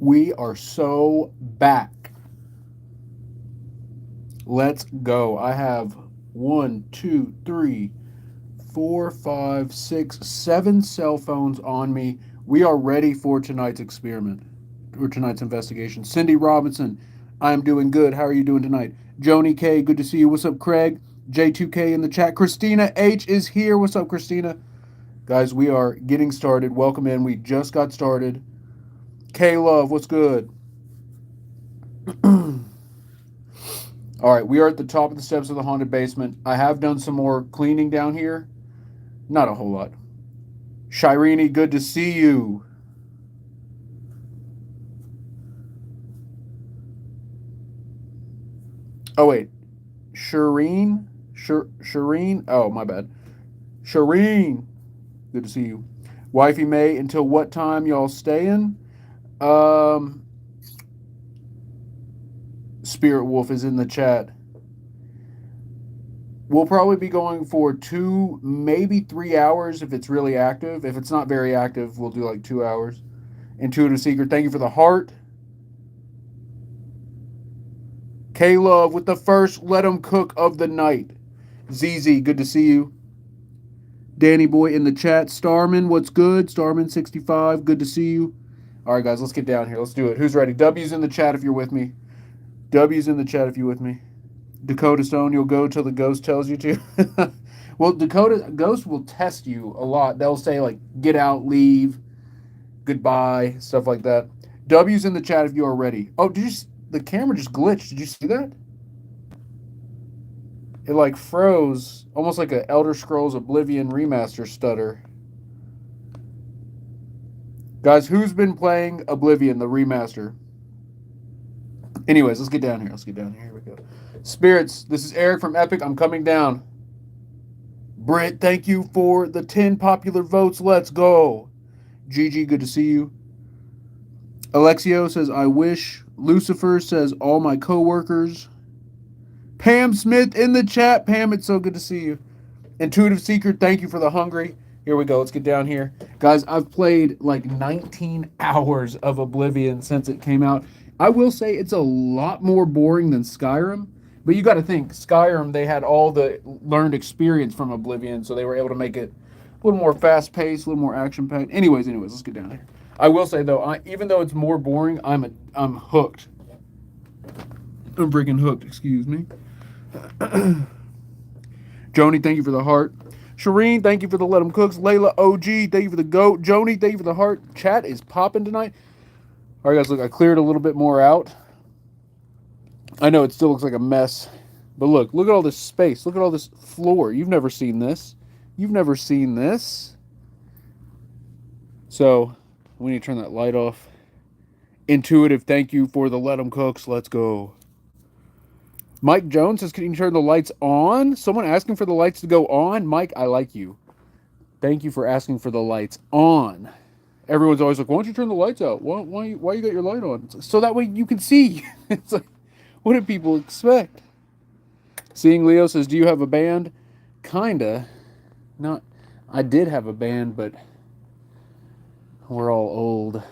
We are so back. Let's go. I have one, two, three, four, five, six, seven cell phones on me. We are ready for tonight's experiment or tonight's investigation. Cindy Robinson, I am doing good. How are you doing tonight? Joni K, good to see you. What's up, Craig? J2K in the chat. Christina H is here. What's up, Christina? Guys, we are getting started. Welcome in. We just got started. K Love, what's good? All right, we are at the top of the steps of the haunted basement. I have done some more cleaning down here. Not a whole lot. Shirini, good to see you. Oh, wait. Shireen? Shireen? Oh, my bad. Shireen, good to see you. Wifey May, until what time y'all staying? Um, Spirit Wolf is in the chat. We'll probably be going for 2, maybe 3 hours if it's really active. If it's not very active, we'll do like 2 hours. Intuitive Seeker, thank you for the heart. K Love with the first Let 'em Cook of the night. ZZ, good to see you. Danny Boy in the chat. Starman, what's good? Starman65, good to see you. All right, guys, let's get down here. Let's do it. Who's ready? W's in the chat if you're with me. W's in the chat if you're with me. Dakota Stone, you'll go till the ghost tells you to. Well, Dakota Ghost will test you a lot. They'll say like get out, leave, goodbye, stuff like that. W's in the chat if you are ready. Oh, the camera just glitched? Did you see that? It like froze, almost like a Elder Scrolls Oblivion remaster stutter. Guys, who's been playing Oblivion, the remaster? Anyways, let's get down here. Here we go. Spirits, this is Eric from Epic. I'm coming down. Britt, thank you for the 10 popular votes. Let's go. Gigi, good to see you. Alexio says, I wish. Lucifer says, all my coworkers. Pam Smith in the chat. Pam, it's so good to see you. Intuitive Seeker, thank you for the hungry. Here we go. Let's get down here. Guys, I've played like 19 hours of Oblivion since it came out. I will say it's a lot more boring than Skyrim. But you got to think, Skyrim, they had all the learned experience from Oblivion, so they were able to make it a little more fast-paced, a little more action-packed. Anyways, let's get down here. I will say, though, even though it's more boring, I'm hooked. I'm freaking hooked, excuse me. Joni, thank you for the heart. Shireen, thank you for the Let 'em Cooks. Layla OG, thank you for the goat. Joni, thank you for the heart. Chat is popping tonight. All right, guys, look, I cleared a little bit more out. I know it still looks like a mess, but look at all this space. Look at all this floor. You've never seen this. You've never seen this. So we need to turn that light off. Intuitive, thank you for the Let 'em Cooks. Let's go. Mike Jones says, can you turn the lights on? Someone asking for the lights to go on? Mike, I like you. Thank you for asking for the lights on. Everyone's always like, why don't you turn the lights out? Why you got your light on? Like, so that way you can see. It's like, what do people expect? Seeing Leo says, do you have a band? Kinda. Not. I did have a band, but we're all old.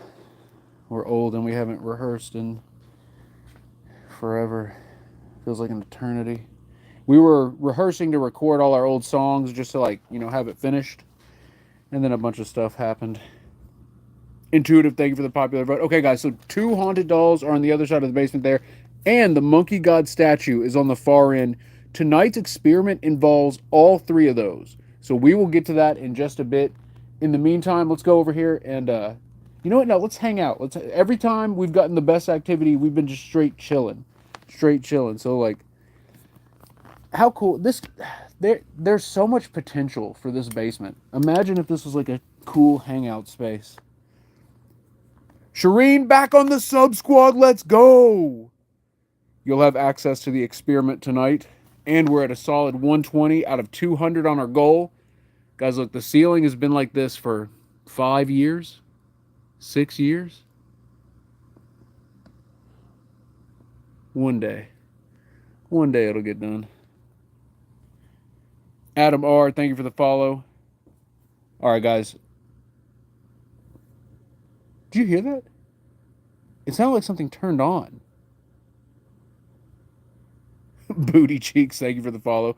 We're old and we haven't rehearsed in forever. Feels like an eternity. We were rehearsing to record all our old songs just to have it finished. And then a bunch of stuff happened. Intuitive, thank you for the popular vote. Okay, guys, so 2 haunted dolls are on the other side of the basement there. And the monkey god statue is on the far end. Tonight's experiment involves all 3 of those. So we will get to that in just a bit. In the meantime, let's go over here and, you know what? No, let's hang out. Every time we've gotten the best activity, we've been just straight chilling. So, like, how cool. There's so much potential for this basement. Imagine if this was, like, a cool hangout space. Shireen, back on the sub squad. Let's go. You'll have access to the experiment tonight. And we're at a solid 120 out of 200 on our goal. Guys, look, the ceiling has been like this for 5 years, 6 years. One day it'll get done. Adam R, thank you for the follow. All right, guys. Did you hear that? It sounded like something turned on. Booty Cheeks, thank you for the follow.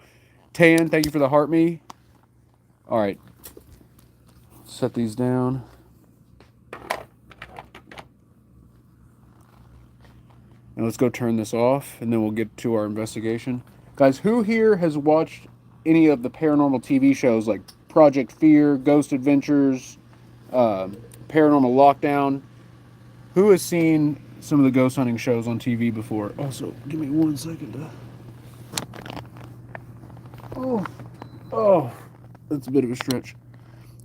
Tan, thank you for the heart me. All right. Set these down. And let's go turn this off, and then we'll get to our investigation. Guys, who here has watched any of the paranormal TV shows like Project Fear, Ghost Adventures, Paranormal Lockdown? Who has seen some of the ghost hunting shows on TV before? Also, give me 1 second. Oh, that's a bit of a stretch.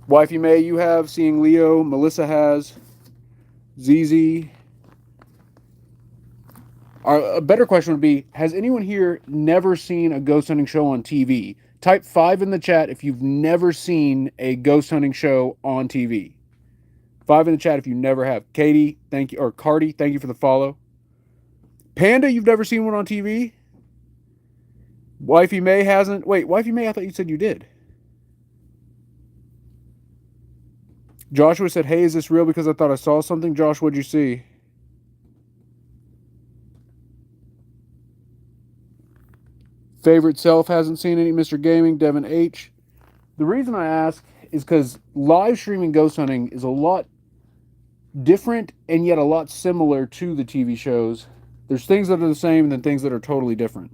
Wifey May, you have. Seeing Leo. Melissa has. ZZ. A better question would be, has anyone here never seen a ghost hunting show on TV? Type 5 in the chat if you've never seen a ghost hunting show on TV. 5 in the chat if you never have. Katie, thank you. Or Cardi, thank you for the follow. Panda, you've never seen one on TV? Wifey May hasn't. Wait, Wifey May, I thought you said you did. Joshua said, hey, is this real? Because I thought I saw something. Josh, what'd you see? Favorite self hasn't seen any. Mr. Gaming, Devin H. The reason I ask is because live streaming ghost hunting is a lot different and yet a lot similar to the TV shows. There's things that are the same and then things that are totally different.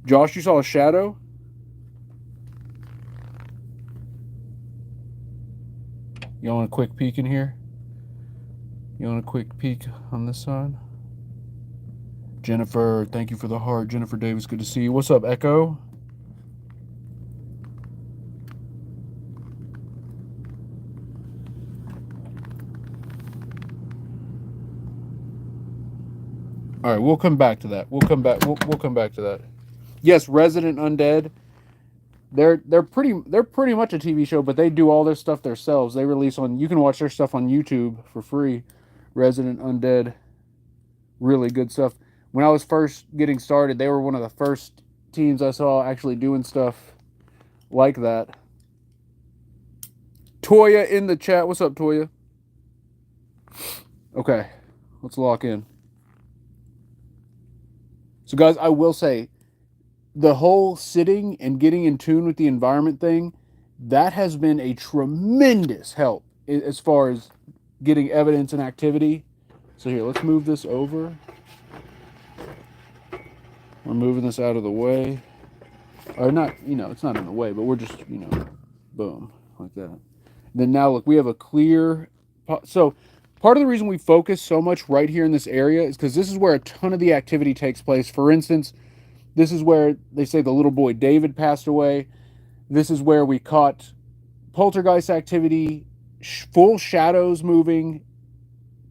Josh, you saw a shadow? You want a quick peek in here? You want a quick peek on this side? Jennifer, thank you for the heart. Jennifer Davis, good to see you. What's up, Echo? All right, we'll come back to that. We'll come back to that. Yes, Resident Undead. They're pretty much a TV show, but they do all their stuff themselves. They release on, you can watch their stuff on YouTube for free. Resident Undead, really good stuff. When I was first getting started, they were one of the first teams I saw actually doing stuff like that. Toya in the chat. What's up, Toya? Okay, let's lock in. So, guys, I will say, the whole sitting and getting in tune with the environment thing, that has been a tremendous help as far as getting evidence and activity. So here, let's move this over. We're moving this out of the way. Or not, it's not in the way, but we're just, boom, like that. Then now, look, we have a clear... So part of the reason we focus so much right here in this area is because this is where a ton of the activity takes place. For instance, this is where they say the little boy David passed away. This is where we caught poltergeist activity, full shadows moving,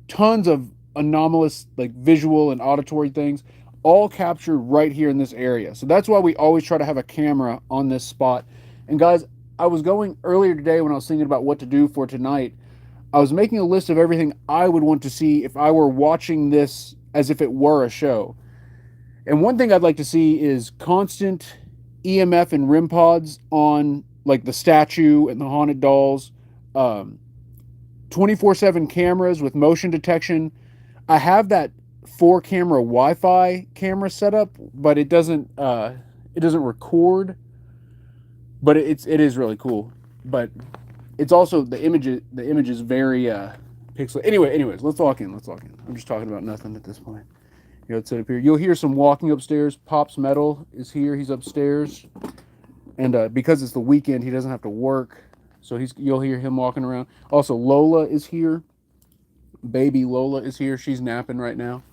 tons of anomalous like visual and auditory things, all captured right here in this area. So that's why we always try to have a camera on this spot. And guys, I was going earlier today when I was thinking about what to do for tonight. I was making a list of everything I would want to see if I were watching this as if it were a show. And one thing I'd like to see is constant EMF and REM pods on like the statue and the haunted dolls, 24/7 cameras with motion detection. I have that 4-camera Wi-Fi camera set up, but it doesn't record. But it is really cool. But it's also the image is very pixel. Anyways, let's lock in. I'm just talking about nothing at this point. Let's set up here. You'll hear some walking upstairs. Pops Metal is here. He's upstairs. And because it's the weekend, he doesn't have to work. So you'll hear him walking around. Also, Lola is here. Baby Lola is here. She's napping right now.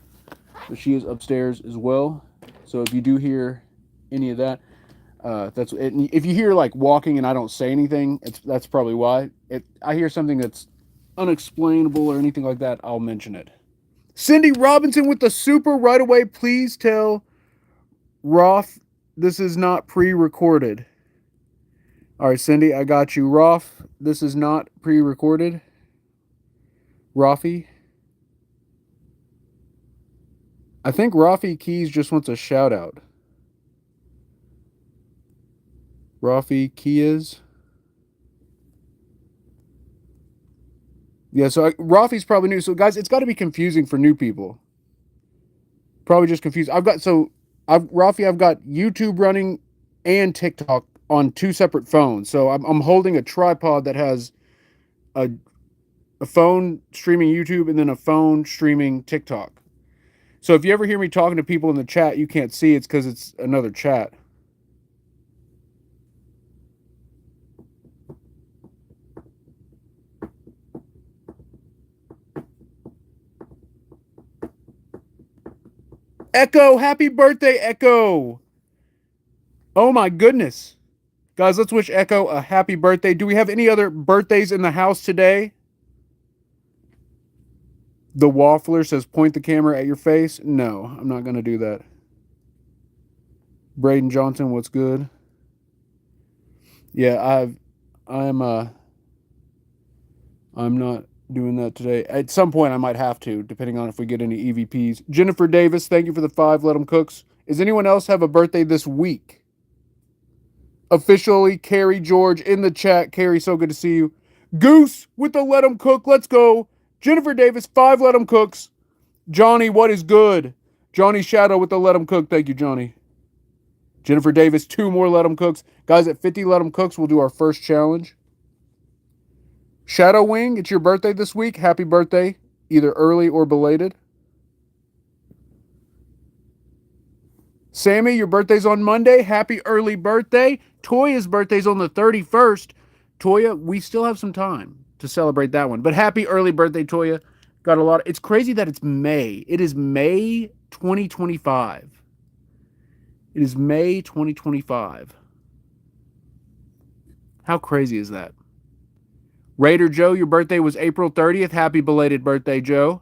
So she is upstairs as well. So if you do hear any of that, that's it. If you hear like walking and I don't say anything, that's probably why. If I hear something that's unexplainable or anything like that, I'll mention it. Cindy Robinson with the super right away. Please tell Roth this is not pre-recorded. All right, Cindy, I got you. Roth, this is not pre-recorded. Rafi. I think Rafi Keys just wants a shout out. Rafi Keys. Yeah, so Rafi's probably new. So guys, it's got to be confusing for new people. Probably just confused. Rafi, I've got YouTube running and TikTok on two separate phones. So I'm holding a tripod that has a a phone streaming YouTube and then a phone streaming TikTok. So if you ever hear me talking to people in the chat, you can't see it's because it's another chat. Echo, happy birthday, Echo. Oh my goodness. Guys, let's wish Echo a happy birthday. Do we have any other birthdays in the house today? The Waffler says, point the camera at your face. No, I'm not going to do that. Braden Johnson, what's good? Yeah, I'm not doing that today. At some point, I might have to, depending on if we get any EVPs. Jennifer Davis, thank you for the 5 Let 'em Cooks. Does anyone else have a birthday this week? Officially, Carrie George in the chat. Carrie, so good to see you. Goose with the Let 'em Cook. Let's go. Jennifer Davis, 5 Let 'em Cooks. Johnny, what is good? Johnny Shadow with the Let 'em Cook. Thank you, Johnny. Jennifer Davis, 2 more Let 'em Cooks. Guys, at 50 Let 'em Cooks, we'll do our first challenge. Shadow Wing, it's your birthday this week. Happy birthday, either early or belated. Sammy, your birthday's on Monday. Happy early birthday. Toya's birthday's on the 31st. Toya, we still have some time to celebrate that one. But happy early birthday, Toya. Got a lot of, it's crazy that it's May. It is May 2025. It is May 2025. How crazy is that? Raider Joe, your birthday was April 30th. Happy belated birthday, Joe.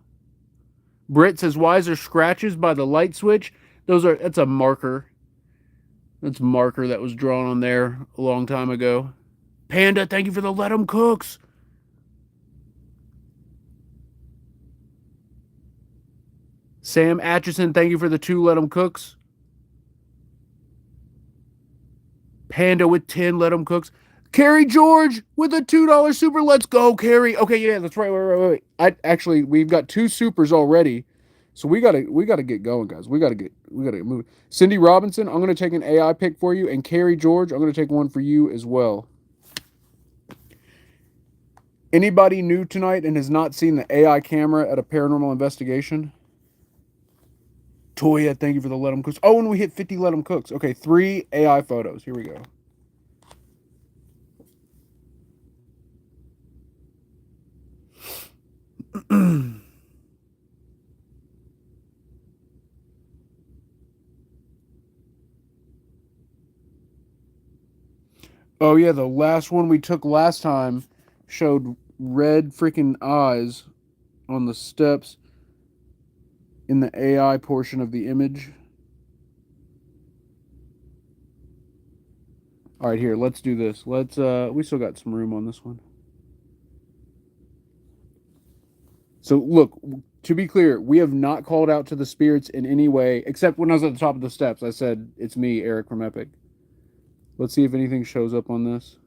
Britt says, why is there scratches by the light switch? That's a marker. That's a marker that was drawn on there a long time ago. Panda, thank you for the Let 'em Cooks. Sam Atchison, thank you for the 2 Let 'em Cooks. Panda with 10 Let 'em Cooks. Carrie George with a $2 super. Let's go, Carrie. Okay, yeah, that's right. Wait. We've got 2 supers already. So we gotta get going, guys. We gotta get moving. Cindy Robinson, I'm gonna take an AI pick for you, and Carrie George, I'm gonna take one for you as well. Anybody new tonight and has not seen the AI camera at a paranormal investigation? Toya, thank you for the Let 'em Cooks. Oh, and we hit 50 Let 'em Cooks. Okay, 3 AI photos. Here we go. Oh yeah, the last one we took last time showed red freaking eyes on the steps in the AI portion of the image. All right, here, let's do this. We still got some room on this one. So look, to be clear, we have not called out to the spirits in any way, except when I was at the top of the steps. I said, it's me, Eric from Epic. Let's see if anything shows up on this.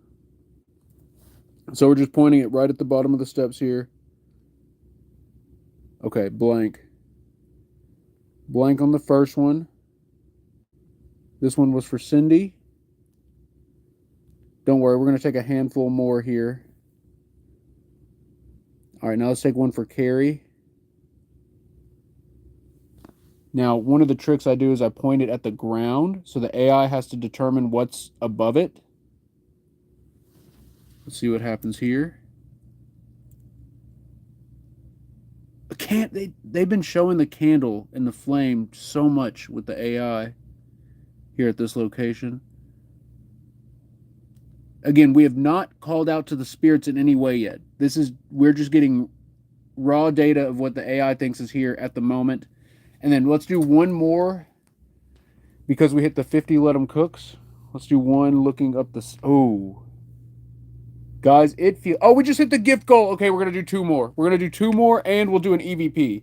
So we're just pointing it right at the bottom of the steps here. Okay, blank. Blank on the first one. This one was for Cindy. Don't worry, we're going to take a handful more here. All right, now let's take one for Carrie. Now, one of the tricks I do is I point it at the ground, so the AI has to determine what's above it. Let's see what happens here. They've been showing the candle and the flame so much with the AI here at this location. Again, we have not called out to the spirits in any way yet. We're just getting raw data of what the AI thinks is here at the moment. And then let's do one more because we hit the 50 Let 'em Cooks. Let's do one looking up the... Oh. Guys, we just hit the gift goal. Okay, we're going to do 2 more. We're going to do 2 more and we'll do an EVP.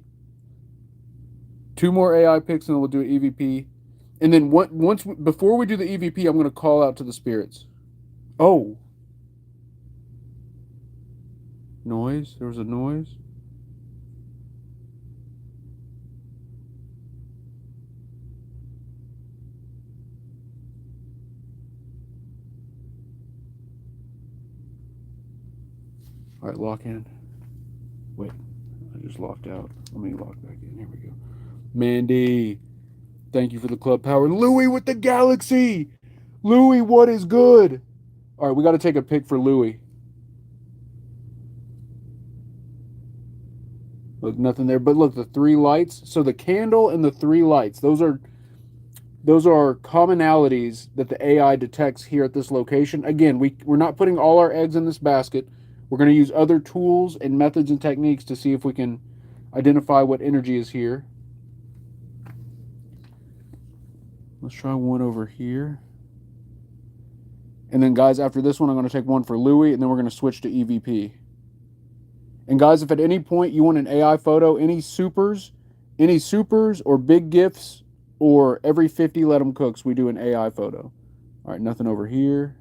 2 more AI picks and then we'll do an EVP. And then before we do the EVP, I'm going to call out to the spirits. Oh. Noise? There was a noise? Alright, lock in. Wait, I just locked out. Let me lock back in. Here we go. Mandy, thank you for the club power. Louie with the galaxy! Louie, what is good? Alright, we got to take a pic for Louie. Look, nothing there. But look, the three lights. So the candle and the three lights, those are commonalities that the AI detects here at this location. Again, we're not putting all our eggs in this basket. We're going to use other tools and methods and techniques to see if we can identify what energy is here. Let's try one over here. And then, guys, after this one, I'm going to take one for Louie, and then we're going to switch to EVP. And, guys, if at any point you want an AI photo, any supers or big gifts, or every 50 let them cooks, we do an AI photo. All right, nothing over here.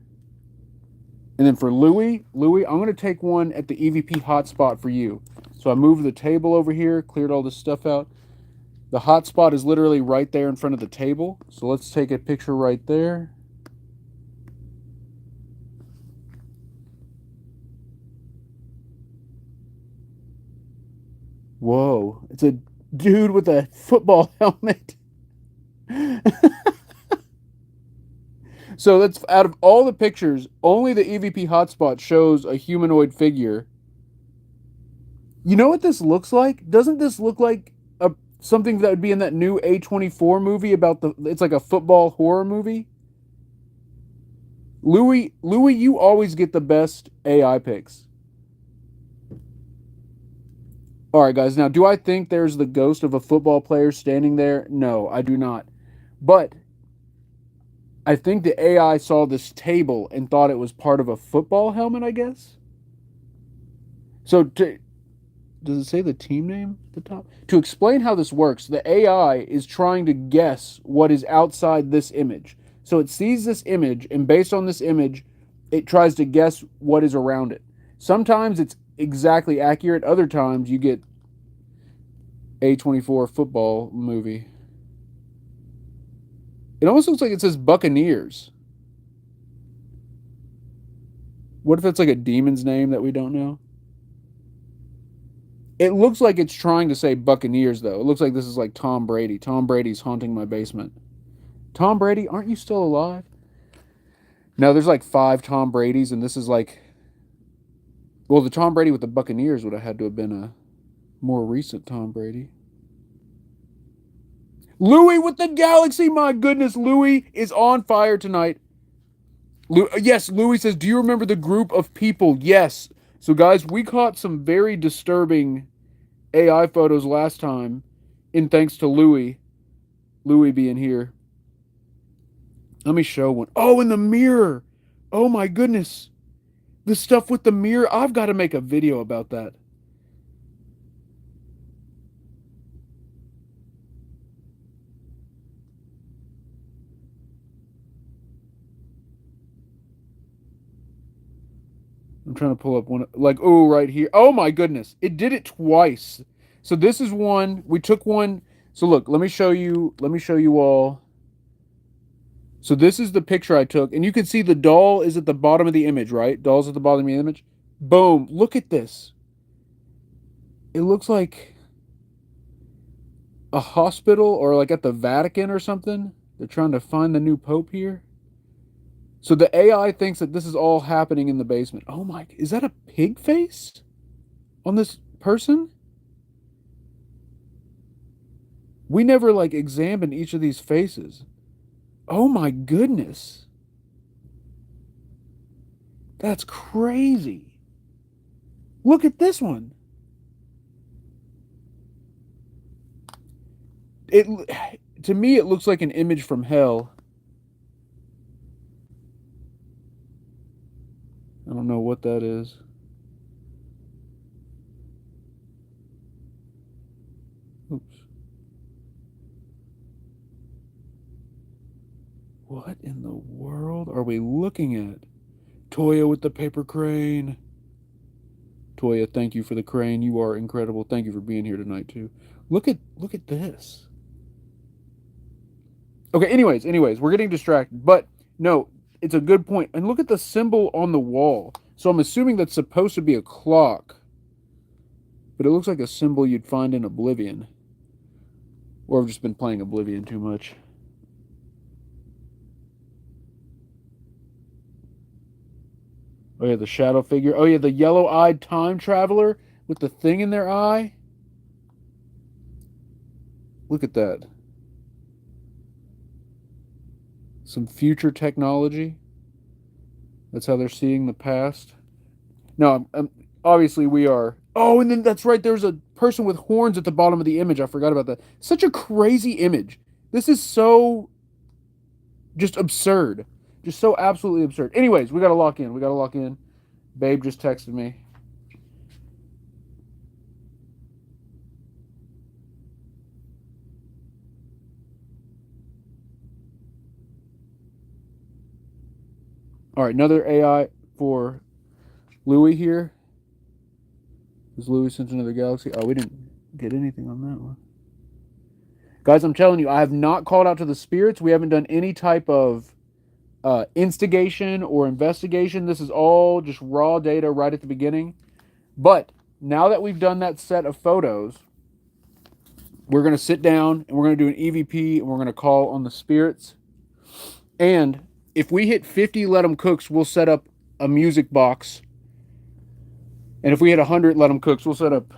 And then for Louie, I'm going to take one at the EVP hotspot for you. So I moved the table over here, cleared all this stuff out. The hotspot is literally right there in front of the table. So let's take a picture right there. Whoa, it's a dude with a football helmet. So that's out of all the pictures, only the EVP hotspot shows a humanoid figure. You know what this looks like? Doesn't this look like something that would be in that new A24 movie about it's like a football horror movie? Louie, you always get the best AI picks. All right, guys. Now, do I think there's the ghost of a football player standing there? No, I do not. But I think the AI saw this table and thought it was part of a football helmet, I guess. So, does it say the team name at the top? To explain how this works, the AI is trying to guess what is outside this image. So it sees this image, and based on this image, it tries to guess what is around it. Sometimes it's exactly accurate. Other times you get A24 football movie. It almost looks like it says Buccaneers. What if it's like a demon's name that we don't know? It looks like it's trying to say Buccaneers, though. It looks like this is like Tom Brady. Tom Brady's haunting my basement. Tom Brady, aren't you still alive? No, there's like 5 Tom Bradys, and this is like... Well, the Tom Brady with the Buccaneers would have had to have been a more recent Tom Brady. Louie with the galaxy! My goodness, Louie is on fire tonight. Yes, Louie says, do you remember the group of people? Yes. So, guys, we caught some very disturbing AI photos last time, in thanks to Louie being here. Let me show one. Oh, in the mirror. Oh, my goodness. The stuff with the mirror. I've got to make a video about that. I'm trying to pull up one. Like, oh, right here. Oh, my goodness. It did it twice. So this is one. We took one. So look, let me show you. Let me show you all. So this is the picture I took. And you can see the doll is at the bottom of the image, right? Doll's at the bottom of the image. Boom. Look at this. It looks like a hospital or like at the Vatican or something. They're trying to find the new pope here. So the AI thinks that this is all happening in the basement. Oh my, is that a pig face on this person? We never like examined each of these faces. Oh my goodness. That's crazy. Look at this one. It to me it looks like an image from hell. I don't know what that is. Oops. What in the world are we looking at? Toya with the paper crane. Toya, thank you for the crane. You are incredible. Thank you for being here tonight too. Look at this. Okay, anyways, we're getting distracted. But no, it's a good point. And look at the symbol on the wall. So I'm assuming that's supposed to be a clock. But it looks like a symbol you'd find in Oblivion. Or I've just been playing Oblivion too much. Oh yeah, the shadow figure. Oh yeah, the yellow-eyed time traveler with the thing in their eye. Look at that. Some future technology. That's how they're seeing the past. No, obviously we are. Oh, and then that's right. There's a person with horns at the bottom of the image. I forgot about that. Such a crazy image. This is so just absurd. Just so absolutely absurd. Anyways, we got to lock in. We got to lock in. Babe just texted me. All right, another AI for Louis here. Is Louis sent another galaxy? Oh, we didn't get anything on that one. Guys, I'm telling you, I have not called out to the spirits. We haven't done any type of instigation or investigation. This is all just raw data right at the beginning. But now that we've done that set of photos, we're going to sit down and we're going to do an EVP and we're going to call on the spirits. And if we hit 50 Let 'em Cooks, we'll set up a music box. And if we hit 100 Let 'em Cooks, we'll set up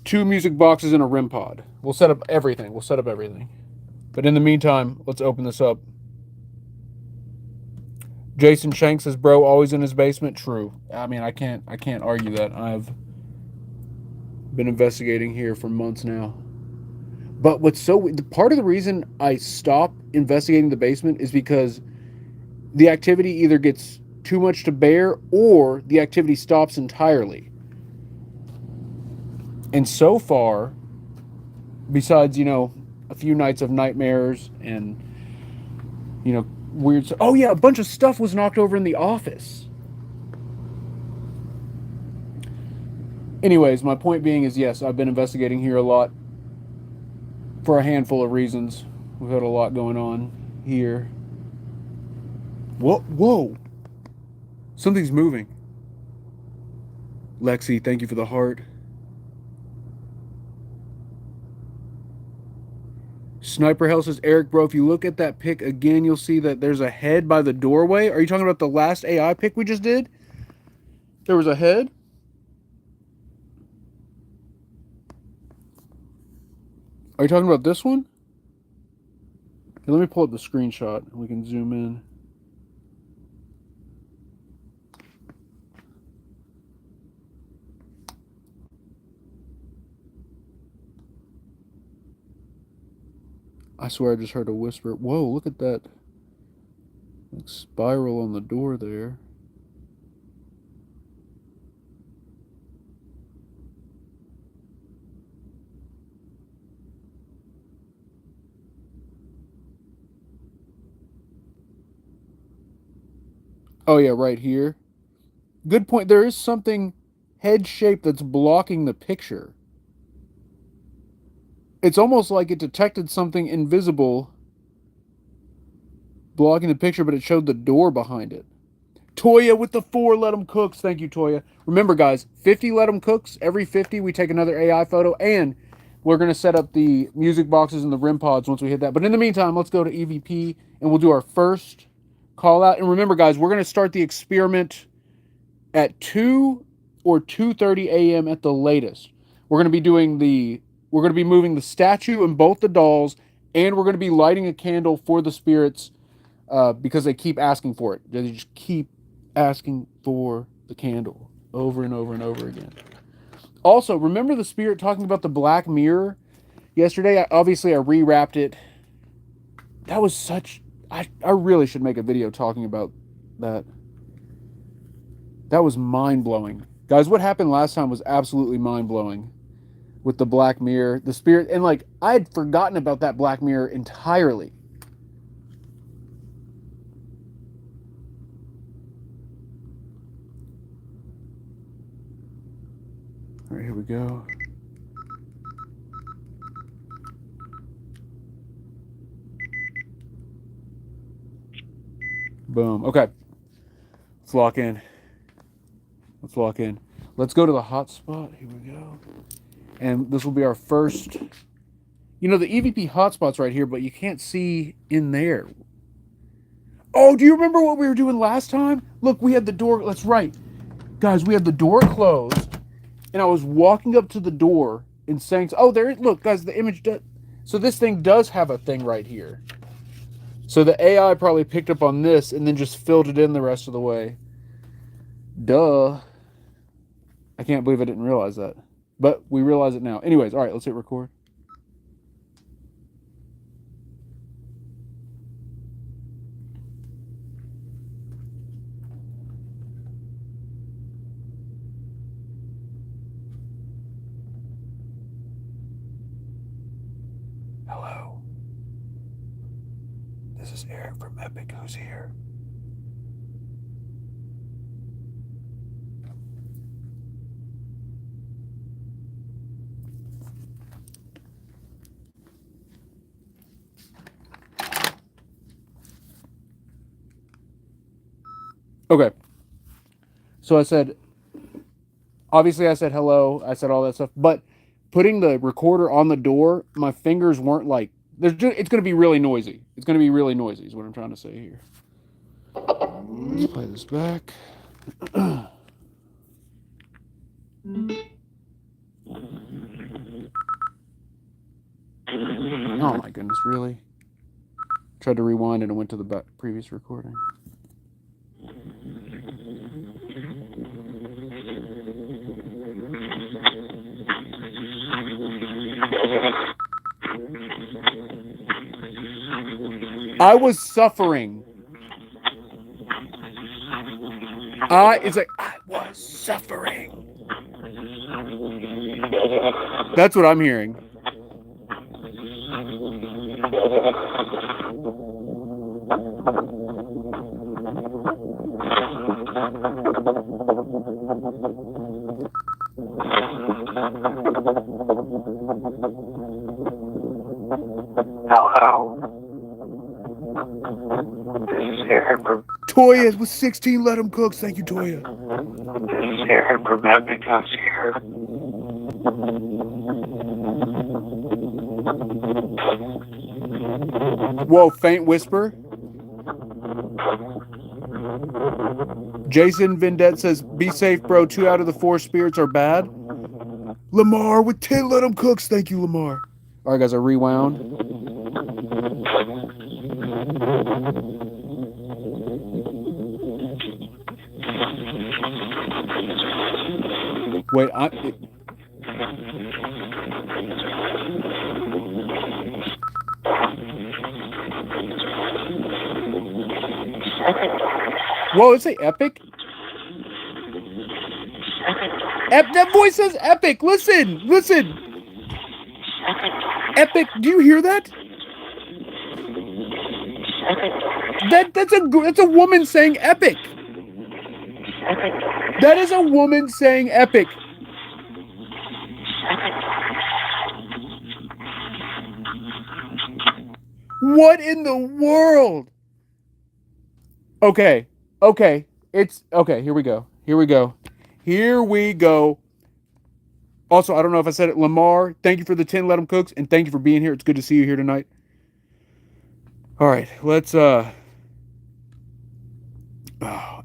2 music boxes and a REM pod. We'll set up everything. But in the meantime, let's open this up. Jason Shanks says, bro, always in his basement. True. I mean, I can't argue that. I've been investigating here for months now. But part of the reason I stopped investigating the basement is because the activity either gets too much to bear or the activity stops entirely. And so far, besides, a few nights of nightmares and, weird. Oh yeah, a bunch of stuff was knocked over in the office. Anyways, my point being is, yes, I've been investigating here a lot for a handful of reasons. We've had a lot going on here. Whoa. Something's moving. Lexi, thank you for the heart. Sniper Hell says, Eric, bro, if you look at that pic again, you'll see that there's a head by the doorway. Are you talking about the last AI pic we just did? There was a head? Are you talking about this one? Here, let me pull up the screenshot and we can zoom in. I swear I just heard a whisper. Whoa, look at that spiral on the door there. Oh yeah, right here. Good point. There is something head-shaped that's blocking the picture. It's almost like it detected something invisible blocking the picture, but it showed the door behind it. Toya with the 4 Let 'em Cooks. Thank you, Toya. Remember, guys, 50 Let 'em Cooks. Every 50, we take another AI photo, and we're going to set up the music boxes and the REM pods once we hit that. But in the meantime, let's go to EVP, and we'll do our first call out. And remember, guys, we're going to start the experiment at 2 or 2:30 a.m. at the latest. We're going to be moving the statue and both the dolls, and we're going to be lighting a candle for the spirits because they keep asking for it. They just keep asking for the candle over and over and over again. Also, remember the spirit talking about the black mirror yesterday? Obviously, I rewrapped it. That was such... I really should make a video talking about that. That was mind-blowing. Guys, what happened last time was absolutely mind-blowing. With the black mirror, the spirit, and I had forgotten about that black mirror entirely. go. Boom. Okay. Let's lock in. Let's lock in. Let's go to the hotspot. Here we go. And this will be our first. You know, the EVP hotspot's right here, but you can't see in there. Oh, do you remember what we were doing last time? Look, we had the door. That's right. Guys, we had the door closed, and I was walking up to the door and saying, oh, there is, look, guys, the image does. So this thing does have a thing right here. So the AI probably picked up on this and then just filled it in the rest of the way. Duh. I can't believe I didn't realize that. But we realize it now. Anyways, all right, let's hit record. Hello. This is Eric from Epic. Who's here? Okay. So I said, obviously I said hello. I said all that stuff. But putting the recorder on the door, my fingers weren't like, it's going to be really noisy. It's going to be really noisy is what I'm trying to say here. Let's play this back. Oh my goodness, really? Tried to rewind and it went to the previous recording. I was suffering. It's like, I was suffering. That's what I'm hearing. Hello. This is Eric from Toya with 16 Let 'em Cooks. Thank you, Toya. This is Eric from Epic. Who's here? Whoa, faint whisper. Jason Vendette says, be safe, bro. 2 out of the 4 spirits are bad. Lamar with 10 Let 'em Cooks. Thank you, Lamar. All right, guys, I rewound. Wait, whoa, it's a epic? That voice says epic. Listen. Epic. Do you hear that? That's a woman saying epic. That is a woman saying epic. What in the world? Okay. It's okay. Here we go. Also, I don't know if I said it. Lamar, thank you for the 10 Let 'em Cooks, and thank you for being here. It's good to see you here tonight. All right, let's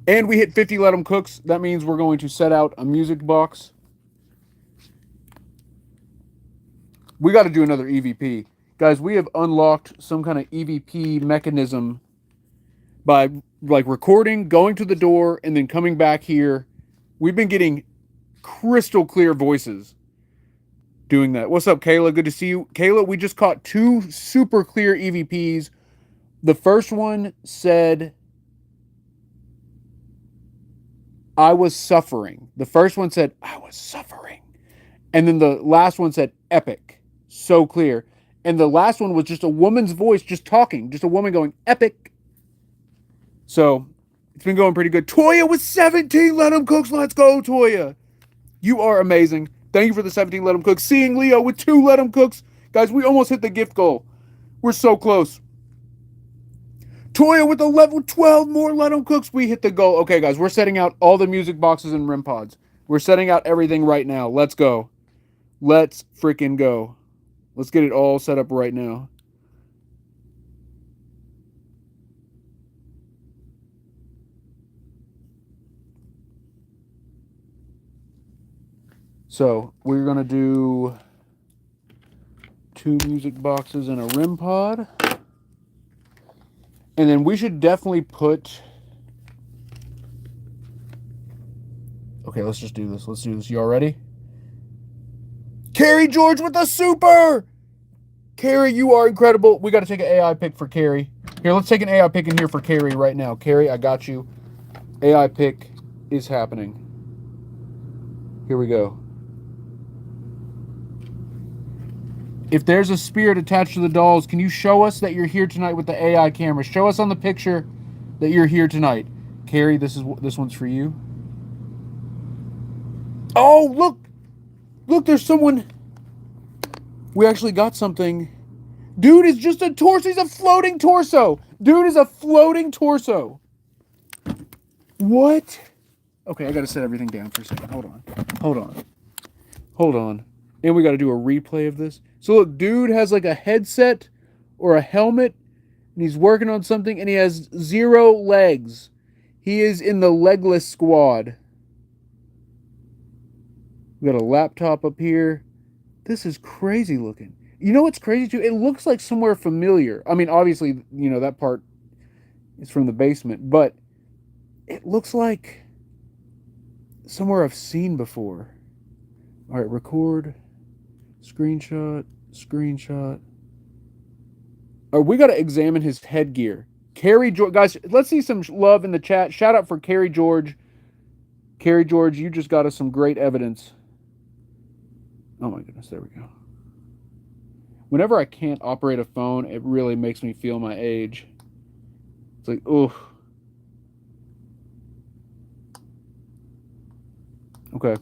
and we hit 50 Let 'em Cooks. That means we're going to set out a music box. We got to do another EVP. Guys, we have unlocked some kind of EVP mechanism by like recording, going to the door, and then coming back here. We've been getting crystal clear voices doing that. What's up, Kayla? Good to see you. Kayla, we just caught 2 super clear EVPs. The first one said, I was suffering. The first one said, I was suffering. And then the last one said, epic. So clear. And the last one was just a woman's voice just talking. Just a woman going, epic. So it's been going pretty good. Toya with 17 Let 'em Cooks. Let's go, Toya. You are amazing. Thank you for the 17 Let 'em Cook. Seeing Leo with 2 Let 'em Cooks. Guys, we almost hit the gift goal. We're so close. Toya with the level 12 more Let 'em Cooks. We hit the goal. Okay, guys, we're setting out all the music boxes and REM pods. We're setting out everything right now. Let's go. Let's freaking go. Let's get it all set up right now. So we're going to do 2 music boxes and a REM pod. And then we should definitely put... Okay, let's just do this. Let's do this. You all ready? Carrie George with the super! Carrie, you are incredible. We got to take an AI pick for Carrie. Here, let's take an AI pick in here for Carrie right now. Carrie, I got you. AI pick is happening. Here we go. If there's a spirit attached to the dolls, can you show us that you're here tonight with the AI camera? Show us on the picture that you're here tonight. Carrie, this one's for you. Oh, look! Look, there's someone. We actually got something. Dude is just a torso. He's a floating torso. Dude is a floating torso. What? Okay, I gotta set everything down for a second. Hold on. Hold on. Hold on. And we gotta do a replay of this. So look, dude has like a headset or a helmet, and he's working on something, and he has 0 legs. He is in the legless squad. We got a laptop up here. This is crazy looking. You know what's crazy too? It looks like somewhere familiar. I mean, obviously, you know, that part is from the basement, but it looks like somewhere I've seen before. All right, record, screenshot, screenshot. Oh, we got to examine his headgear. Carrie George, guys, let's see some love in the chat. Shout out for Carrie George. Carrie George, you just got us some great evidence. Oh my goodness, there we go. Whenever I can't operate a phone, it really makes me feel my age. It's like, oof. Okay,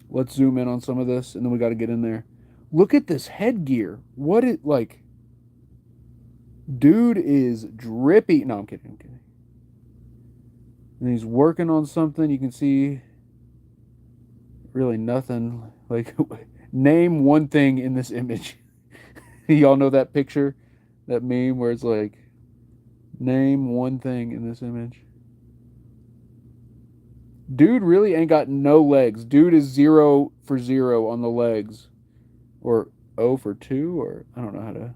let's zoom in on some of this, and then we got to get in there. Look at this headgear. What it like? Dude is drippy. No, I'm kidding. I'm kidding. And he's working on something. You can see really nothing. Like, name one thing in this image. Y'all know that picture, that meme where it's like, name one thing in this image. Dude really ain't got no legs. Dude is 0 for 0 on the legs. Or 0 for 2, or I don't know how to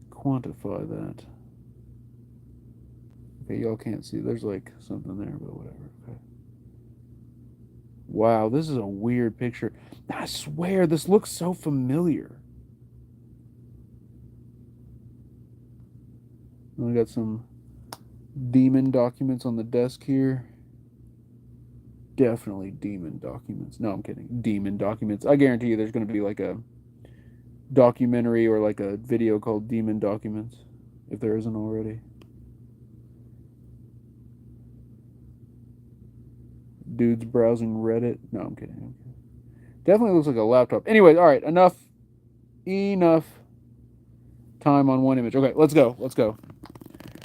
quantify that. Okay, y'all can't see. There's like something there, but whatever. Okay. Wow, this is a weird picture. I swear, this looks so familiar. We got some demon documents on the desk here. Definitely demon documents. No, I'm kidding. Demon documents. I guarantee you there's going to be like a documentary or like a video called Demon Documents, if there isn't already. Dude's browsing Reddit. No, I'm kidding. Definitely looks like a laptop. Anyways, all right, enough time on one image. Okay, let's go. Let's go.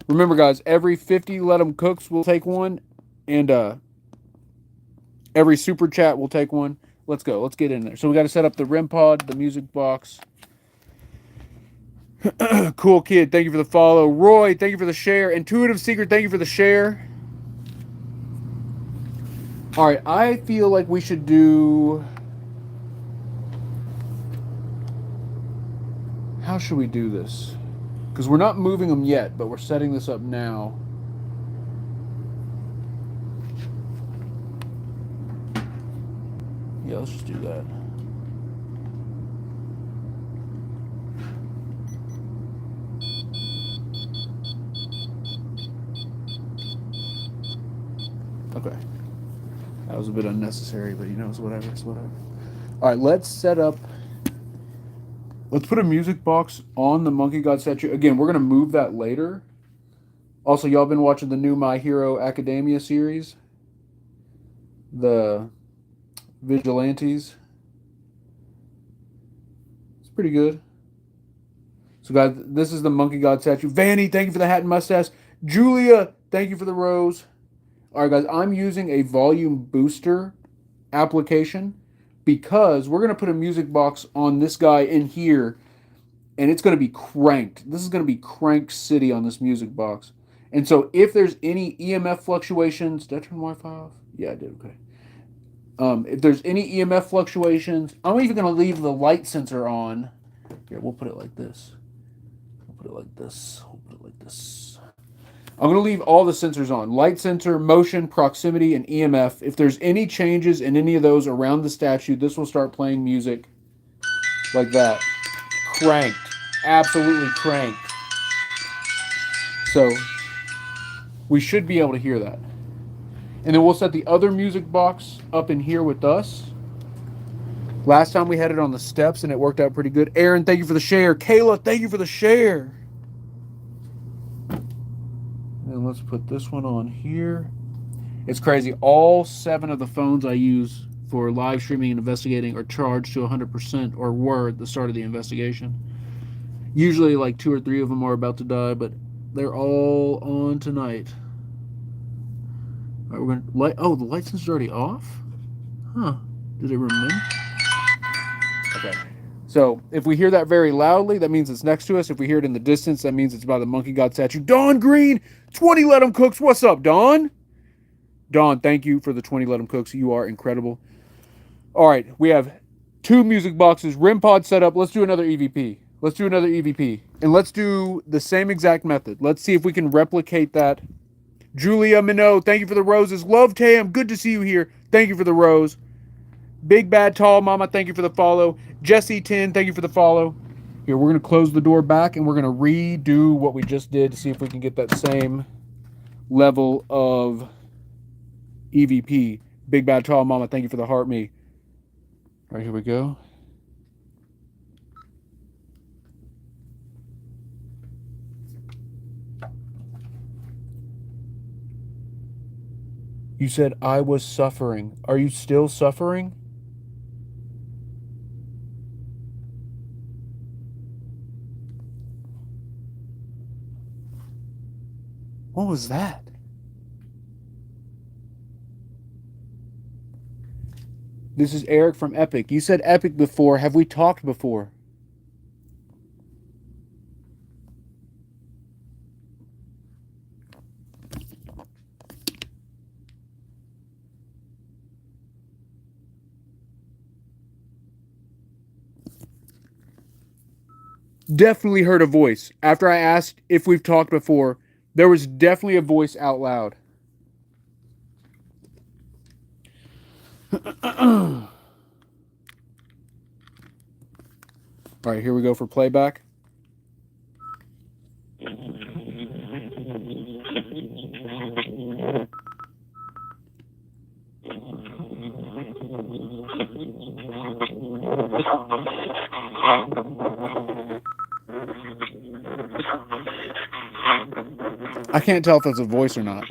Remember, guys, every 50 Let 'em Cooks will take one, and every super chat will take one. Let's go. Let's get in there. So we got to set up the REM pod, the music box. Cool Kid, thank you for the follow. Roy, thank you for the share. Intuitive Secret, thank you for the share. All right, I feel like we should do... How should we do this? Because we're not moving them yet, but we're setting this up now. Yeah, let's just do that. Okay. That was a bit unnecessary, but you know, it's whatever. It's whatever. All right, let's set up... Let's put a music box on the Monkey God statue. Again, we're going to move that later. Also, y'all been watching the new My Hero Academia series. The Vigilantes. pretty good. So, guys, this is the Monkey God statue. Vanny, thank you for the hat and mustache. Julia, thank you for the rose. All right, guys, I'm using a volume booster application because we're going to put a music box on this guy in here, and it's going to be cranked. This is going to be cranked city on this music box. And so if there's any EMF fluctuations, did I turn Wi-Fi off? Yeah, I did. Okay. If there's any EMF fluctuations, I'm even going to leave the light sensor on. Here, we'll put it like this. We'll put it like this. We'll put it like this. I'm going to leave all the sensors on. Light sensor, motion, proximity, and EMF. If there's any changes in any of those around the statue, this will start playing music like that. Cranked. Absolutely cranked. So we should be able to hear that. And then we'll set the other music box up in here with us. Last time we had it on the steps and it worked out pretty good. Aaron, thank you for the share. Kayla, thank you for the share. And let's put this one on here. It's crazy. All 7 of the phones I use for live streaming and investigating are charged to 100% or were at the start of the investigation. Usually like 2 or 3 of them are about to die, but they're all on tonight. All right, we're gonna light. Oh, the light sensor's already off? Huh. Did it remember? Okay. So if we hear that very loudly, that means it's next to us. If we hear it in the distance, that means it's by the Monkey God statue. Dawn Green, 20 Let 'em Cooks. What's up, Dawn? Dawn, thank you for the 20 Let 'em Cooks. You are incredible. All right, we have 2 music boxes. RIM pod set up. Let's do another EVP. Let's do another EVP. And let's do the same exact method. Let's see if we can replicate that. Julia Minot, thank you for the roses. Love Tam, good to see you here. Thank you for the rose. Big Bad Tall Mama, thank you for the follow. Jesse 10, thank you for the follow. Here, we're going to close the door back and we're going to redo what we just did to see if we can get that same level of EVP. Big Bad Tall Mama, thank you for the heart me. All right, here we go. You said I was suffering. Are you still suffering? What was that? This is Eric from Epic. You said Epic before. Have we talked before? Definitely heard a voice. After I asked if we've talked before, there was definitely a voice out loud. All right, here we go for playback. I can't tell if that's a voice or not.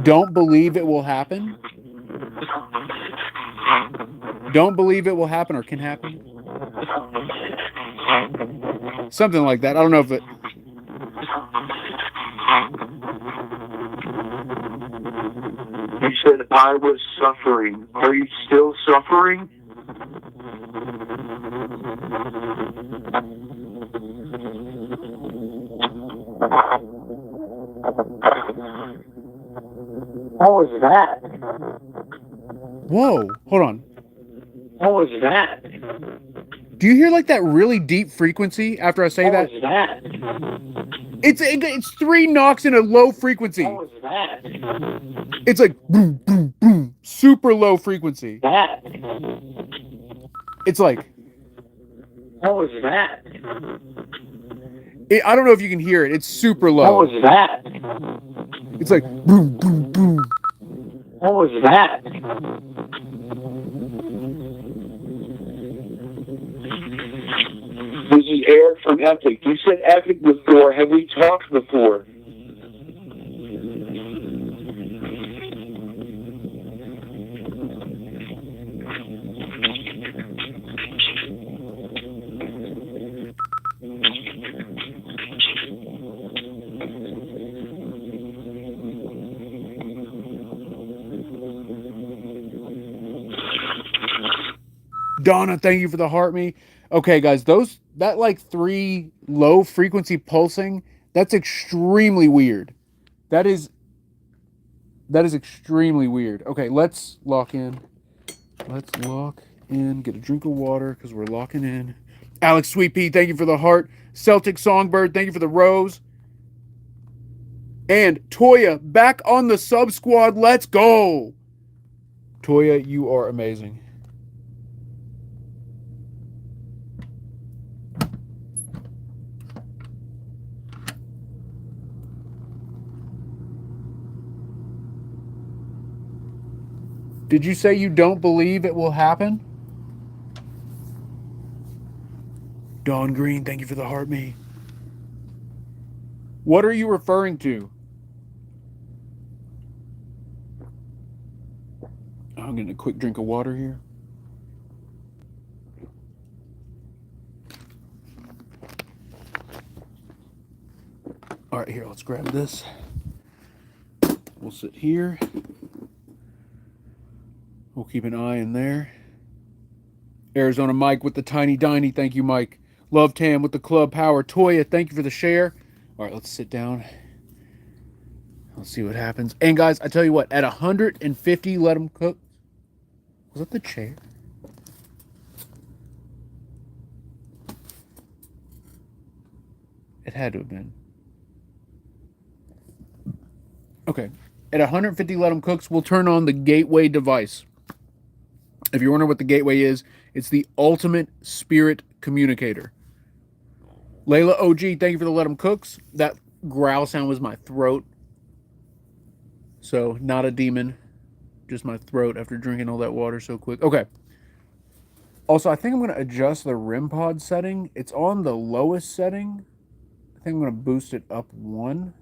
Don't believe it will happen. Don't believe it will happen or can happen. Something like that. I don't know if it... You said I was suffering. Are you still suffering? What was that? Whoa, hold on. What was that? Do you hear like that really deep frequency after I say What that? was that? It's 3 knocks in a low frequency. What was that? It's like boom, boom, boom. Super low frequency. That? It's like... What was that? I don't know if you can hear it. It's super low. What was that? It's like boom, boom, boom. What was that? This is Eric from Epic. You said Epic before. Have we talked before? Donna, thank you for the heart me. Okay, guys, that like 3 low frequency pulsing, that's extremely weird. That is extremely weird. Okay, let's lock in. Let's lock in. Get a drink of water because we're locking in. Alex Sweet Pea, thank you for the heart. Celtic Songbird, thank you for the rose. And Toya, back on the sub squad. Let's go. Toya, you are amazing. Did you say you don't believe it will happen? Dawn Green, thank you for the heart me. What are you referring to? I'm getting a quick drink of water here. All right, here, let's grab this. We'll sit here. We'll keep an eye in there. Arizona Mike with the tiny diny. Thank you, Mike. Love Tam with the club power. Toya, thank you for the share. All right, let's sit down. Let's see what happens. And guys, I tell you what, at 150, let them cook. Was that the chair? It had to have been. Okay. At 150 let them cooks, we'll turn on the gateway device. If you're wondering what the gateway is, it's the ultimate spirit communicator. Layla OG, thank you for the let them cooks. That growl sound was my throat. So, not a demon. Just my throat after drinking all that water so quick. Okay. Also, I think I'm going to adjust the REM pod setting. It's on the lowest setting. I think I'm going to boost it up 1.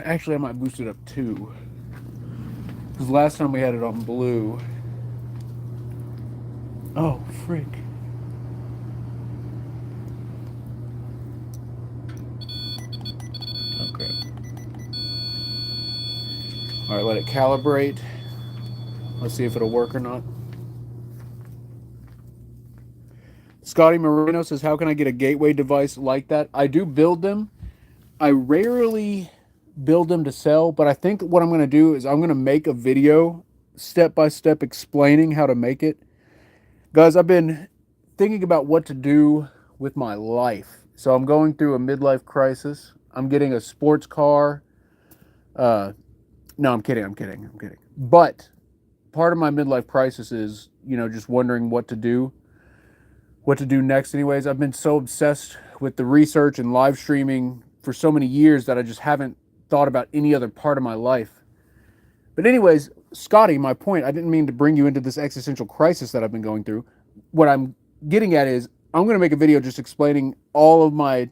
Actually, I might boost it up 2. Because last time we had it on blue. Oh, frick. Oh, crap. Alright, let it calibrate. Let's see if it'll work or not. Scotty Moreno says, how can I get a gateway device like that? I do build them. I rarely build them to sell, but I think what I'm going to do is I'm going to make a video step-by-step explaining how to make it. Guys, I've been thinking about what to do with my life. So I'm going through a midlife crisis. I'm getting a sports car. No, I'm kidding. But part of my midlife crisis is, just wondering what to do next. Anyways, I've been so obsessed with the research and live streaming for so many years that I just haven't thought about any other part of my life. But anyways, Scotty, my point, I didn't mean to bring you into this existential crisis that I've been going through. What I'm getting at is I'm going to make a video just explaining all of my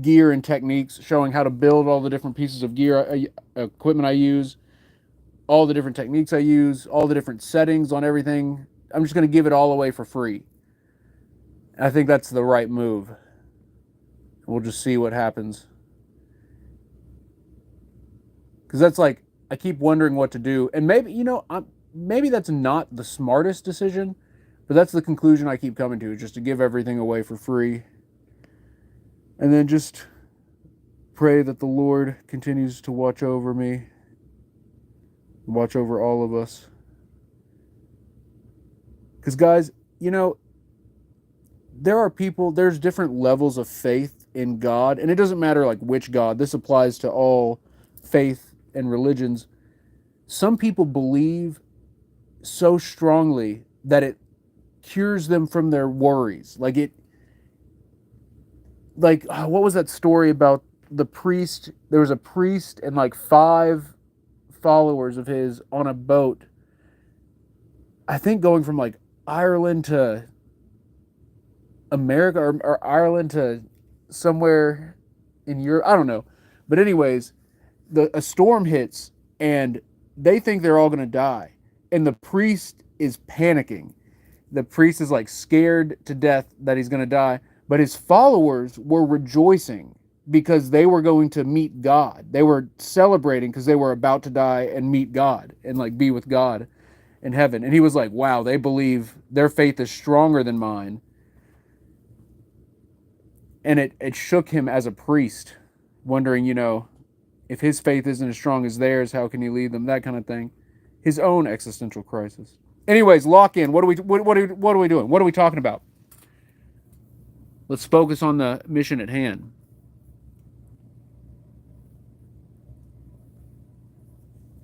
gear and techniques, showing how to build all the different pieces of gear, equipment I use, all the different techniques I use, all the different settings on everything. I'm just going to give it all away for free. I think that's the right move. We'll just see what happens. Because that's like, I keep wondering what to do. And maybe, maybe that's not the smartest decision, but that's the conclusion I keep coming to, just to give everything away for free. And then just pray that the Lord continues to watch over me, watch over all of us. Because, guys, there's different levels of faith in God, and it doesn't matter like which God. This applies to all faith and religions. Some people believe so strongly that it cures them from their worries. What was that story about the priest? There was a priest and like 5 followers of his on a boat, I think going from like Ireland to America or Ireland to somewhere in Europe. I don't know. But anyways, a storm hits and they think they're all going to die. And the priest is panicking. The priest is like scared to death that he's going to die. But his followers were rejoicing because they were going to meet God. They were celebrating because they were about to die and meet God and like be with God. in heaven. And he was like, wow, they believe their faith is stronger than mine. And it shook him as a priest, wondering, if his faith isn't as strong as theirs, how can he lead them? That kind of thing. His own existential crisis. Anyways, lock in. What are we doing? What are we talking about? Let's focus on the mission at hand.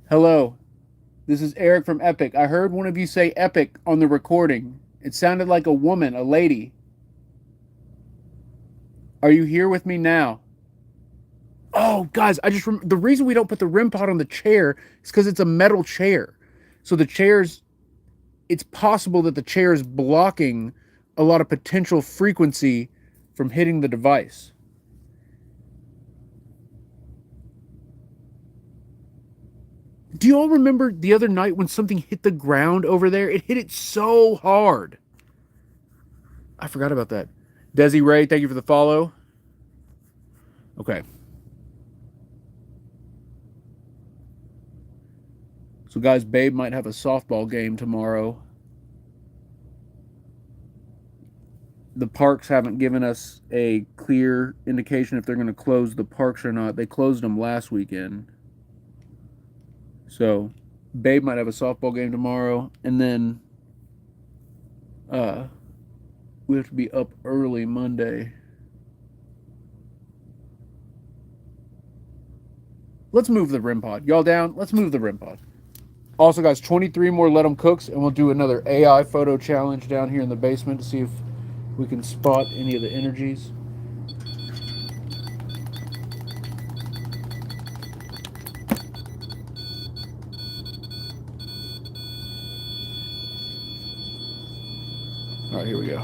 Hello, this is Eric from Epic. I heard one of you say Epic on the recording. It sounded like a woman, a lady. Are you here with me now? Oh, guys, the reason we don't put the REM pod on the chair is because it's a metal chair. So it's possible that the chair is blocking a lot of potential frequency from hitting the device. Do you all remember the other night when something hit the ground over there? It hit it so hard. I forgot about that. Desi Ray, thank you for the follow. Okay. So, guys, Babe might have a softball game tomorrow. The parks haven't given us a clear indication if they're going to close the parks or not. They closed them last weekend. So, Babe might have a softball game tomorrow. And then we have to be up early Monday. Let's move the REM pod. Y'all down? Let's move the REM pod. Also, guys, 23 more Let 'em Cooks, and we'll do another AI photo challenge down here in the basement to see if we can spot any of the energies. All right, here we go.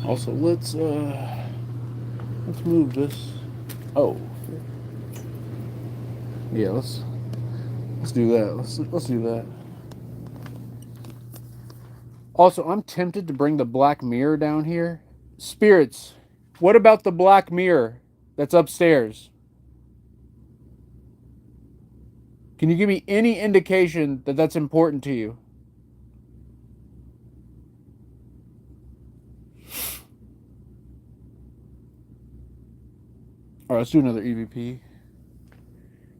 Also, let's move this. Oh, yeah. Let's do that. Let's do that. Also, I'm tempted to bring the black mirror down here. Spirits, what about the black mirror that's upstairs? Can you give me any indication that that's important to you? All right, let's do another EVP.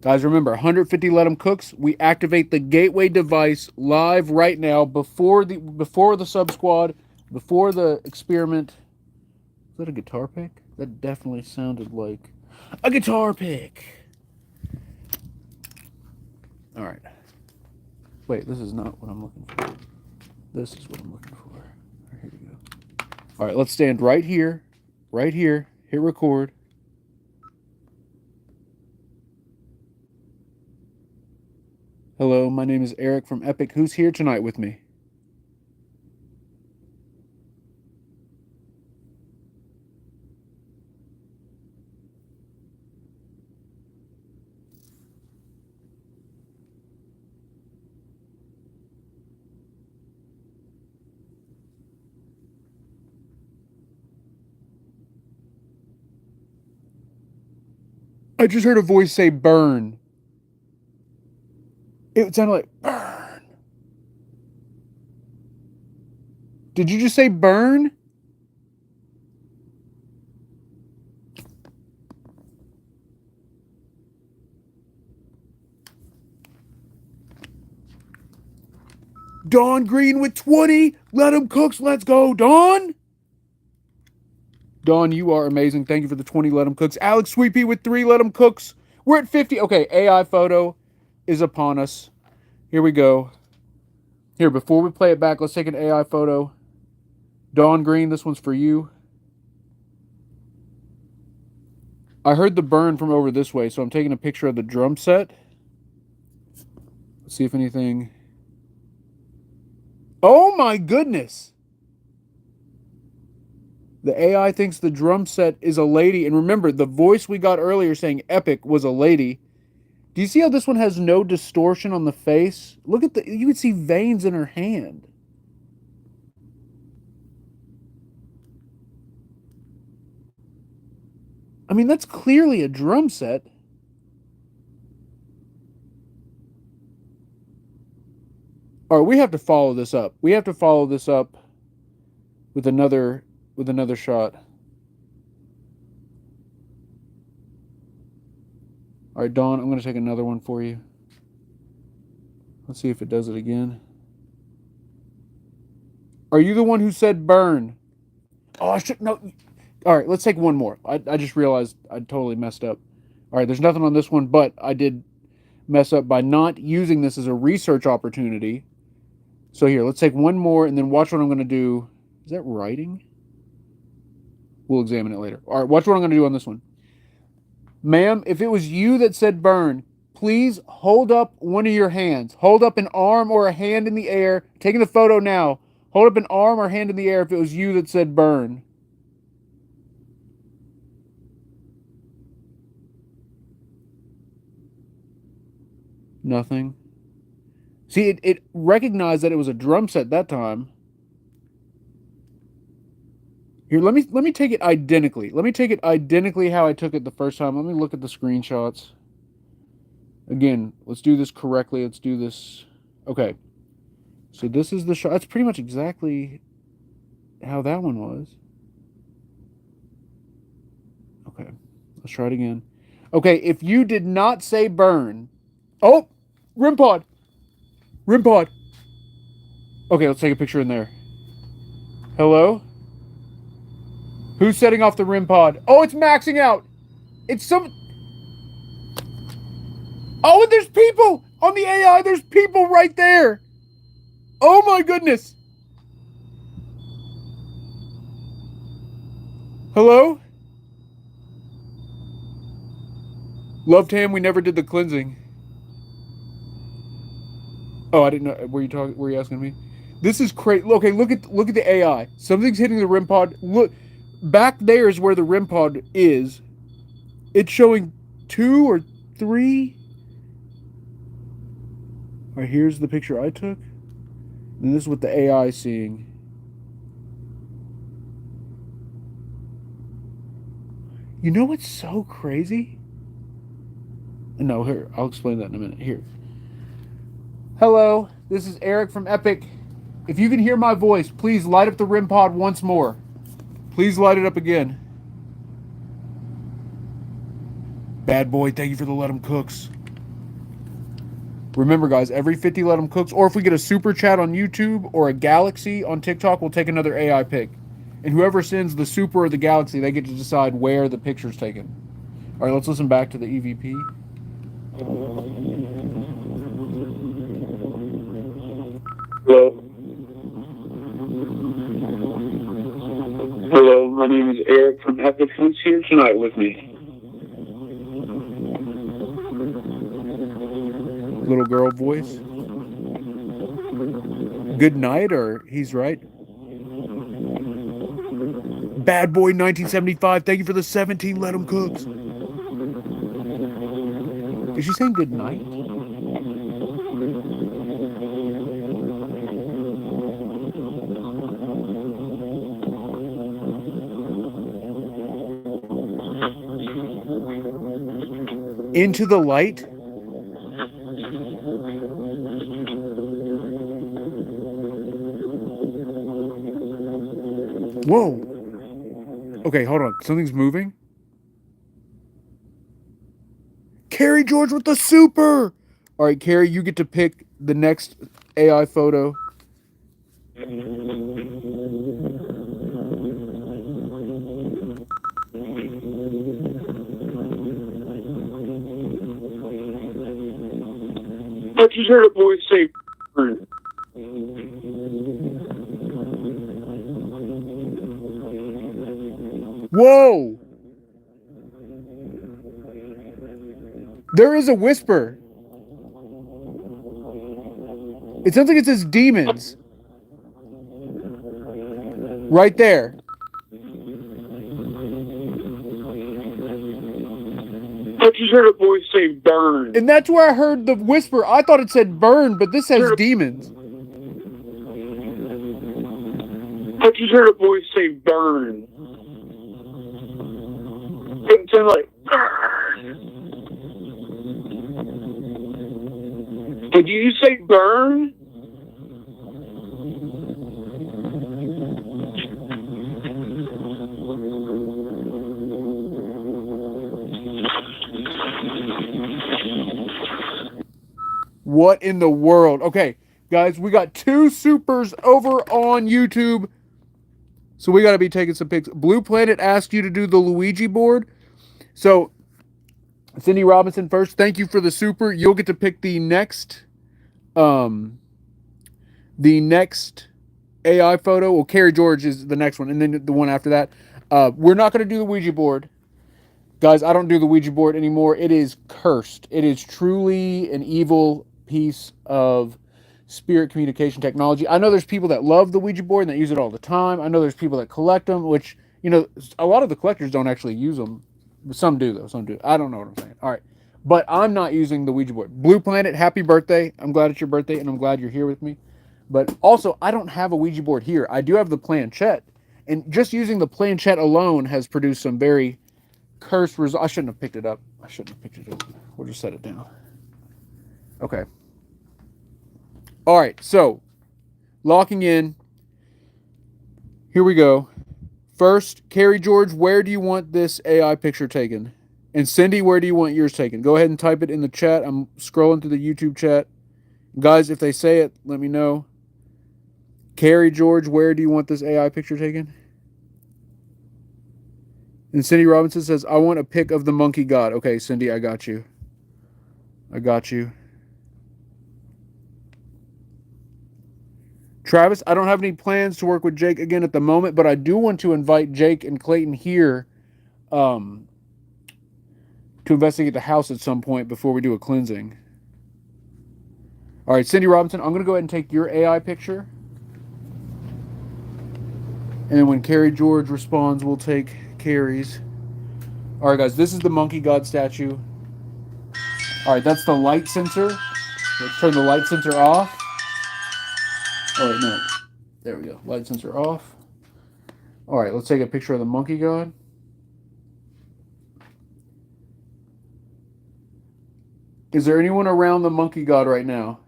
Guys, remember, 150 Let 'em Cooks. We activate the gateway device live right now before the sub squad, before the experiment. Is that a guitar pick? That definitely sounded like a guitar pick. All right. Wait, this is not what I'm looking for. This is what I'm looking for. Here we go. All right, let's stand right here. Right here. Hit record. Hello, my name is Eric from Epic. Who's here tonight with me? I just heard a voice say burn. It sounded like burn. Did you just say burn? Dawn Green with 20. Let 'em Cooks. Let's go, Dawn. Dawn, you are amazing. Thank you for the 20 Let 'em Cooks. Alex Sweepy with 3 Let 'em Cooks. We're at 50. Okay, AI photo is upon us. Here we go. Here, before we play it back, let's take an AI photo. Dawn Green, this one's for you. I heard the burn from over this way, so I'm taking a picture of the drum set. Let's see if anything... Oh my goodness! The AI thinks the drum set is a lady. And remember, the voice we got earlier saying Epic was a lady. Do you see how this one has no distortion on the face? Look at you can see veins in her hand. I mean, that's clearly a drum set. All right, we have to follow this up. We have to follow this up with another shot. All right, Dawn, I'm going to take another one for you. Let's see if it does it again. Are you the one who said burn? Oh, I should no. All right, let's take one more. I just realized I totally messed up. All right, there's nothing on this one, but I did mess up by not using this as a research opportunity. So here, let's take one more and then watch what I'm going to do. Is that writing? We'll examine it later. All right, watch what I'm going to do on this one. Ma'am, if it was you that said burn, please hold up one of your hands. Hold up an arm or a hand in the air. Taking the photo now. Hold up an arm or hand in the air if it was you that said burn. Nothing. See, it recognized that it was a drum set that time. Here, let me take it identically. Let me take it identically how I took it the first time. Let me look at the screenshots. Again, let's do this correctly. Let's do this. Okay. So this is the shot. That's pretty much exactly how that one was. Okay. Let's try it again. Okay, if you did not say burn. Oh, REM pod. REM pod. Okay, let's take a picture in there. Hello? Who's setting off the REM pod? Oh, it's maxing out. It's some... Oh, and there's people on the AI. There's people right there. Oh my goodness. Hello? Love Tam, we never did the cleansing. Oh, I didn't know. Were you asking me? This is crazy. Okay, look at the AI. Something's hitting the REM pod. Look, back there is where the REM pod is. It's showing 2 or 3. All right, here's the picture I took. And this is what the AI is seeing. You know what's so crazy? No, here, I'll explain that in a minute. Here. Hello, this is Eric from Epic. If you can hear my voice, please light up the REM pod once more. Please light it up again. Bad boy, thank you for the Let 'em Cooks. Remember, guys, every 50 Let 'em Cooks, or if we get a super chat on YouTube or a galaxy on TikTok, we'll take another AI pic. And whoever sends the super or the galaxy, they get to decide where the picture's taken. All right, let's listen back to the EVP. Hello. Hello, my name is Eric from Epic. Who's here tonight with me? Little girl voice. Good night, or he's right. Bad boy 1975, thank you for the 17 Let 'em Cooks. Is she saying good night? Into the light? Whoa. Okay, hold on. Something's moving. Carrie George with the super. All right, Carrie, you get to pick the next AI photo. I just heard a voice say burn. Whoa! There is a whisper. It sounds like it says demons. Right there. I just heard a voice say burn. And that's where I heard the whisper. I thought it said burn, but this says demons. I just heard a voice say burn. It sounded like burn. Did you say burn? What in the world? Okay, guys, we got 2 supers over on YouTube. So we got to be taking some pics. Blue Planet asked you to do the Luigi board. So, Cindy Robinson first. Thank you for the super. You'll get to pick the next AI photo. Well, Carrie George is the next one, and then the one after that. We're not going to do the Ouija board. Guys, I don't do the Ouija board anymore. It is cursed. It is truly an evil piece of spirit communication technology. I know there's people that love the Ouija board and that use it all the time. I know there's people that collect them, which, you know, a lot of the collectors don't actually use them. Some do, though. Some do. I don't know what I'm saying. All right. But I'm not using the Ouija board. Blue Planet, happy birthday. I'm glad it's your birthday, and I'm glad you're here with me. But also, I don't have a Ouija board here. I do have the planchette. And just using the planchette alone has produced some very cursed results. I shouldn't have picked it up. I shouldn't have picked it up. We'll just set it down. Okay. All right. So, locking in. Here we go. First, Carrie George, where do you want this AI picture taken? And Cindy, where do you want yours taken? Go ahead and type it in the chat. I'm scrolling through the YouTube chat. Guys, if they say it, let me know. Carrie George, where do you want this AI picture taken? And Cindy Robinson says, I want a pic of the monkey god. Okay, Cindy, I got you. I got you. Travis, I don't have any plans to work with Jake again at the moment, but I do want to invite Jake and Clayton here to investigate the house at some point before we do a cleansing. All right, Cindy Robinson, I'm going to go ahead and take your AI picture. And then when Carrie George responds, we'll take Carrie's. All right, guys, this is the monkey god statue. All right, that's the light sensor. Let's turn the light sensor off. Oh, wait, no. There we go. Light sensor off. All right, let's take a picture of the monkey god. Is there anyone around the monkey god right now?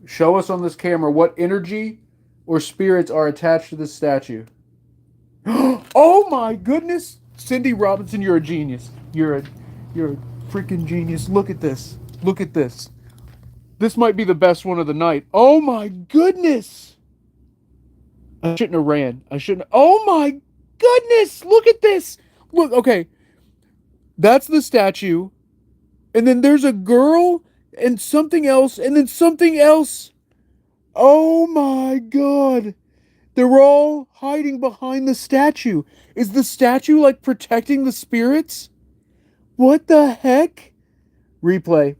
Show us on this camera what energy or spirits are attached to this statue. Oh my goodness! Cindy Robinson, you're a genius. You're a freaking genius. Look at this. Look at this. This might be the best one of the night. Oh my goodness! I shouldn't have ran. I shouldn't. Oh my goodness! Look at this. Look, okay. That's the statue. And then there's a girl and something else and then something else. Oh my god. They're all hiding behind the statue. Is the statue like protecting the spirits? What the heck? Replay.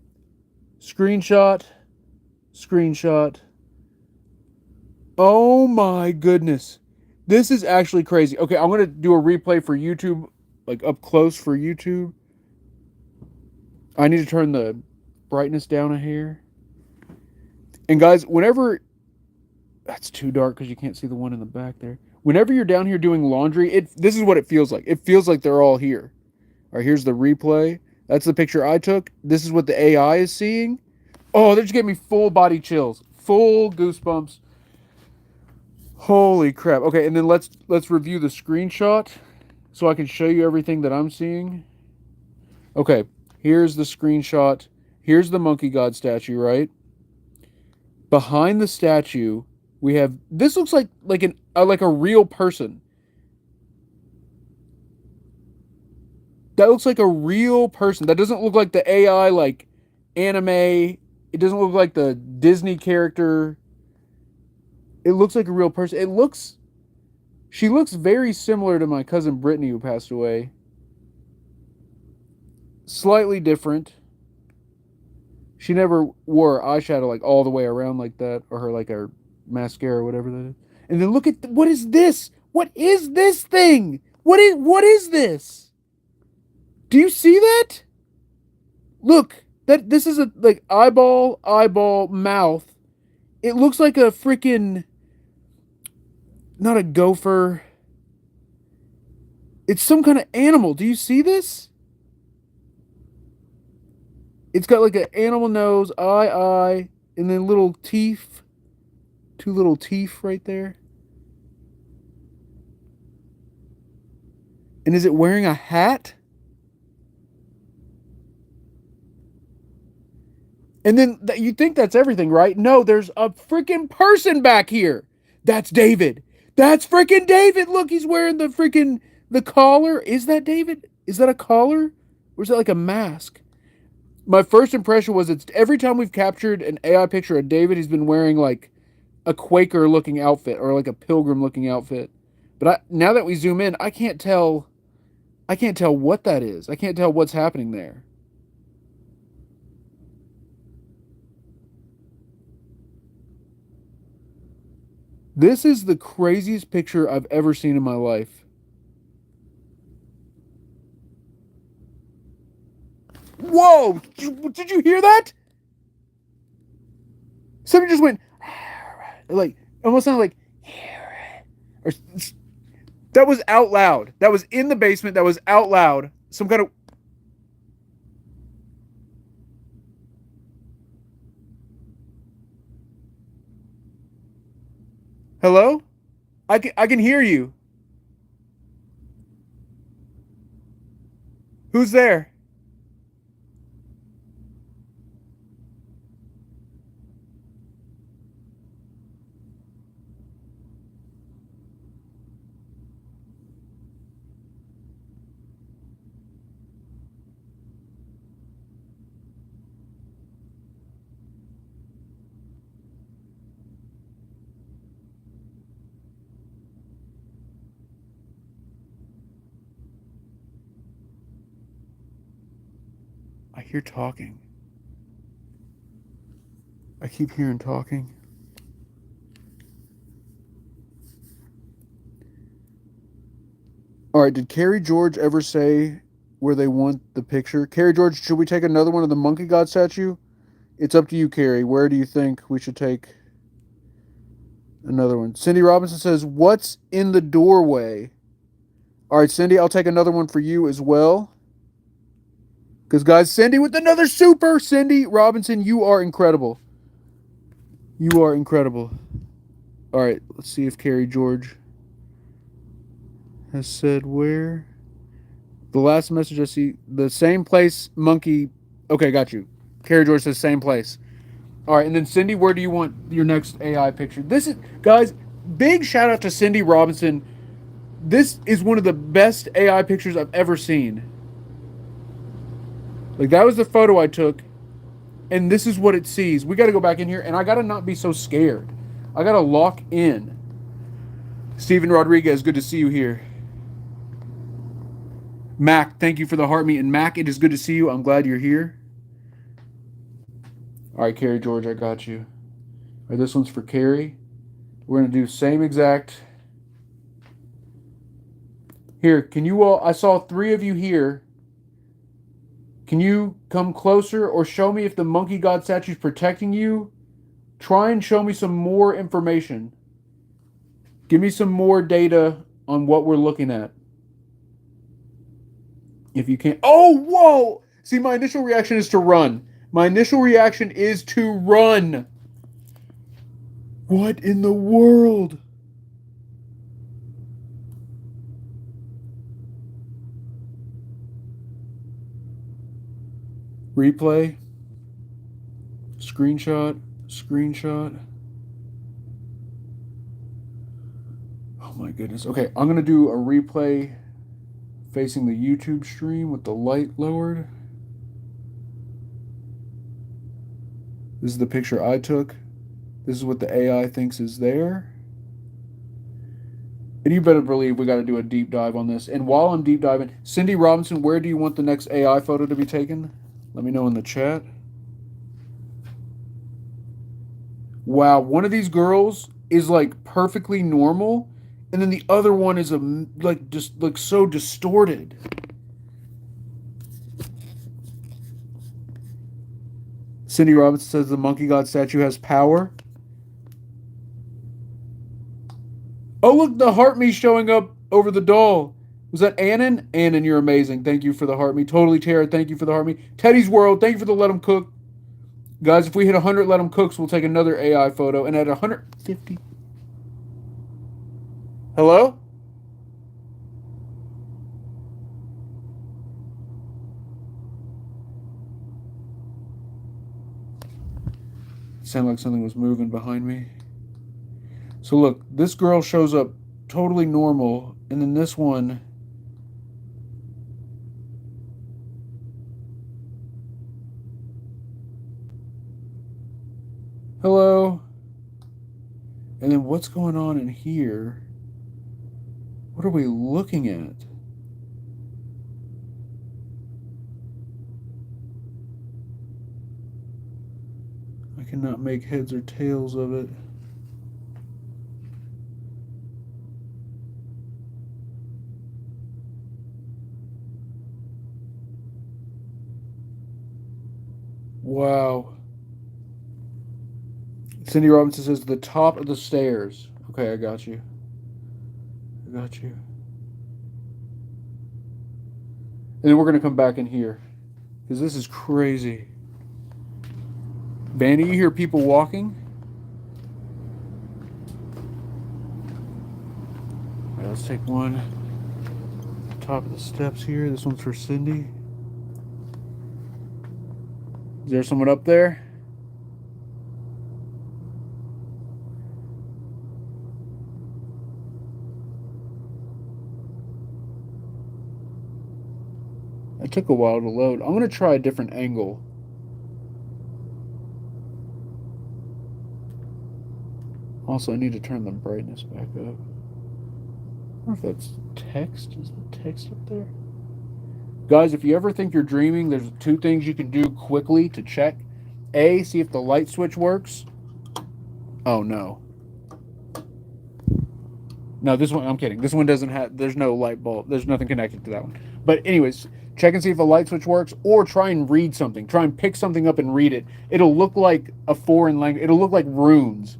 Screenshot. Screenshot. Oh my goodness. This is actually crazy. Okay, I'm going to do a replay for YouTube, like up close for YouTube. I need to turn the brightness down a hair. And guys, whenever... That's too dark because you can't see the one in the back there. Whenever you're down here doing laundry, this is what it feels like. It feels like they're all here. All right, here's the replay. That's the picture I took. This is what the AI is seeing. Oh, that just gave me full body chills. Full goosebumps. Holy crap. Okay, and then let's review the screenshot so I can show you everything that I'm seeing. Okay, here's the screenshot. Here's the monkey god statue, right? Behind the statue, we have... This looks like a real person. That looks like a real person. That doesn't look like the AI, like, anime. It doesn't look like the Disney character. It looks like a real person. She looks very similar to my cousin Brittany, who passed away. Slightly different. She never wore eyeshadow, like, all the way around like that. Or her mascara or whatever that is. And then look at... What is this? What is this thing? What is this? Do you see that? Look, this is a like eyeball, mouth. It looks like a freaking... Not a gopher. It's some kind of animal. Do you see this? It's got like an animal nose, eye, and then little teeth. 2 little teeth right there. And is it wearing a hat? And then you think that's everything, right? No, there's a freaking person back here. That's David. That's freaking David. Look, he's wearing the collar. Is that David? Is that a collar? Or is that like a mask? My first impression was it's every time we've captured an AI picture of David, he's been wearing like a Quaker looking outfit or like a pilgrim looking outfit. But now that we zoom in, I can't tell what that is. I can't tell what's happening there. This is the craziest picture I've ever seen in my life. Whoa! Did you hear that? Somebody just went like almost sounded like or that was out loud. That was in the basement. That was out loud. Some kind of hello? I can hear you. Who's there? I hear talking. I keep hearing talking. All right, did Carrie George ever say where they want the picture? Carrie George, should we take another one of the monkey god statue? It's up to you, Carrie. Where do you think we should take another one? Cindy Robinson says, "What's in the doorway?" All right, Cindy, I'll take another one for you as well. Because, guys, Cindy with another super. Cindy Robinson, you are incredible. You are incredible. All right, let's see if Carrie George has said where. The last message I see, the same place, monkey. Okay, got you. Carrie George says same place. All right, and then Cindy, where do you want your next AI picture? This is, guys, big shout out to Cindy Robinson. This is one of the best AI pictures I've ever seen. Like, that was the photo I took, and this is what it sees. We got to go back in here, and I got to not be so scared. I got to lock in. Steven Rodriguez, good to see you here. Mac, thank you for the heart meet. And Mac, it is good to see you. I'm glad you're here. All right, Carrie George, I got you. All right, this one's for Carrie. We're going to do same exact. Here, can you all, I saw 3 of you here. Can you come closer or show me if the monkey god statue is protecting you? Try and show me some more information. Give me some more data on what we're looking at. If you can't. Oh, whoa! See, my initial reaction is to run. My initial reaction is to run. What in the world? Replay. Screenshot. Screenshot. Oh my goodness. Okay, I'm going to do a replay facing the YouTube stream with the light lowered. This is the picture I took. This is what the AI thinks is there. And you better believe we got to do a deep dive on this. And while I'm deep diving, Cindy Robinson, where do you want the next AI photo to be taken? Let me know in the chat. Wow, one of these girls is like perfectly normal, and then the other one is like just like so distorted. Cindy Robinson says the monkey god statue has power. Oh, look, the heart me showing up over the doll. Was that Annan? Annan, you're amazing. Thank you for the heart me. Totally Tara, thank you for the heart me. Teddy's World, thank you for the let 'em cook. Guys, if we hit 100 let 'em cooks, we'll take another AI photo. And at 150. Hello? sounded like something was moving behind me. So look, this girl shows up totally normal, and then this one... Hello? And then what's going on in here? What are we looking at? I cannot make heads or tails of it. Wow. Cindy Robinson says the top of the stairs. Okay, I got you. I got you. And then we're going to come back in here. Because this is crazy. Vandy, you hear people walking? All right, let's take one. Top of the steps here. This one's for Cindy. Is there someone up there? It took a while to load. I'm going to try a different angle. Also, I need to turn the brightness back up. I wonder if that's text. Is the text up there? Guys, if you ever think you're dreaming, there's two things you can do quickly to check. A, see if the light switch works. Oh, no. No, this one, I'm kidding. This one doesn't have, there's no light bulb. There's nothing connected to that one. But anyways, check and see if a light switch works, or try and read something. Try and pick something up and read it. It'll look like a foreign language. It'll look like runes.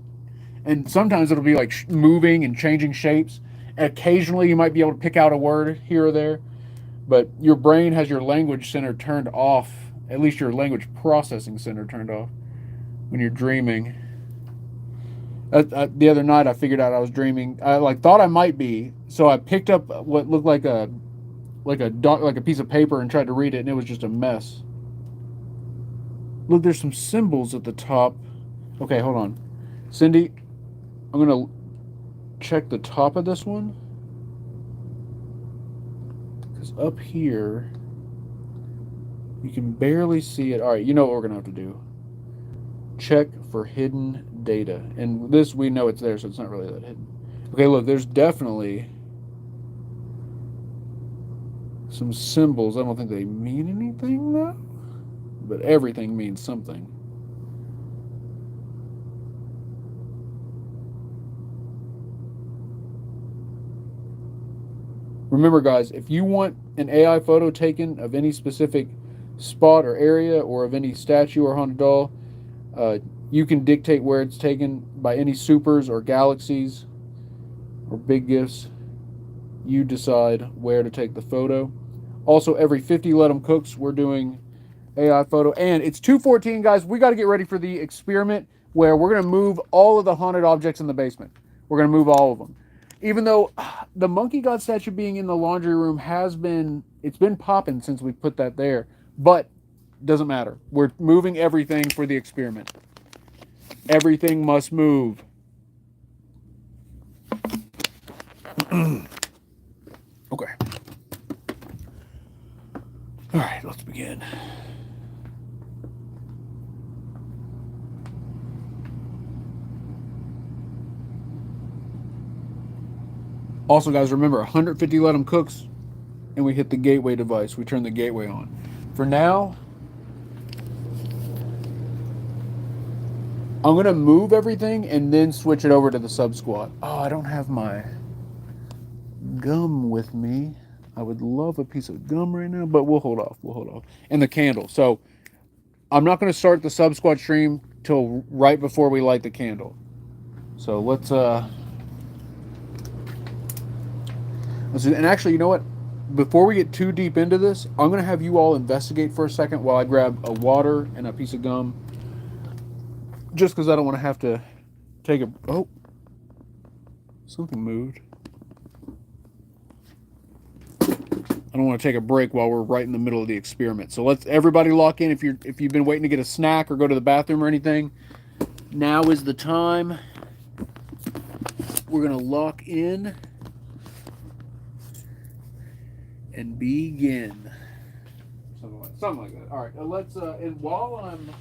And sometimes it'll be like moving and changing shapes. Occasionally you might be able to pick out a word here or there. But your brain has your language center turned off. At least your language processing center turned off when you're dreaming. The other night I figured out I was dreaming. I thought I might be, so I picked up what looked like a piece of paper and tried to read it, and it was just a mess. Look, there's some symbols at the top. Okay, hold on. Cindy, I'm going to check the top of this one. Because up here, you can barely see it. All right, you know what we're going to have to do. Check for hidden data. And this, we know it's there, so it's not really that hidden. Okay, look, there's definitely some symbols. I don't think they mean anything, though. But everything means something. Remember, guys, if you want an AI photo taken of any specific spot or area, or of any statue or haunted doll, you can dictate where it's taken by any supers or galaxies or big gifts. You decide where to take the photo. Also, every 50 Let 'em Cooks, we're doing AI photo. And it's 2:14, guys. We got to get ready for the experiment where we're going to move all of the haunted objects in the basement. We're going to move all of them. Even though the monkey god statue being in the laundry room it's been popping since we put that there. But doesn't matter. We're moving everything for the experiment. Everything must move. Okay. All right, let's begin. Also, guys, remember, 150 Let 'em Cooks, and we hit the gateway device. We turn the gateway on. For now, I'm going to move everything and then switch it over to the sub-squat. Oh, I don't have my gum with me. I would love a piece of gum right now, but we'll hold off. We'll hold off. And the candle. So I'm not going to start the sub-squat stream till right before we light the candle. So let's do, and actually, you know what? Before we get too deep into this, I'm going to have you all investigate for a second while I grab a water and a piece of gum. Just because I don't want to have to take a... Oh. Something moved. I don't want to take a break while we're right in the middle of the experiment. So let's everybody lock in. If you've been waiting to get a snack or go to the bathroom or anything, Now is the time. We're going to lock in and begin. Something like that. All right, let's, and while I'm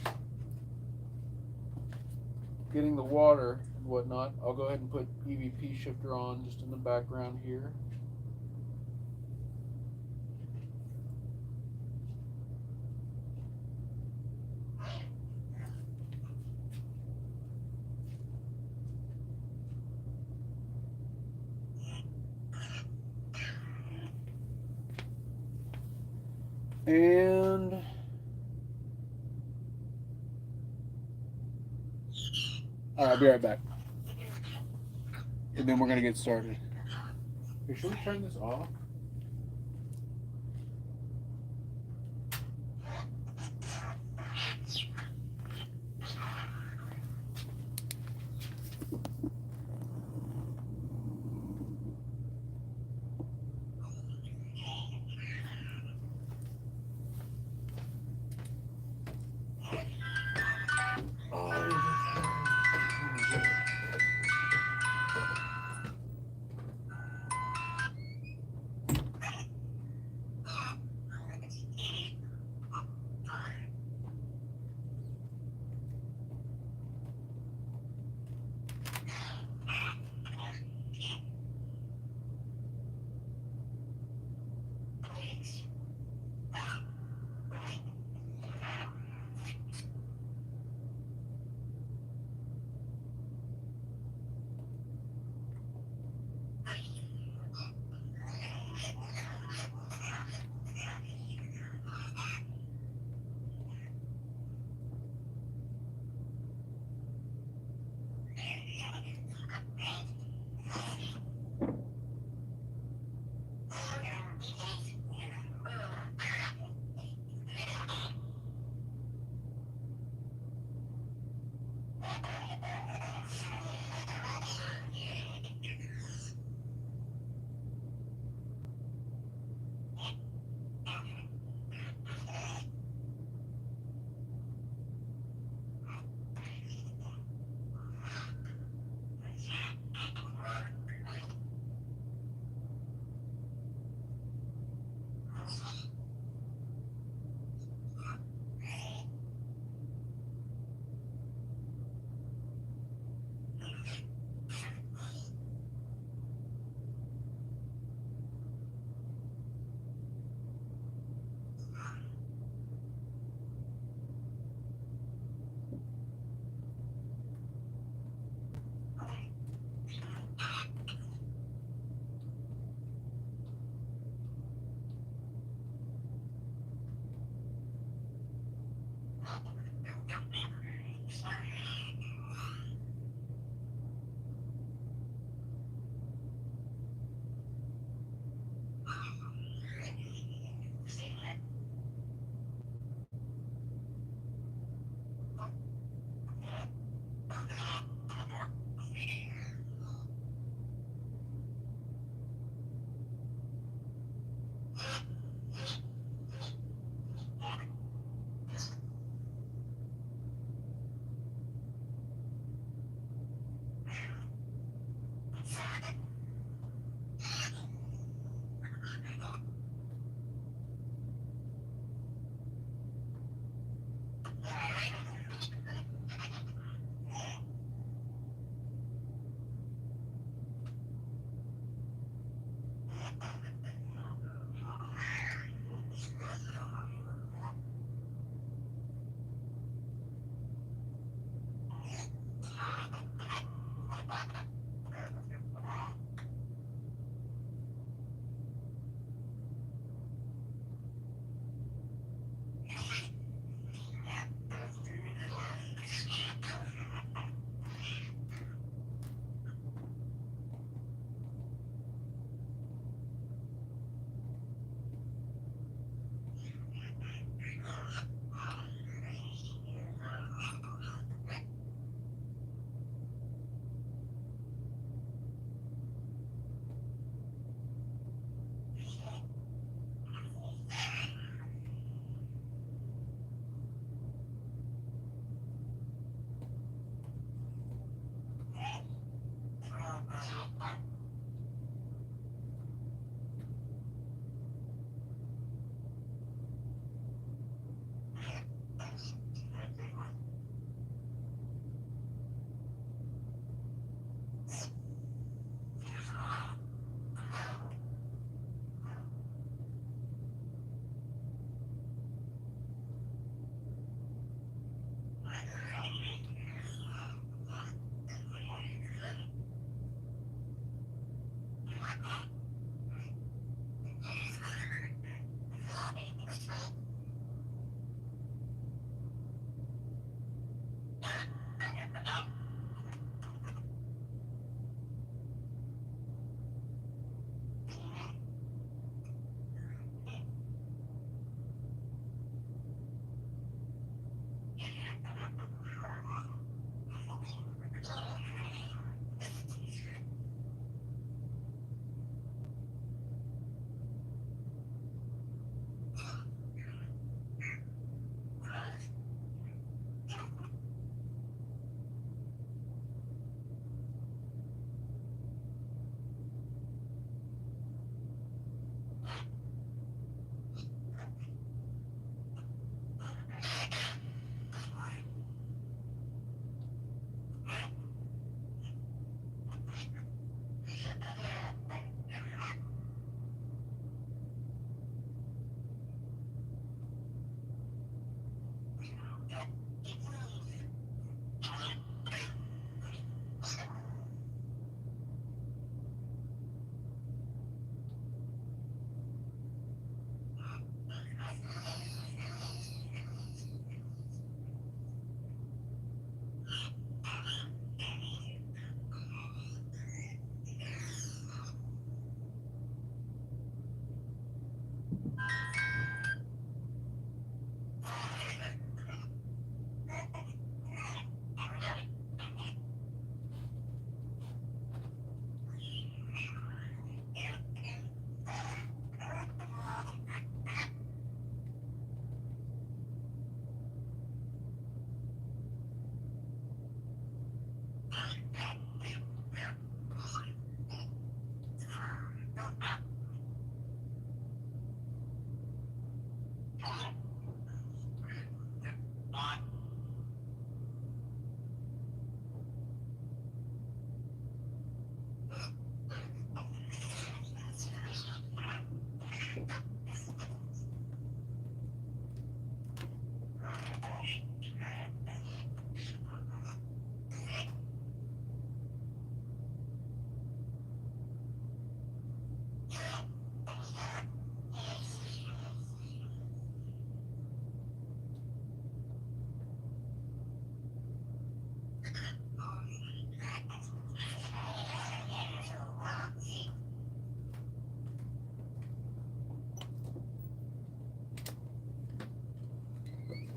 getting the water and whatnot, I'll go ahead and put EVP shifter on just in the background here. And all right, I'll be right back. And then we're going to get started. Hey, should we turn this off?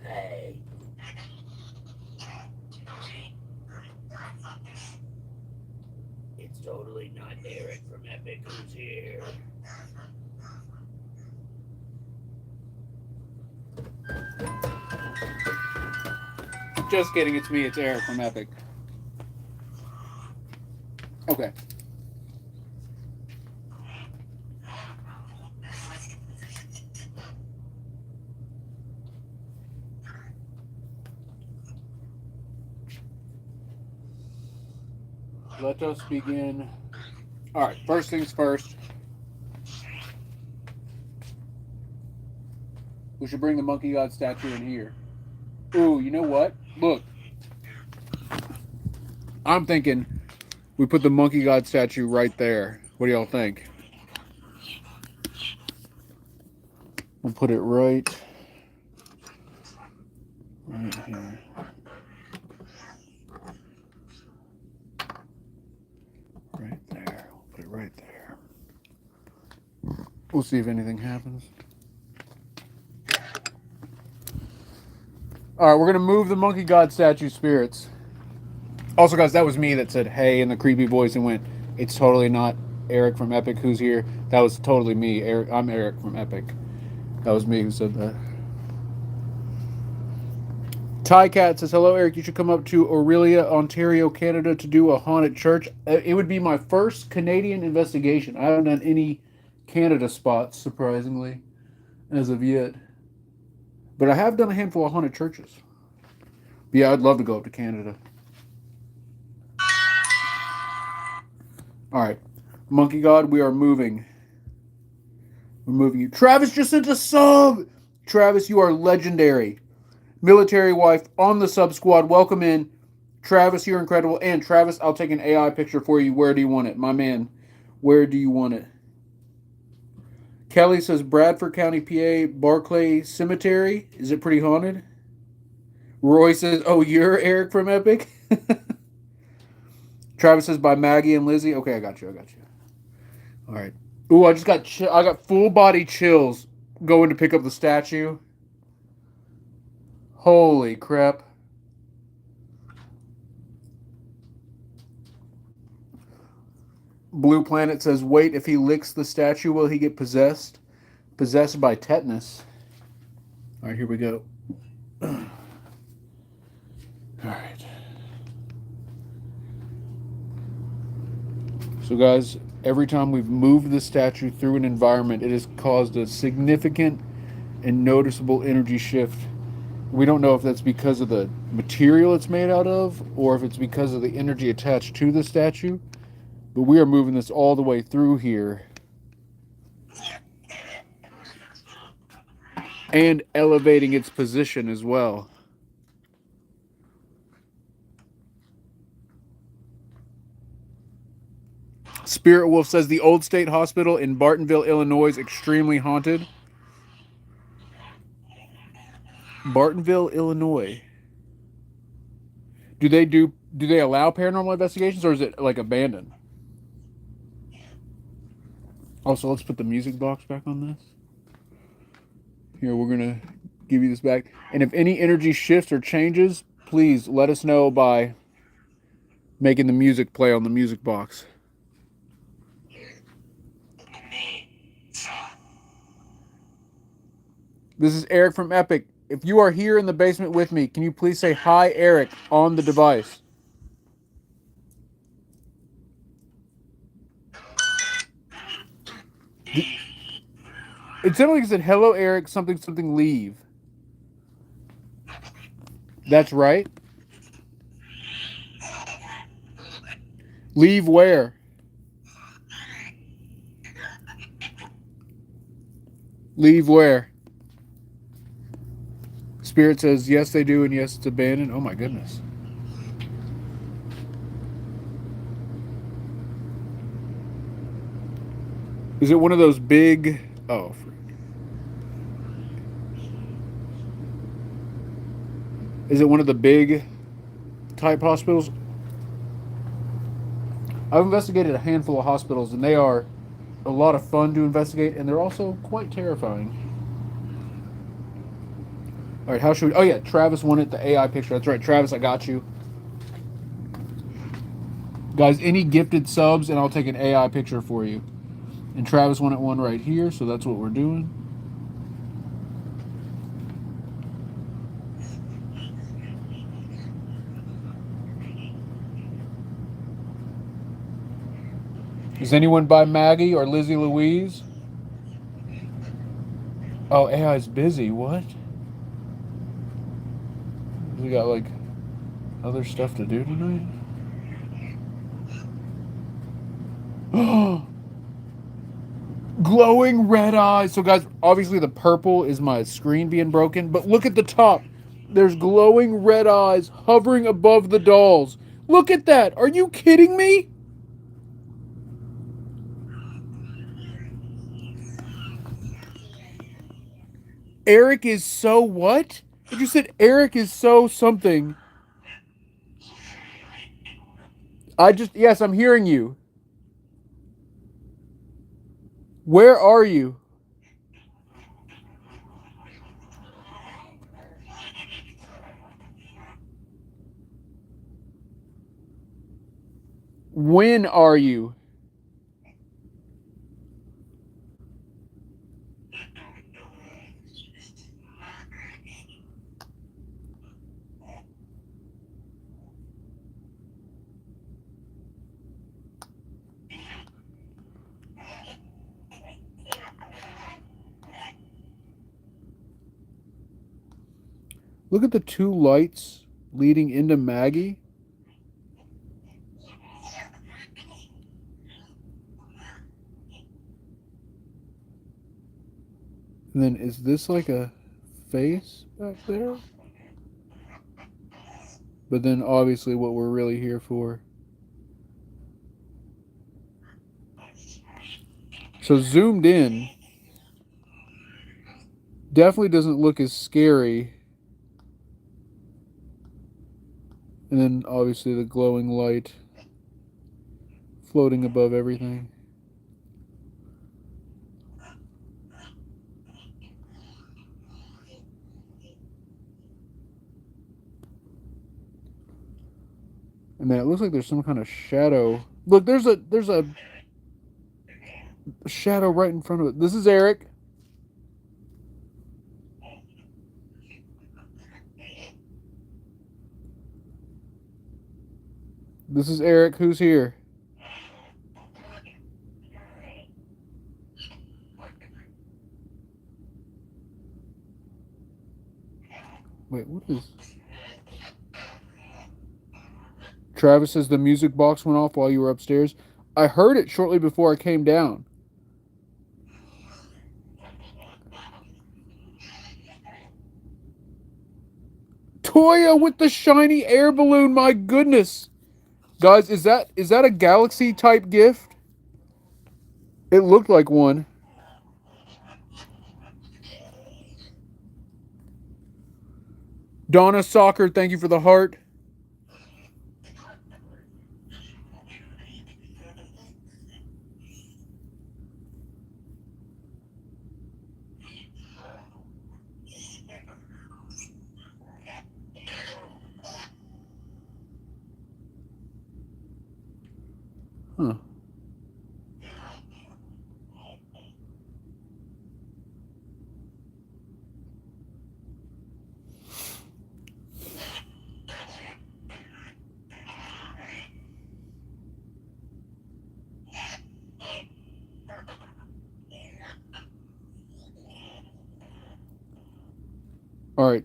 Hey. It's totally not Eric from Epic who's here. Just kidding, it's me, it's Eric from Epic. Okay. Let us begin. Alright, first things first. We should bring the monkey god statue in here. Ooh, you know what? Look. I'm thinking we put the monkey god statue right there. What do y'all think? We'll put it right here. Right there. We'll put it right there. We'll see if anything happens. Alright, we're going to move the monkey god statue spirits. Also, guys, that was me that said, hey, in the creepy voice and went, it's totally not Eric from Epic who's here. That was totally me. I'm Eric from Epic. That was me who said that. Ty Cat says, hello, Eric. You should come up to Orillia, Ontario, Canada to do a haunted church. It would be my first Canadian investigation. I haven't done any Canada spots, surprisingly, as of yet. But I have done a handful of haunted churches. But yeah, I'd love to go up to Canada. All right. Monkey God, we are moving. We're moving you. Travis just sent a sub. Travis, you are legendary. Military wife on the sub squad. Welcome in. Travis, you're incredible. And Travis, I'll take an AI picture for you. Where do you want it? My man, where do you want it? Kelly says Bradford County, PA, Barclay Cemetery. Is it pretty haunted? Roy says, oh, you're Eric from Epic? Travis says by Maggie and Lizzie. Okay, I got you. All right. Ooh, I just got I got full body chills going to pick up the statue. Holy crap. Blue Planet says, wait, if he licks the statue, will he get possessed? Possessed by tetanus. All right, here we go. All right. So, guys, every time we've moved the statue through an environment, it has caused a significant and noticeable energy shift. We don't know if that's because of the material it's made out of or if it's because of the energy attached to the statue. But we are moving this all the way through here. And elevating its position as well. Spirit Wolf says the Old State Hospital in Bartonville, Illinois is extremely haunted. Bartonville, Illinois. Do they allow paranormal investigations, or is it like abandoned? Also, let's put the music box back on this. Here, we're gonna give you this back. And if any energy shifts or changes, please let us know by making the music play on the music box. This is Eric from Epic. If you are here in the basement with me, can you please say hi, Eric, on the device? It sounded like it said, hello, Eric, something, something, leave. That's right. Leave where? Leave where? Spirit says, yes, they do, and yes, it's abandoned. Oh, my goodness. Is it one of those big... Oh, freak. Is it one of the big type hospitals? I've investigated a handful of hospitals, and they are a lot of fun to investigate, and they're also quite terrifying. All right, how should we... Oh, yeah, Travis wanted the AI picture. That's right, Travis, I got you. Guys, any gifted subs, and I'll take an AI picture for you. And Travis wanted one right here, so that's what we're doing. Is anyone by Maggie or Lizzie Louise? Oh, AI's busy. What? We got, like, other stuff to do tonight? Glowing red eyes. So, guys, obviously the purple is my screen being broken, but look at the top. There's glowing red eyes hovering above the dolls. Look at that. Are you kidding me? Eric is so what? You just said Eric is so something. Yes, I'm hearing you. Where are you? When are you? Look at the two lights leading into Maggie. And then is this like a face back there? But then obviously what we're really here for. So zoomed in, definitely doesn't look as scary. And then obviously the glowing light floating above everything. And then it looks like there's some kind of shadow. Look, there's a shadow right in front of it. This is Eric. This is Eric. Who's here? Wait, what is... Travis says the music box went off while you were upstairs. I heard it shortly before I came down. Toya with the shiny air balloon, my goodness. Guys, is that a galaxy type gift? It looked like one. Donna Soccer, thank you for the heart. Huh. All right.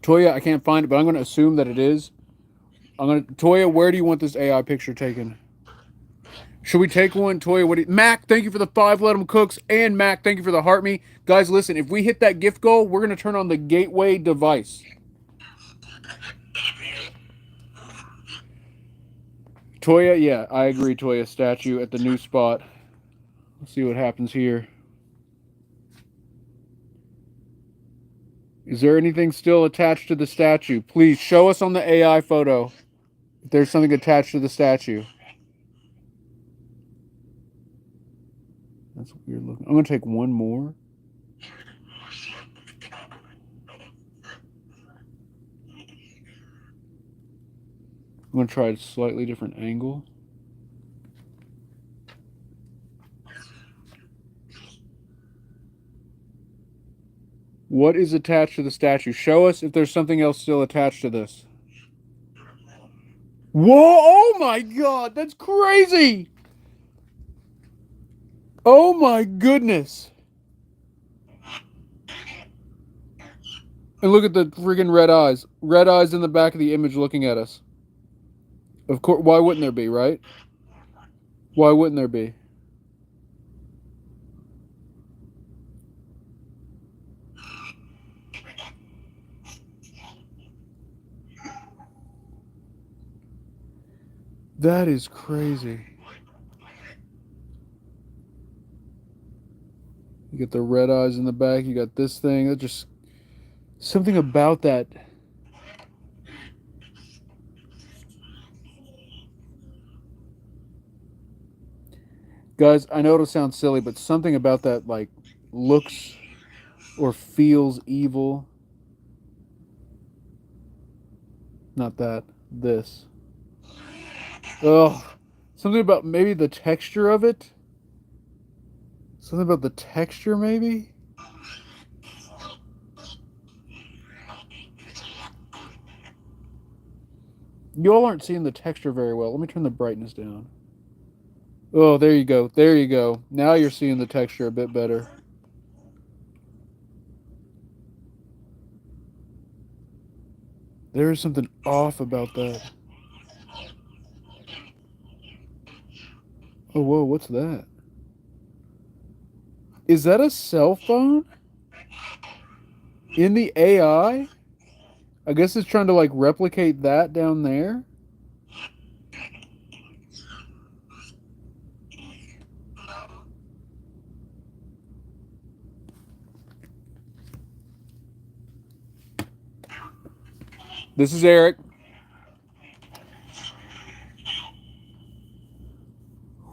Toya, I can't find it, but I'm going to assume that it is. Toya, where do you want this AI picture taken? Should we take one? Toya, Mac, thank you for the 5 Let 'em Cooks. And Mac, thank you for the heart me. Guys, listen, if we hit that gift goal, we're going to turn on the gateway device. Toya, yeah, I agree, Toya. Statue at the new spot. Let's see what happens here. Is there anything still attached to the statue? Please show us on the AI photo if there's something attached to the statue. That's weird looking. I'm going to take one more. I'm going to try a slightly different angle. What is attached to the statue? Show us if there's something else still attached to this. Whoa! Oh my god! That's crazy! Oh my goodness! And look at the friggin' red eyes. Red eyes in the back of the image looking at us. Of course, why wouldn't there be, right? Why wouldn't there be? That is crazy. You get the red eyes in the back. You got this thing. That just... Something about that... Guys, I know it'll sound silly, but something about that, like, looks or feels evil. Not that. This. Ugh. Something about maybe the texture of it? Something about the texture, maybe? You all aren't seeing the texture very well. Let me turn the brightness down. Oh, there you go. There you go. Now you're seeing the texture a bit better. There is something off about that. Oh, whoa, what's that? Is that a cell phone? In the AI? I guess it's trying to like replicate that down there. This is Eric.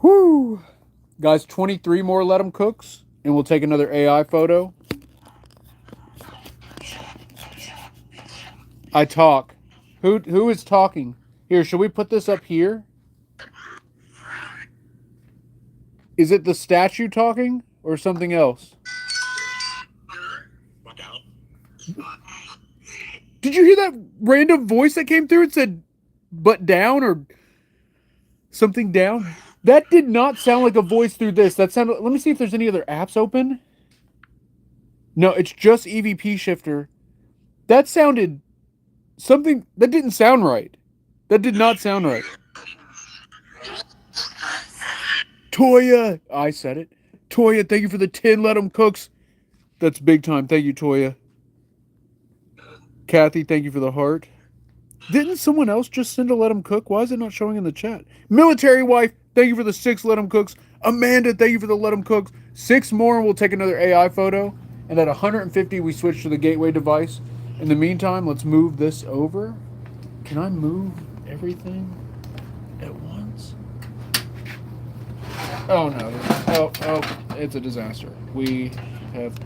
Whoo! Guys, 23 more let them cooks, and we'll take another AI photo. I talk. Who is talking? Here, should we put this up here? Is it the statue talking or something else? Did you hear that random voice that came through? It said, "But down" or something down. That did not sound like a voice through this. That sounded. Let me see if there's any other apps open. No, it's just EVP shifter. That sounded something. That didn't sound right. That did not sound right. Toya, I said it. Toya, thank you for the 10 let 'em cooks. That's big time. Thank you, Toya. Kathy, thank you for the heart. Didn't someone else just send a let 'em cook? Why is it not showing in the chat? Military wife, thank you for the 6 let 'em cooks. Amanda, thank you for the let 'em cooks. 6 more and we'll take another AI photo. And at 150, we switch to the gateway device. In the meantime, let's move this over. Can I move everything at once? Oh no. Oh, it's a disaster. We have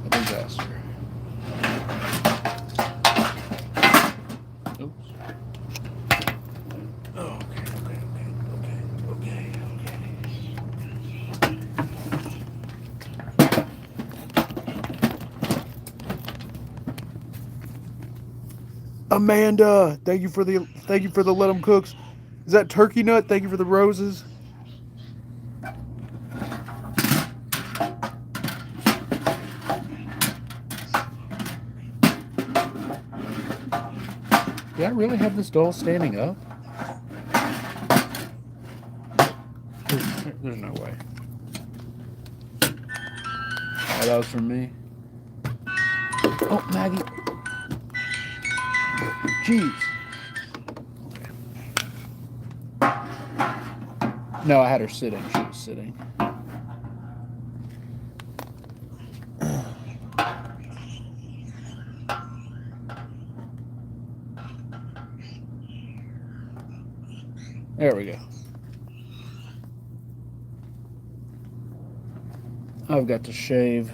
a disaster. Oops. Oh, okay. Amanda, thank you for the let 'em cooks. Is that turkey nut? Thank you for the roses. Did I really have this doll standing up? There's no way. Oh, that was from me. Oh, Maggie. Jeez. No, I had her sitting. She was sitting. There we go. I've got to shave.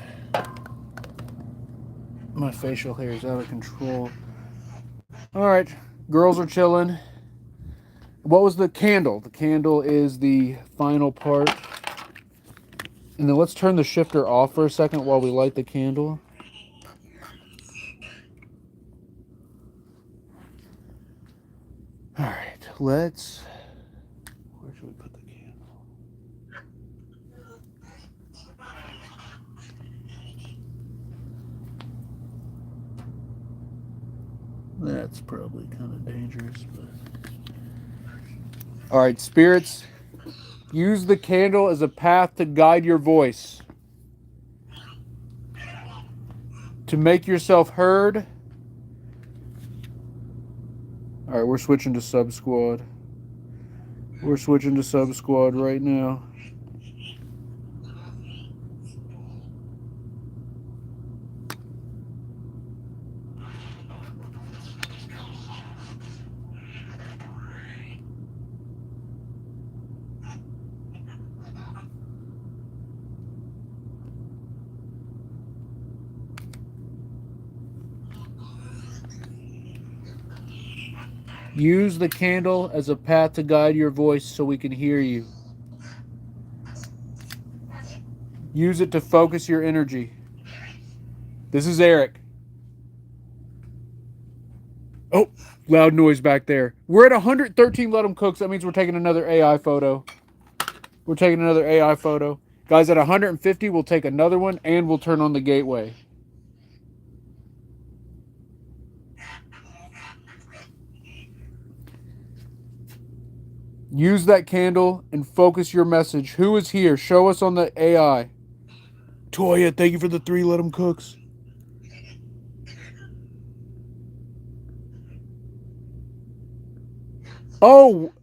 My facial hair is out of control. All right, girls are chilling. What was the candle? The candle is the final part. And then let's turn the shifter off for a second while we light the candle. All right, let's... Where should we put the candle? That's probably kind of dangerous, but... All right, spirits, use the candle as a path to guide your voice. To make yourself heard. All right, we're switching to sub squad. We're switching to sub squad right now. Use the candle as a path to guide your voice so we can hear you. Use it to focus your energy. This is Eric. Oh, loud noise back there. We're at 113 let 'em cooks. That means we're taking another AI photo. We're taking another AI photo. Guys, at 150, we'll take another one and we'll turn on the gateway. Use that candle and focus your message. Who is here? Show us on the AI. Toya, thank you for the 3 Let 'em cooks. Oh!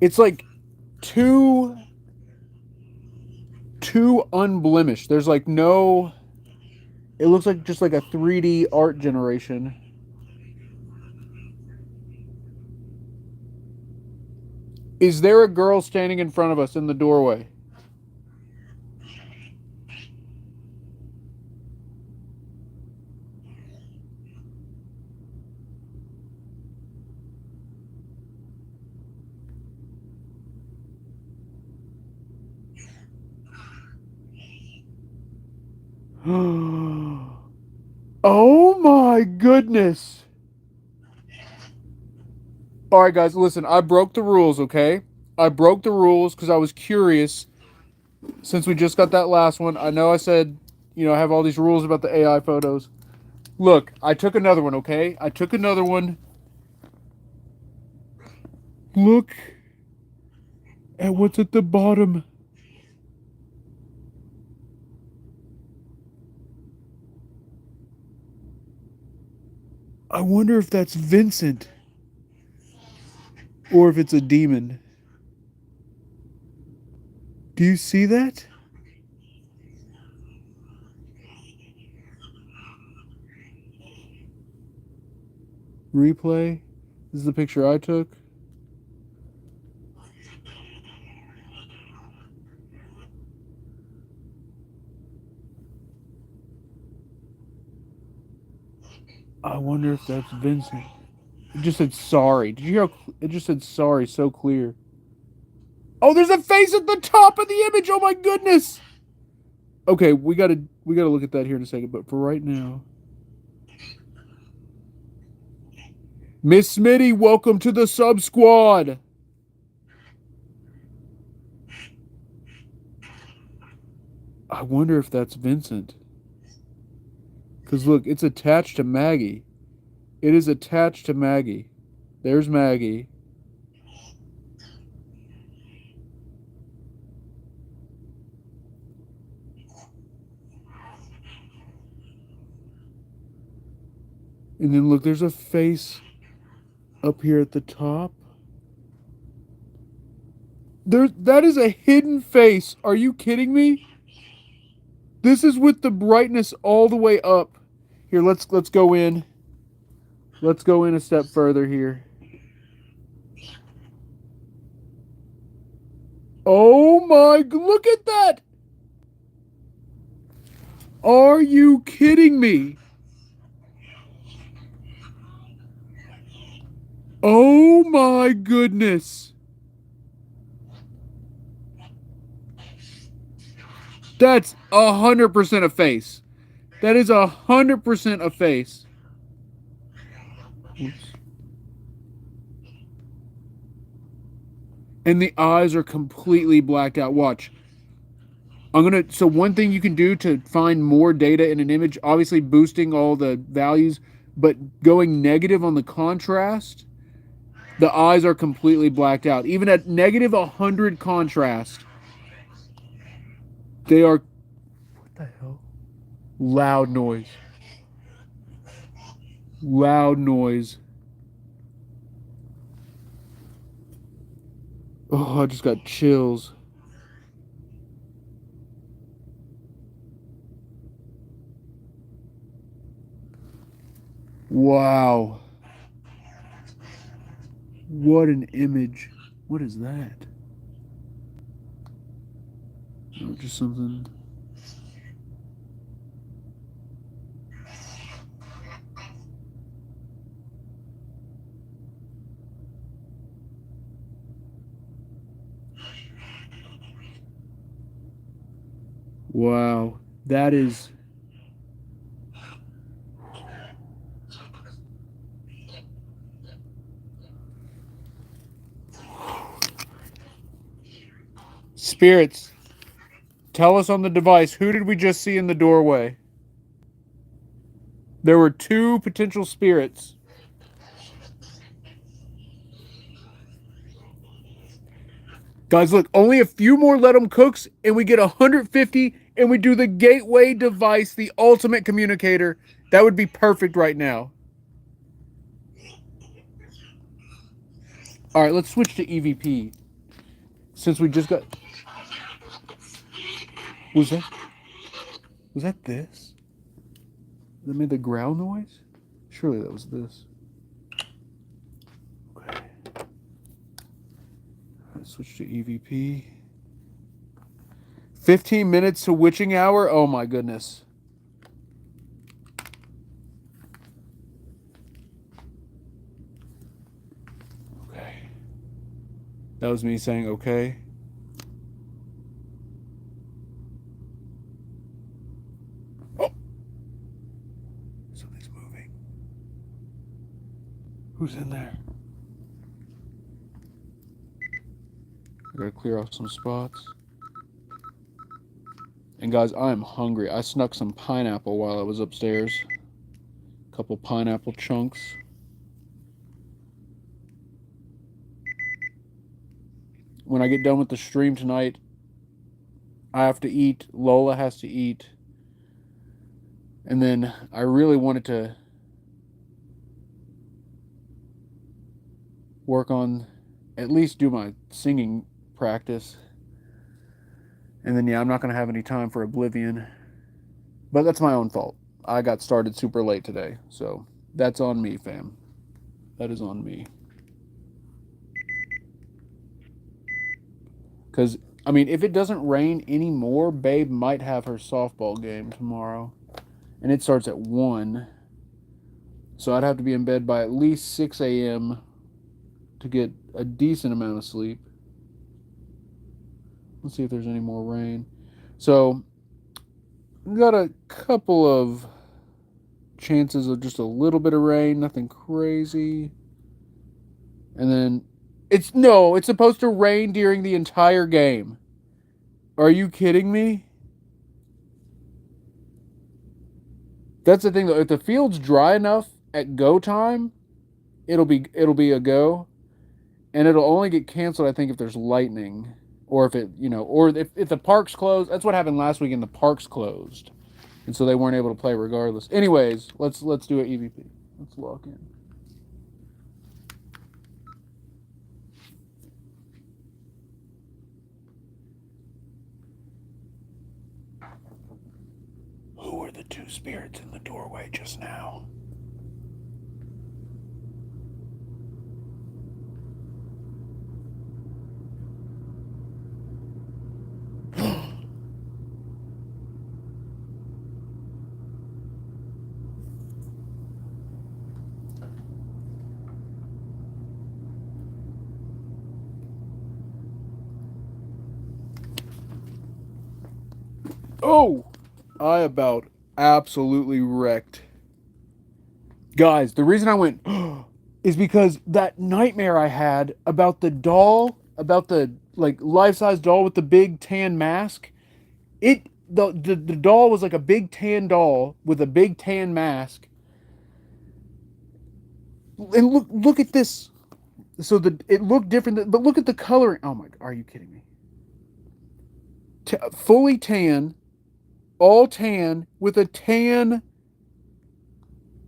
It's like too unblemished. There's like no... It looks like just like a 3D art generation. Is there a girl standing in front of us in the doorway? Oh my goodness. All right, guys, listen, I broke the rules, okay? I broke the rules because I was curious since we just got that last one. I know I said, I have all these rules about the AI photos. Look, I took another one, okay? I took another one. Look at what's at the bottom. I wonder if that's Vincent or if it's a demon. Do you see that? Replay. This is the picture I took. I wonder if that's Vincent. It just said sorry. Did you hear? It just said sorry so clear. Oh, there's a face at the top of the image. Oh my goodness. Okay, we gotta look at that here in a second. But for right now, Miss Smitty, welcome to the sub squad. I wonder if that's Vincent. Because look, it's attached to Maggie. It is attached to Maggie. There's Maggie. And then look, there's a face up here at the top. That is a hidden face. Are you kidding me? This is with the brightness all the way up. Here, let's go in. Let's go in a step further here. Oh my, look at that! Are you kidding me? Oh my goodness. That's 100% a face. That is 100% a face. Oops. And the eyes are completely blacked out. Watch. So one thing you can do to find more data in an image, obviously boosting all the values, but going negative on the contrast, the eyes are completely blacked out. Even at negative 100 contrast, they are... What the hell? Loud noise. Loud noise. Oh, I just got chills. Wow. What an image. What is that? Oh, just something. Wow. That is... Spirits, tell us on the device, who did we just see in the doorway? There were 2 potential spirits. Guys, look, only a few more Let 'em Cooks, and we get 150, and we do the gateway device, the ultimate communicator. That would be perfect right now. All right, let's switch to EVP. Since we just got... Was that... Was that this? That made the growl noise? Surely that was this. Okay. Let's switch to EVP. 15 minutes to witching hour? Oh my goodness. Okay. That was me saying okay. Oh! Something's moving. Who's in there? I gotta clear off some spots. And guys, I am hungry. I snuck some pineapple while I was upstairs. A couple pineapple chunks. When I get done with the stream tonight, I have to eat. Lola has to eat. And then I really wanted to work on, at least do my singing practice. And then, yeah, I'm not going to have any time for Oblivion. But that's my own fault. I got started super late today. So that's on me, fam. That is on me. Because, I mean, if it doesn't rain anymore, Babe might have her softball game tomorrow. And it starts at 1. So I'd have to be in bed by at least 6 a.m. to get a decent amount of sleep. Let's see if there's any more rain. So, we got a couple of chances of just a little bit of rain, nothing crazy. And then, it's supposed to rain during the entire game. Are you kidding me? That's the thing though, if the field's dry enough at go time, it'll be a go. And it'll only get canceled, I think, if there's lightning. Or if it, or if the park's closed. That's what happened last weekend. The park's closed. And so they weren't able to play regardless. Anyways, let's do an EVP. Let's lock in. Who were the two spirits in the doorway just now? Oh! I about absolutely wrecked. Guys, the reason I went is because that nightmare I had about the doll, about the life-size doll with the big tan mask, the doll was like a big tan doll with a big tan mask. And look at this. So it looked different, but look at the coloring. Oh my, are you kidding me? Fully tan, all tan with a tan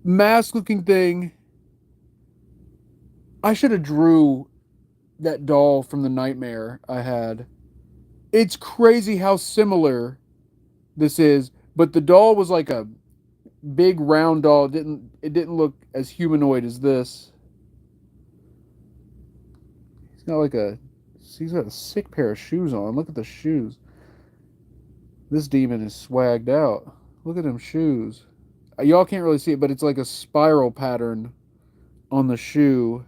mask looking thing. I should have drew that doll from the nightmare I had. It's crazy how similar this is, but the doll was like a big round doll. It didn't look as humanoid as this. He's got a sick pair of shoes on. Look at the shoes. This demon is swagged out. Look at them shoes. Y'all can't really see it, but it's like a spiral pattern on the shoe.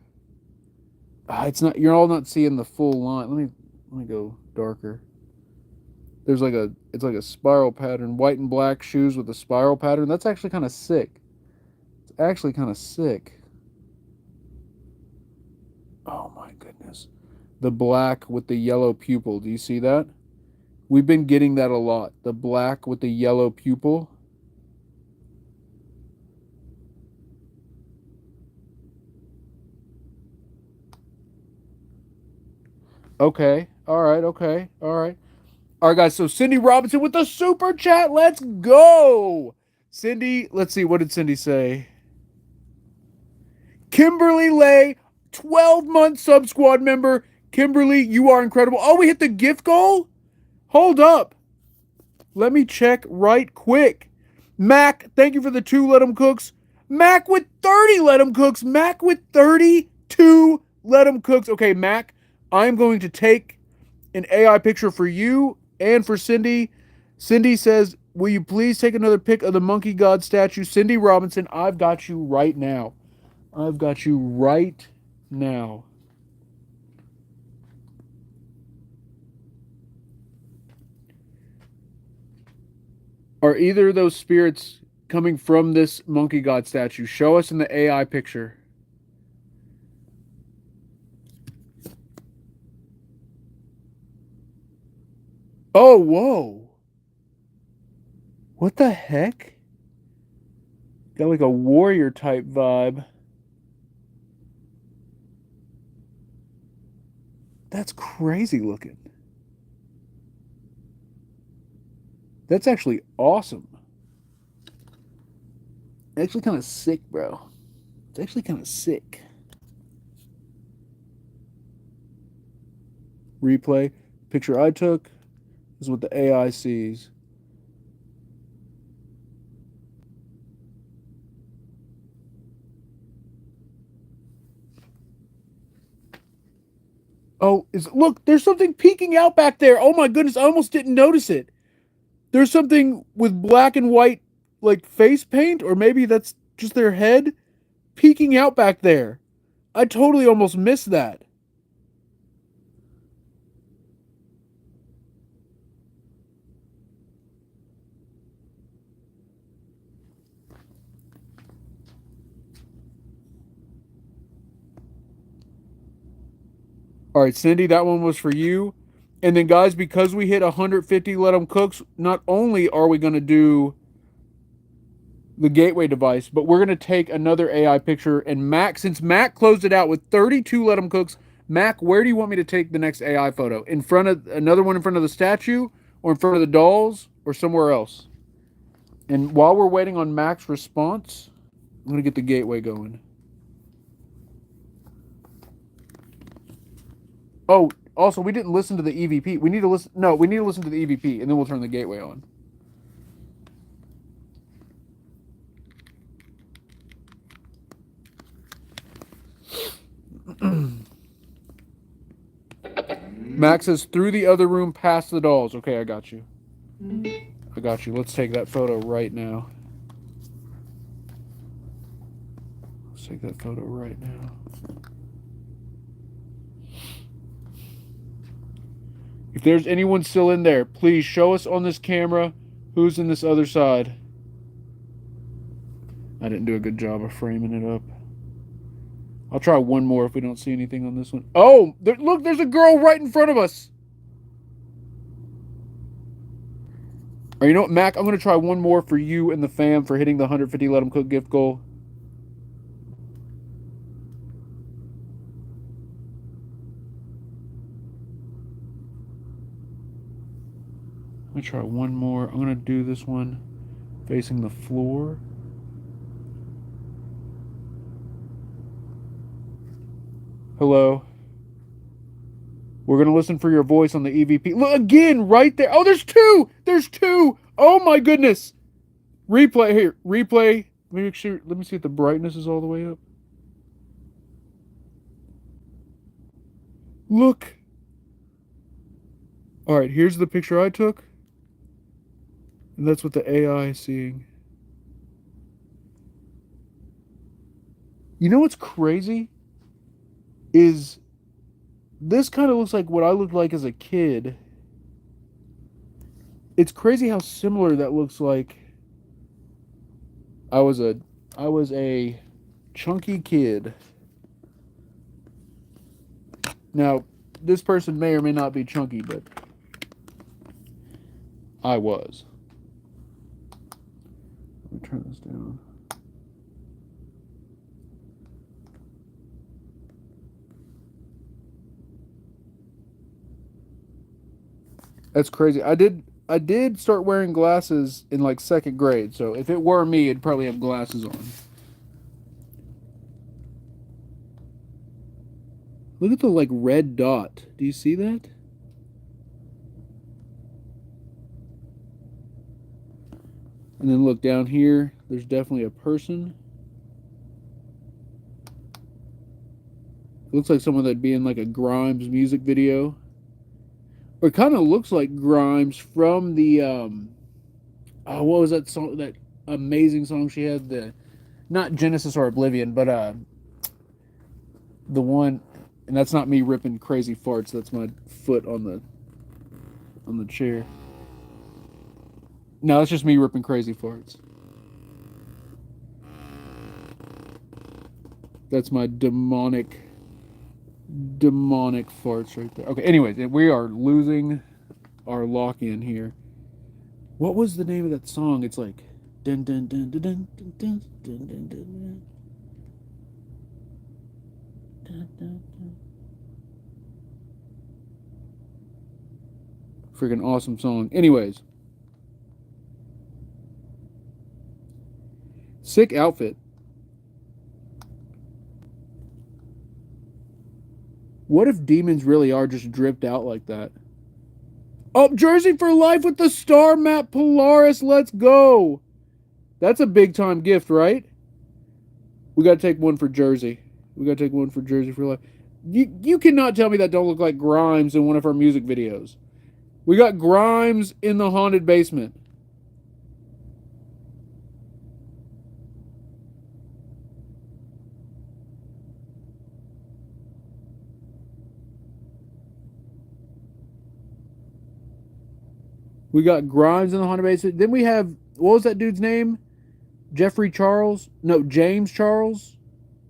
It's not. You're all not seeing the full line. Let me go darker. It's like a spiral pattern, white and black shoes with a spiral pattern. That's actually kind of sick. It's actually kind of sick. Oh my goodness. The black with the yellow pupil. Do you see that? We've been getting that a lot. The black with the yellow pupil. Okay. All right. Okay. All right. All right, guys. So Cindy Robinson with the super chat. Let's go. Cindy, let's see. What did Cindy say? Kimberly Lay, 12-month sub squad member. Kimberly, you are incredible. Oh, we hit the gift goal? Hold up. Let me check right quick. Mac, thank you for the 2 Let 'em Cooks. Mac with 30 Let 'em Cooks. Mac with 32 Let 'em Cooks. Okay, Mac, I'm going to take an AI picture for you and for Cindy. Cindy says, will you please take another pic of the monkey god statue? Cindy Robinson, I've got you right now. I've got you right now. Are either of those spirits coming from this monkey god statue? Show us in the AI picture. Oh, whoa. What the heck? Got like a warrior type vibe. That's crazy looking. That's actually awesome. Actually kind of sick, bro. It's actually kind of sick. Replay. Picture I took. This is what the AI sees. Oh, look, there's something peeking out back there. Oh my goodness, I almost didn't notice it. There's something with black and white like face paint, or maybe that's just their head peeking out back there. I totally almost missed that. All right, Cindy, that one was for you. And then, guys, because we hit 150 Let 'em Cooks, not only are we going to do the gateway device, but we're going to take another AI picture. And Mac, since Mac closed it out with 32 Let 'em Cooks, Mac, where do you want me to take the next AI photo? In front of another one in front of the statue, or in front of the dolls, or somewhere else? And while we're waiting on Mac's response, I'm going to get the gateway going. Oh, also, we didn't listen to the EVP. We need to listen. No, we need to listen to the EVP, and then we'll turn the gateway on. Max says through the other room past the dolls. Okay, I got you. I got you. Let's take that photo right now. Let's take that photo right now. If there's anyone still in there, please show us on this camera who's in this other side. I didn't do a good job of framing it up. I'll try one more if we don't see anything on this one. Oh, look, there's a girl right in front of us. Or you know what, Mac? I'm going to try one more for you and the fam for hitting the 150 Let 'em Cook gift goal. Let me try one more. I'm going to do this one facing the floor. Hello. We're going to listen for your voice on the EVP. Look, again, right there. Oh, there's two. There's two. Oh, my goodness. Replay here. Replay. Make sure. Let me see if the brightness is all the way up. Look. All right, here's the picture I took. And that's what the AI is seeing. You know what's crazy? Is this kind of looks like what I looked like as a kid. It's crazy how similar that looks like. I was a chunky kid. Now, this person may or may not be chunky, but I was. Let me turn this down. That's crazy. I did start wearing glasses in like second grade, so if it were me, I'd probably have glasses on. Look at the like red dot. Do you see that? And then look down here. There's definitely a person. It looks like someone that'd be in like a Grimes music video. Or it kind of looks like Grimes from the oh, what was that song? That amazing song she had, the not Genesis or Oblivion, but the one, and that's not me ripping crazy farts. That's my foot on the chair. No, that's just me ripping crazy farts. That's my demonic farts right there. Okay, anyways, we are losing our lock in here. What was the name of that song? It's like dun dun dun dun dun dun dun dun dun dun dun dun. Freaking awesome song. Anyways, sick outfit. What if demons really are just dripped out like that? Oh, Jersey for life with the star map Polaris. Let's go. That's a big time gift, right? We got to take one for Jersey. We got to take one for Jersey for life. You cannot tell me that don't look like Grimes in one of our music videos. We got Grimes in the haunted basement. We got Grimes in the haunted basement. Then we have, what was that dude's name? Jeffrey Charles? No, James Charles?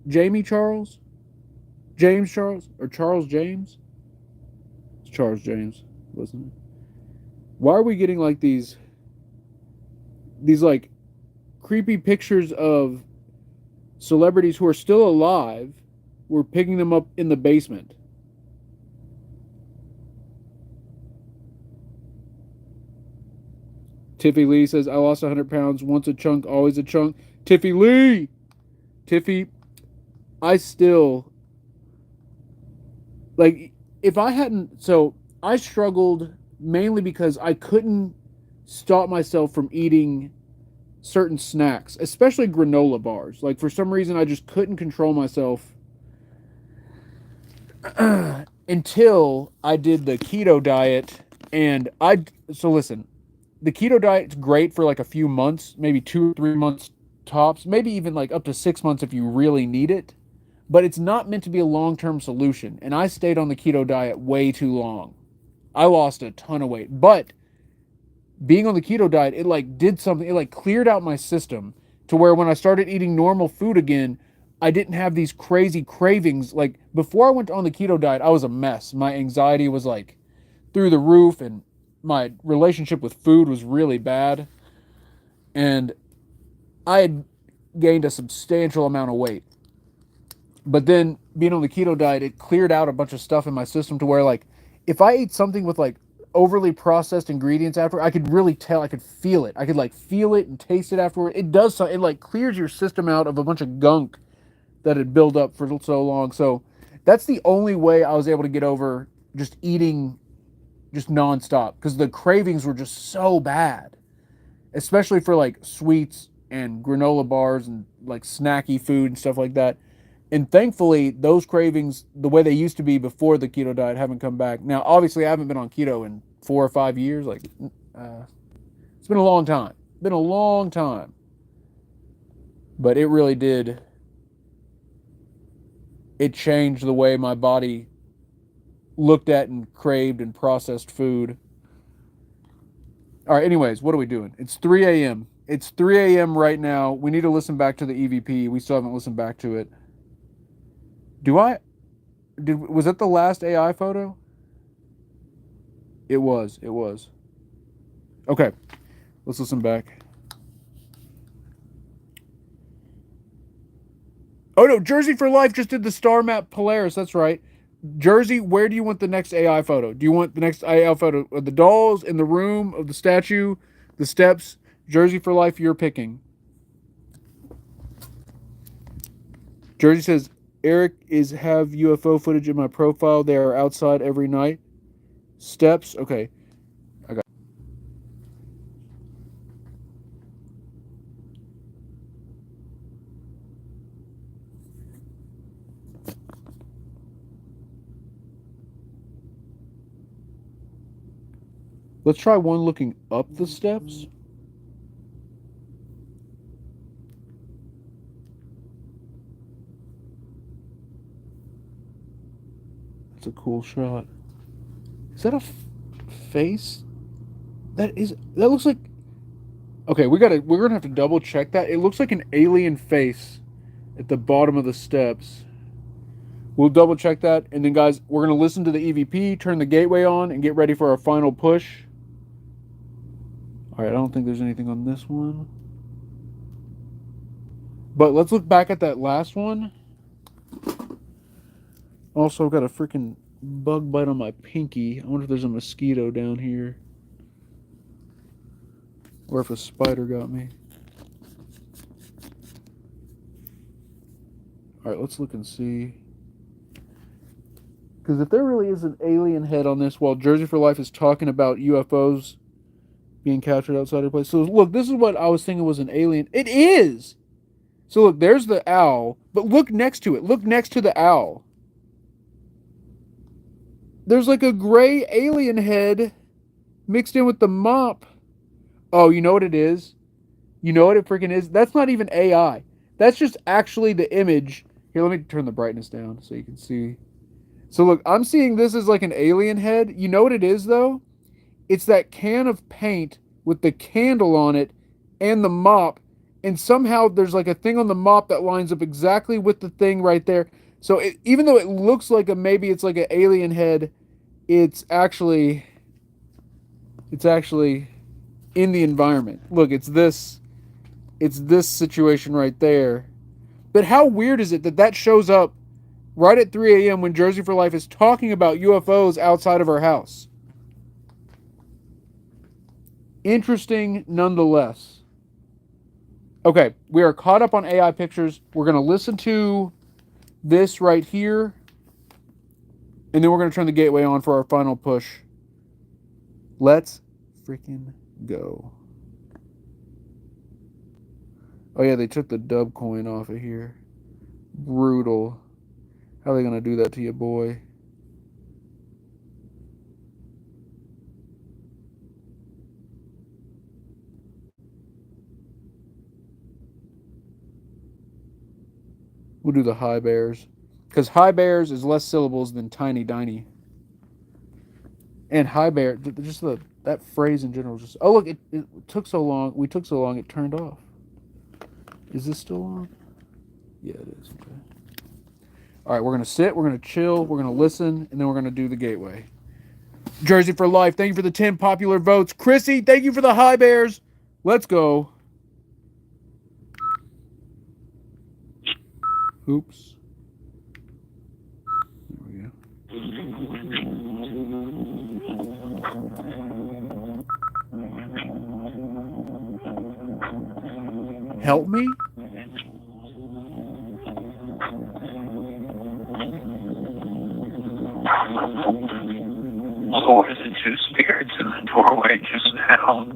Jamie Charles? James Charles? Or Charles James? It's Charles James, wasn't it? Why are we getting like these like creepy pictures of celebrities who are still alive? We're picking them up in the basement. Tiffy Lee says, I lost 100 pounds. Once a chunk, always a chunk. Tiffy Lee! Tiffy, I still, like, if I hadn't, so I struggled mainly because I couldn't stop myself from eating certain snacks, especially granola bars. Like, for some reason, I just couldn't control myself until I did the keto diet. So listen, the keto diet's great for like a few months, maybe 2 or 3 months tops, maybe even like up to 6 months if you really need it. But it's not meant to be a long term solution. And I stayed on the keto diet way too long. I lost a ton of weight. But being on the keto diet, it like did something, it like cleared out my system to where when I started eating normal food again, I didn't have these crazy cravings. Like before I went on the keto diet, I was a mess. My anxiety was like through the roof, and my relationship with food was really bad. And I had gained a substantial amount of weight. But then being on the keto diet, it cleared out a bunch of stuff in my system to where like if I ate something with like overly processed ingredients after, I could really tell, I could feel it. I could like feel it and taste it afterward. It does something, it like clears your system out of a bunch of gunk that had built up for so long. So that's the only way I was able to get over just eating just nonstop, because the cravings were just so bad, especially for like sweets and granola bars and like snacky food and stuff like that. And thankfully, those cravings, the way they used to be before the keto diet, haven't come back. Now, obviously, I haven't been on keto in 4 or 5 years. Like, it's been a long time. Been a long time. But it really did. It changed the way my body looked at and craved and processed food. All right, anyways, what are we doing? It's 3 a.m. It's 3 a.m. right now. We need to listen back to the EVP. We still haven't listened back to it. Was that the last AI photo? It was. Okay, let's listen back. Oh no, Jersey for Life just did the star map Polaris. That's right. Jersey, where do you want the next AI photo? Do you want the next AI photo of the dolls, in the room, of the statue, the steps? Jersey for life, you're picking. Jersey says, Eric is have UFO footage in my profile. They are outside every night. Steps, okay. I got. Let's try one looking up the steps. That's a cool shot. Is that a face? That looks like. Okay, we're gonna have to double check that. It looks like an alien face at the bottom of the steps. We'll double check that, and then guys, we're gonna listen to the EVP, turn the gateway on, and get ready for our final push. All right, I don't think there's anything on this one, but let's look back at that last one. Also, got a freaking bug bite on my pinky. I wonder if there's a mosquito down here, or if a spider got me. All right, let's look and see. Because if there really is an alien head on this, while Jersey for Life is talking about UFOs being captured outside her place. So look, this is what I was thinking was an alien. It is! So look, there's the owl, but look next to it. Look next to the owl. There's like a gray alien head mixed in with the mop. Oh, you know what it is? You know what it freaking is? That's not even AI. That's just actually the image. Here, let me turn the brightness down so you can see. So look, I'm seeing this as like an alien head. You know what it is though? It's that can of paint with the candle on it and the mop. And somehow there's like a thing on the mop that lines up exactly with the thing right there. So even though it looks like maybe it's like an alien head, it's actually in the environment. Look, it's this situation right there. But how weird is it that shows up right at 3 a.m. when Jersey for Life is talking about UFOs outside of our house? Interesting nonetheless. Okay, we are caught up on AI pictures. We're going to listen to this right here, and then we're going to turn the gateway on for our final push. Let's freaking go. Oh yeah, they took the dub coin off of here. Brutal. How are they going to do that to you, boy? We'll do the high bears. Because high bears is less syllables than tiny diny. And high bear, just that phrase in general. Just oh look, it took so long. We took so long, it turned off. Is this still on? Yeah, it is. Okay. All right, we're gonna sit, we're gonna chill, we're gonna listen, and then we're gonna do the gateway. Jersey for Life, thank you for the 10 popular votes. Chrissy, thank you for the high bears. Let's go. Oops. There we go. Help me? Oh, is it two spirits in the doorway just now?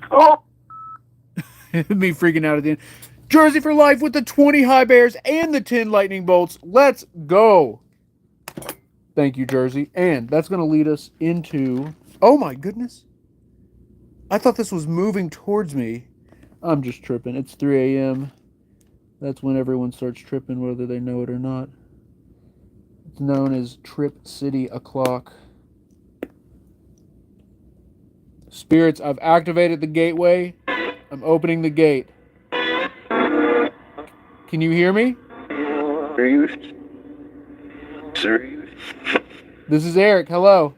Oh! Me freaking out at the end. Jersey for Life with the 20 high bears and the 10 lightning bolts. Let's go. Thank you, Jersey. And that's going to lead us into... Oh, my goodness. I thought this was moving towards me. I'm just tripping. It's 3 a.m. That's when everyone starts tripping, whether they know it or not. It's known as Trip City o'clock. Spirits, I've activated the gateway. I'm opening the gate. Can you hear me? This is Eric. Hello.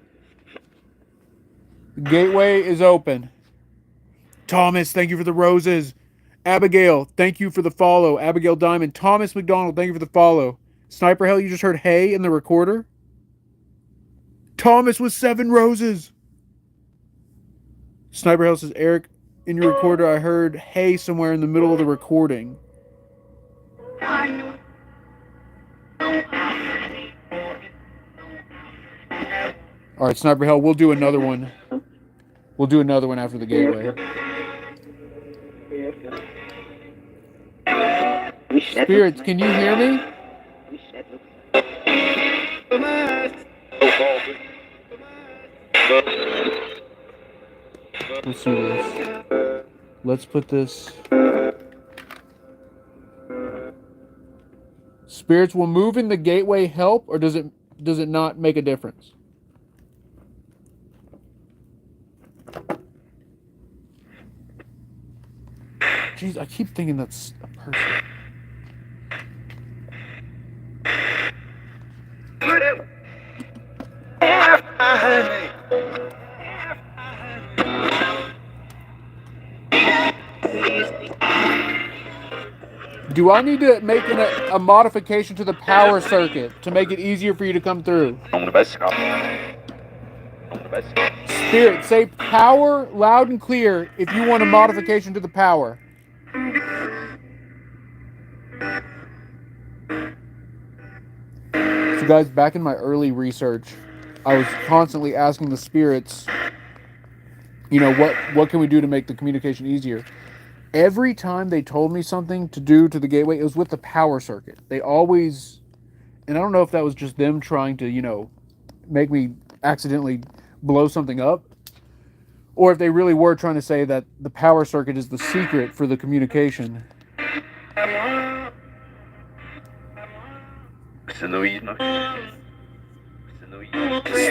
The gateway is open. Thomas, thank you for the roses. Abigail, thank you for the follow. Abigail Diamond. Thomas McDonald, thank you for the follow. Sniper Hell, you just heard hey in the recorder? Thomas with 7 roses. Sniper Hell says, Eric, in your recorder, I heard hey somewhere in the middle of the recording. All right, Sniper Hell, we'll do another one. We'll do another one after the gateway. Spirits, can you hear me? Let's do this. Let's put this. Spirits, will moving the gateway help, or does it not make a difference? Jeez, I keep thinking that's a person. Do I need to make a modification to the power circuit to make it easier for you to come through? Spirit, say power loud and clear if you want a modification to the power. So guys, back in my early research, I was constantly asking the spirits, you know, what can we do to make the communication easier? Every time they told me something to do to the gateway, it was with the power circuit. They always, and I don't know if that was just them trying to, you know, make me accidentally blow something up, or if they really were trying to say that the power circuit is the secret for the communication.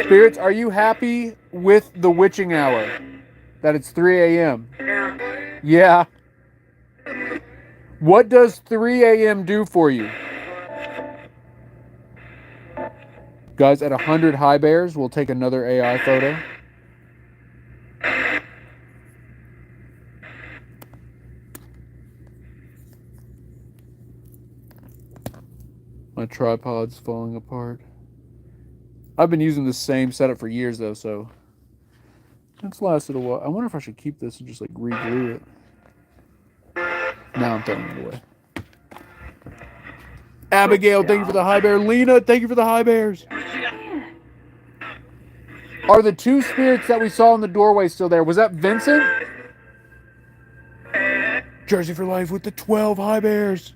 Spirits, are you happy with the witching hour? That it's 3 a.m.? Yeah. What does 3 a.m. do for you? Guys, at 100 high bears, we'll take another AI photo. My tripod's falling apart. I've been using the same setup for years, though, so it's lasted a while. I wonder if I should keep this and just, like, re-glue it. Now I'm throwing it away. Abigail, thank you for the high bear. Lena, thank you for the high bears. Are the 2 spirits that we saw in the doorway still there? Was that Vincent? Jersey for life with the 12 high bears.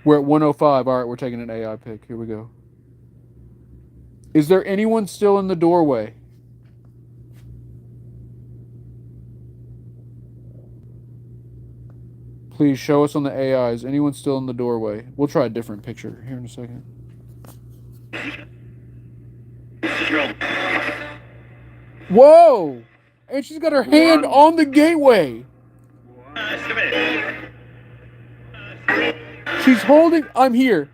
We're at 105. All right, we're taking an AI pick. Here we go. Is there anyone still in the doorway? Please show us on the AIs. Anyone still in the doorway? We'll try a different picture here in a second. Whoa! And she's got her hand on the gateway. She's holding... I'm here.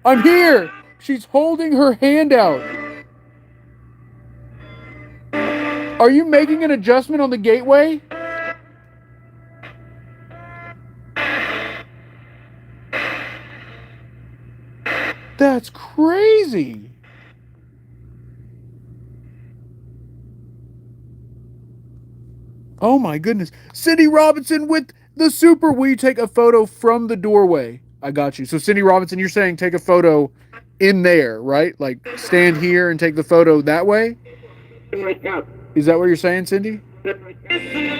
I'm here! She's holding her hand out. Are you making an adjustment on the gateway? That's crazy. Oh my goodness. Cindy Robinson with the super. Will you take a photo from the doorway? I got you. So Cindy Robinson, you're saying take a photo in there, right? Like stand here and take the photo that way? Is that what you're saying, Cindy?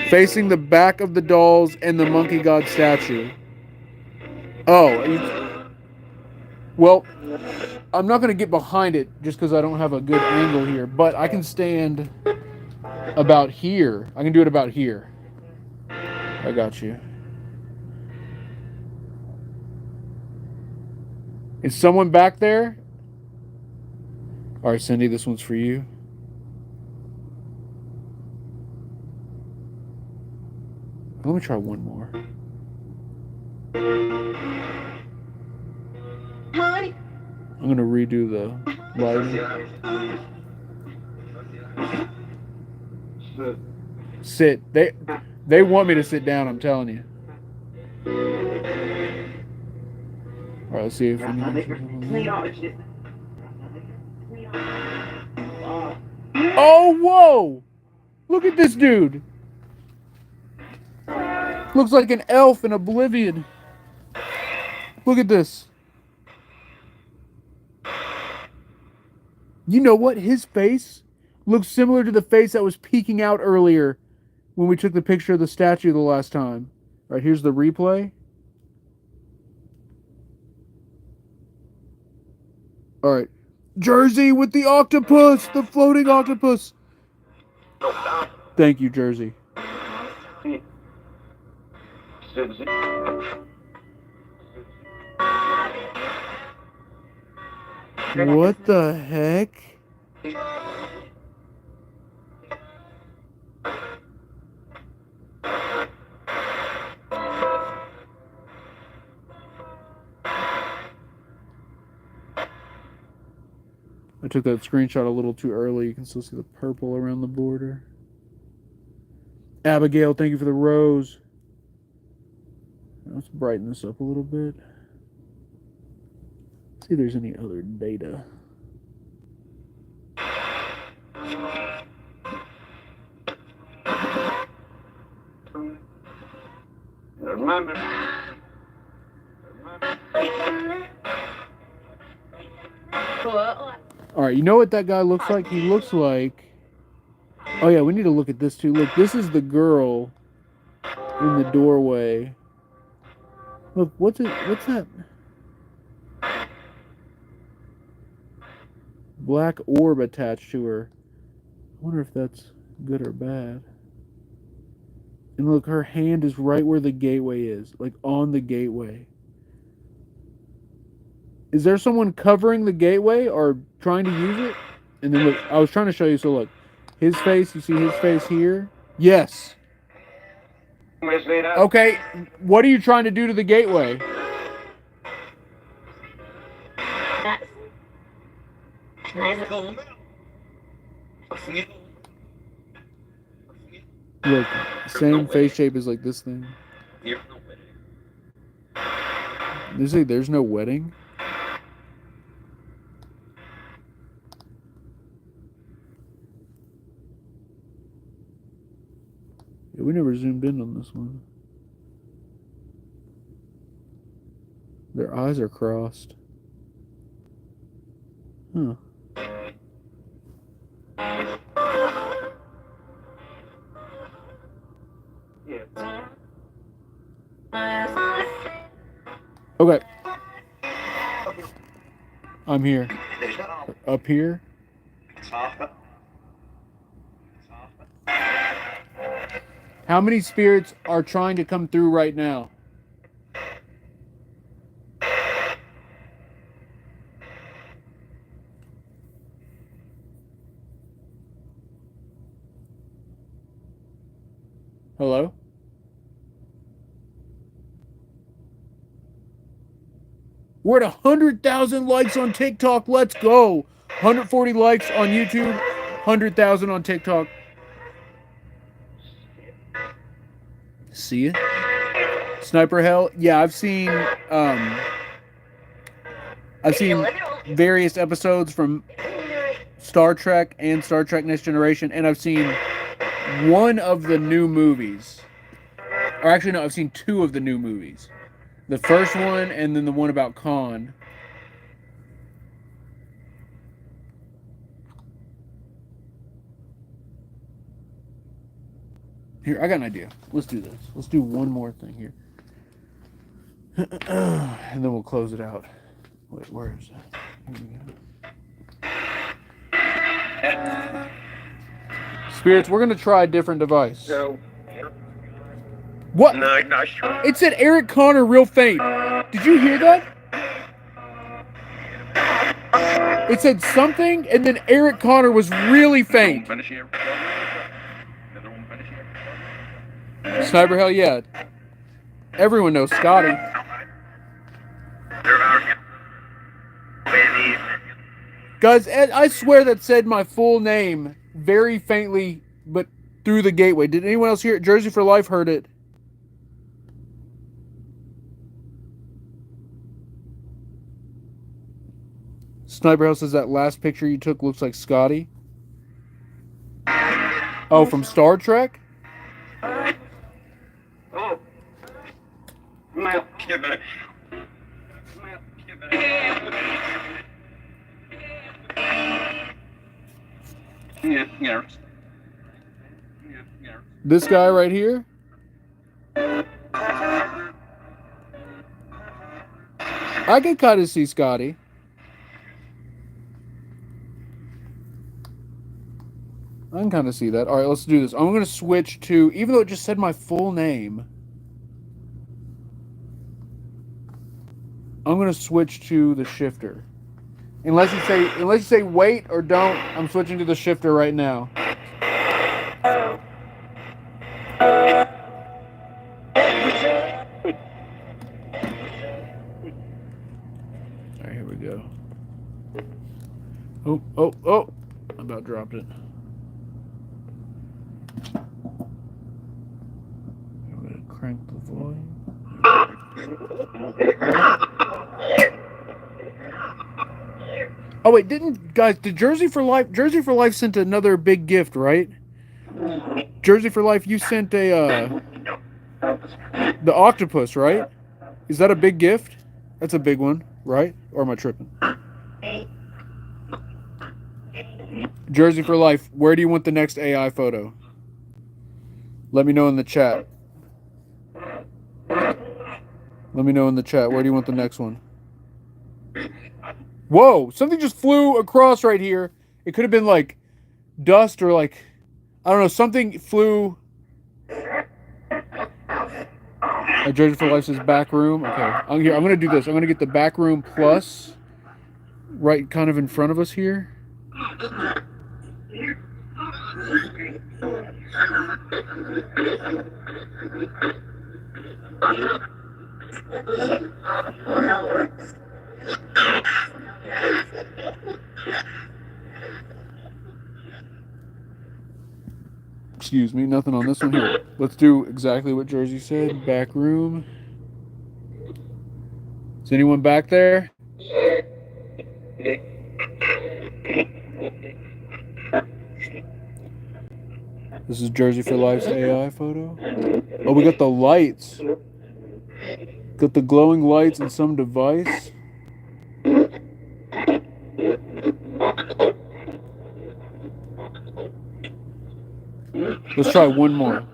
Facing the back of the dolls and the monkey god statue. Oh. Well, I'm not going to get behind it just because I don't have a good angle here, but I can stand about here. I can do it about here. I got you. Is someone back there? All right, Cindy, this one's for you. Let me try one more. I'm going to redo the lighting. Sit. They want me to sit down, I'm telling you. All right, let's see if we need... Oh, whoa! Look at this dude. Looks like an elf in Oblivion. Look at this. You know what? His face looks similar to the face that was peeking out earlier when we took the picture of the statue the last time. All right, here's the replay. All right. Jersey with the octopus, the floating octopus. Thank you, Jersey. What the heck? I took that screenshot a little too early. You can still see the purple around the border. Abigail, thank you for the rose. Let's brighten this up a little bit. See if there's any other data. All right, you know what that guy looks like? He looks like... Oh yeah, we need to look at this too. Look, this is the girl in the doorway. Look, what's that? Black orb attached to her. I wonder if that's good or bad. And look, her hand is right where the gateway is, like on the gateway. Is there someone covering the gateway or trying to use it? And then look, I was trying to show you, so look. His face, you see his face here? Yes. Okay, what are you trying to do to the gateway? Look, same face shape as like this thing. There's no wedding? Yeah, we never zoomed in on this one. Their eyes are crossed. Huh. Okay. I'm here. Up here. How many spirits are trying to come through right now? Hello? We're at 100,000 likes on TikTok. Let's go. 140 likes on YouTube. 100,000 on TikTok. See it? Sniper Hell? Yeah, I've seen various episodes from Star Trek and Star Trek Next Generation, and I've seen one of the new movies. Or actually, no, I've seen two of the new movies. The first one, and then the one about Khan. Here, I got an idea. Let's do this. Let's do one more thing here. And then we'll close it out. Wait, where is that? Spirits, we're gonna try a different device. So, What? no, not sure. It said Eric Connor real faint. Did you hear that? It said something, and then Eric Connor was really faint. Sniper, hell yeah. Everyone knows Scotty. Guys, Ed, I swear that said my full name very faintly, but through the gateway. Did anyone else hear it? Jersey for Life heard it. Sniper House says that last picture you took looks like Scotty. Oh, from Star Trek? Oh. Well, give it. Yeah. This guy right here? I can kind of see Scotty. I can kind of see that. All right, let's do this. I'm going to switch to, even though it just said my full name, I'm going to switch to the shifter. Unless you say wait or don't, I'm switching to the shifter right now. All right, here we go. Oh. I about dropped it. I'm going to crank the volume. Oh wait, did Jersey for Life sent another big gift, right? Jersey for Life, you sent the octopus, right? Is that a big gift? That's a big one, right? Or am I tripping? Jersey for Life, where do you want the next AI photo? Let me know in the chat. Let me know in the chat. Where do you want the next one? Whoa, something just flew across right here. It could have been like dust or like, I don't know, something flew. Jersey for Life says back room. Okay, I'm going to do this. I'm going to get the back room plus right kind of in front of us here. Excuse me, nothing on this one here. Let's do exactly what Jersey said. Back room. Is anyone back there? This is Jersey for Life's AI photo. Oh, we got the lights. Got the glowing lights and some device. Let's try one more.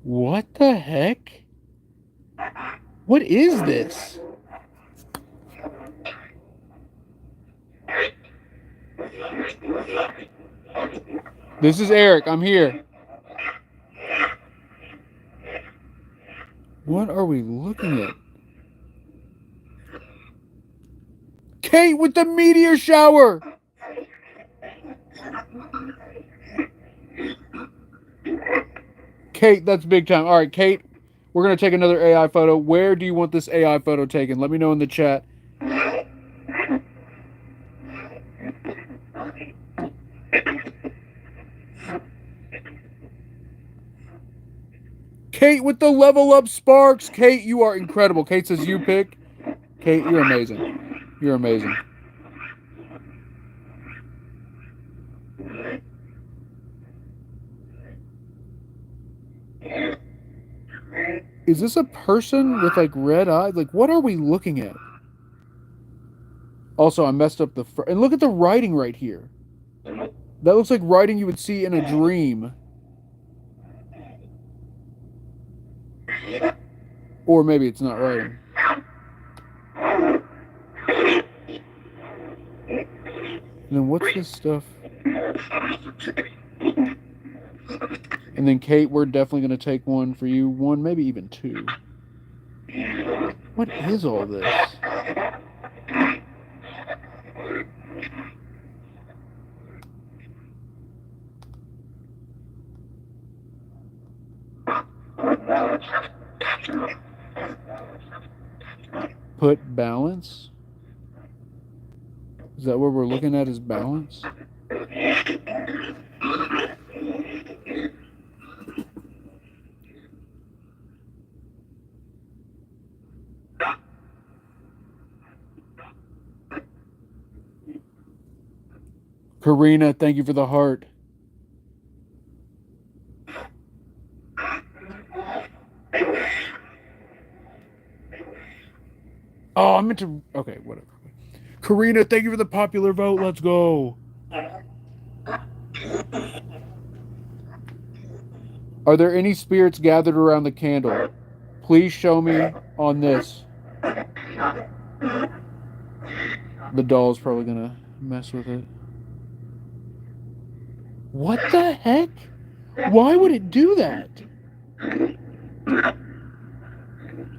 What the heck? What is this? This is Eric. I'm here. What are we looking at? Kate with the meteor shower! Kate, that's big time. All right, Kate, we're going to take another AI photo. Where do you want this AI photo taken? Let me know in the chat. Kate with the level up sparks. Kate, you are incredible. Kate says you pick. Kate, you're amazing. You're amazing. Is this a person with like red eyes? Like, what are we looking at? Also, I messed up the... And look at the writing right here. That looks like writing you would see in a dream. Or maybe it's not writing. And then what's this stuff? And then Kate, we're definitely going to take one for you. One, maybe even two. What is all this? Put balance? Is that what we're looking at, is balance? Karina, thank you for the heart. Oh, I meant to... Okay, whatever. Karina, thank you for the popular vote. Let's go. Are there any spirits gathered around the candle? Please show me on this. The doll's probably going to mess with it. What the heck? Why would it do that?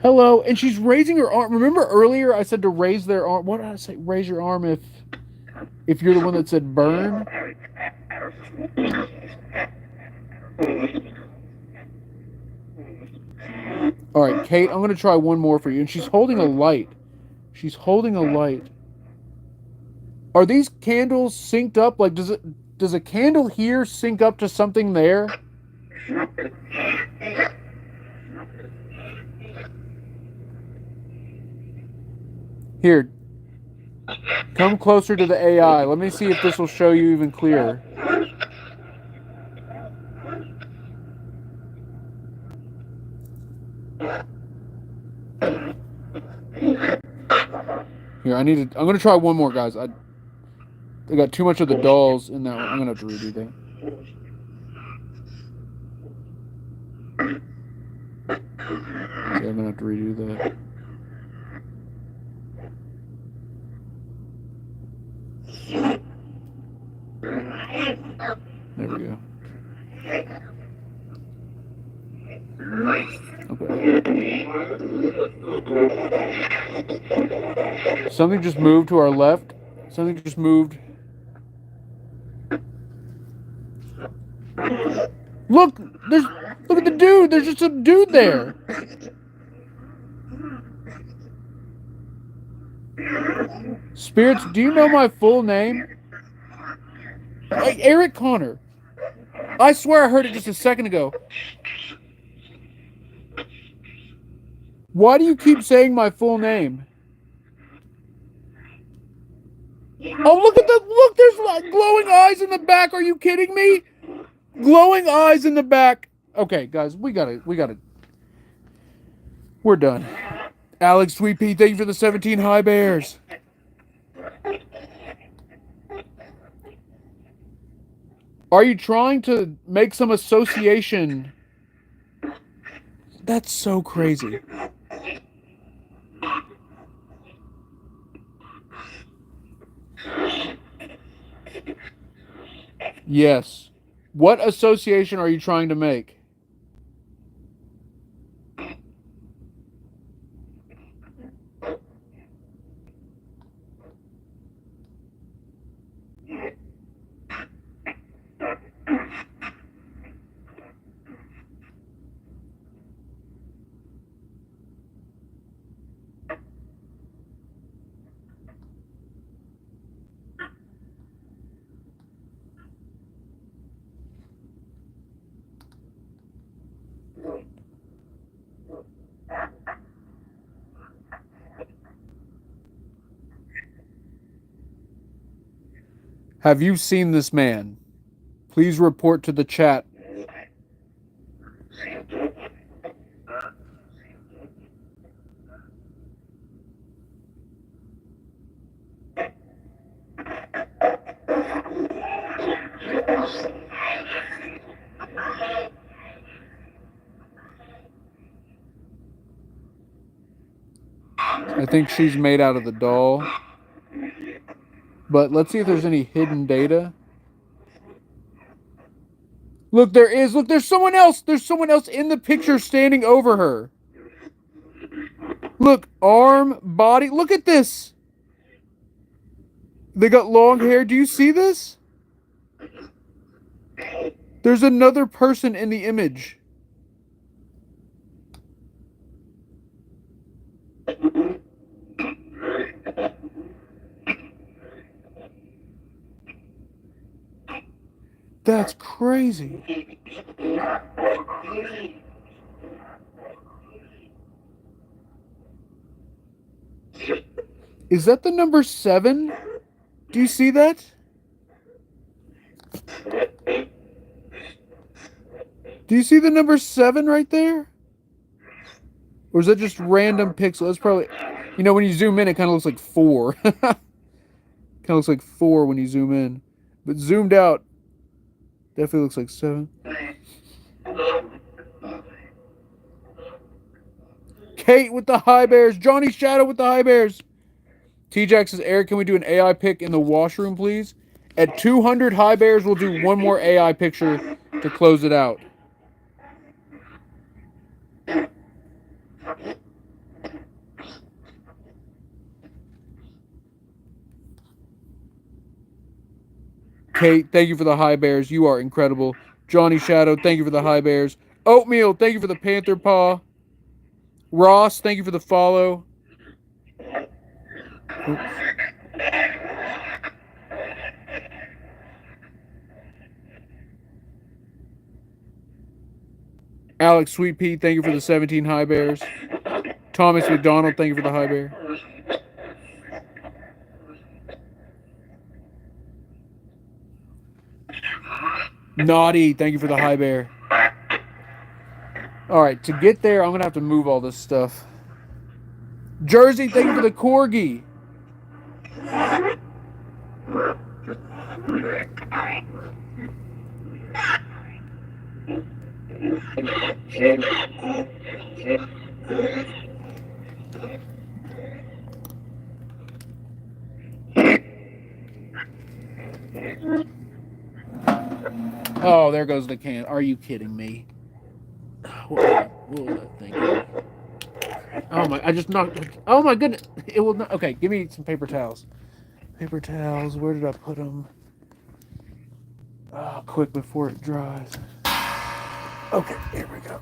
Hello, and she's raising her arm. Remember earlier I said to raise their arm. What did I say? Raise your arm if you're the one that said burn. All right, Kate, I'm going to try one more for you. And she's holding a light. She's holding a light. Are these candles synced up? Like, does a candle here sync up to something there? Here, come closer to the AI. Let me see if this will show you even clearer. Here, I'm going to try one more, guys. I got too much of the dolls in that one. I'm going to have to redo that. Yeah, I'm going to have to redo that. There we go. Okay. Something just moved to our left. Something just moved. Look at the dude. There's just a dude there. Spirits, do you know my full name? Hey, Eric Connor. I swear I heard it just a second ago. Why do you keep saying my full name? Oh, look, there's glowing eyes in the back. Are you kidding me? Glowing eyes in the back. Okay, guys, we gotta. We're done. Alex Sweet Pea, thank you for the 17 high bears. Are you trying to make some association? That's so crazy. Yes. What association are you trying to make? Have you seen this man? Please report to the chat. I think she's made out of the doll. But let's see if there's any hidden data. Look, there is. Look, there's someone else. There's someone else in the picture standing over her. Look, arm, body. Look at this. They got long hair. Do you see this? There's another person in the image. That's crazy. Is that the number 7? Do you see that? Do you see the number 7 right there? Or is that just random pixel? That's probably... You know, when you zoom in, it kind of looks like 4. Kind of looks like 4 when you zoom in. But zoomed out, definitely looks like 7. Kate with the high bears. Johnny Shadow with the high bears. T-Jack says, Eric, can we do an AI pic in the washroom, please? At 200 high bears, we'll do one more AI picture to close it out. Kate, thank you for the high bears. You are incredible. Johnny Shadow, thank you for the high bears. Oatmeal, thank you for the panther paw. Ross, thank you for the follow. Oops. Alex Sweet Pea, thank you for the 17 high bears. Thomas McDonald, thank you for the high bear. Naughty, thank you for the high bear. Alright, to get there, I'm going to have to move all this stuff. Jersey, thank you for the corgi. Oh, there goes the can. Are you kidding me? What was I thinking? Oh my, I just knocked. Oh my goodness. It will not. Okay, give me some paper towels. Paper towels, where did I put them? Oh, quick before it dries. Okay, here we go.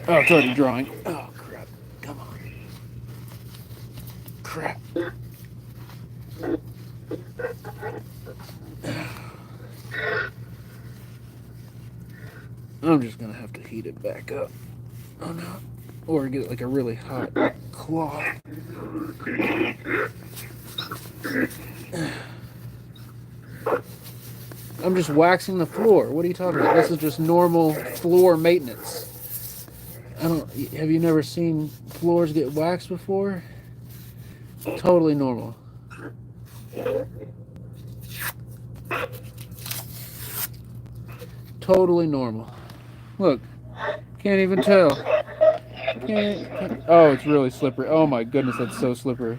Oh, it's already drying. Oh, crap. Come on. Crap. I'm just gonna have to heat it back up. Oh no. Or get like a really hot cloth. I'm just waxing the floor. What are you talking about? This is just normal floor maintenance. Have you never seen floors get waxed before? Totally normal. Totally normal. Look, can't even tell. Oh, it's really slippery. Oh my goodness, that's so slippery.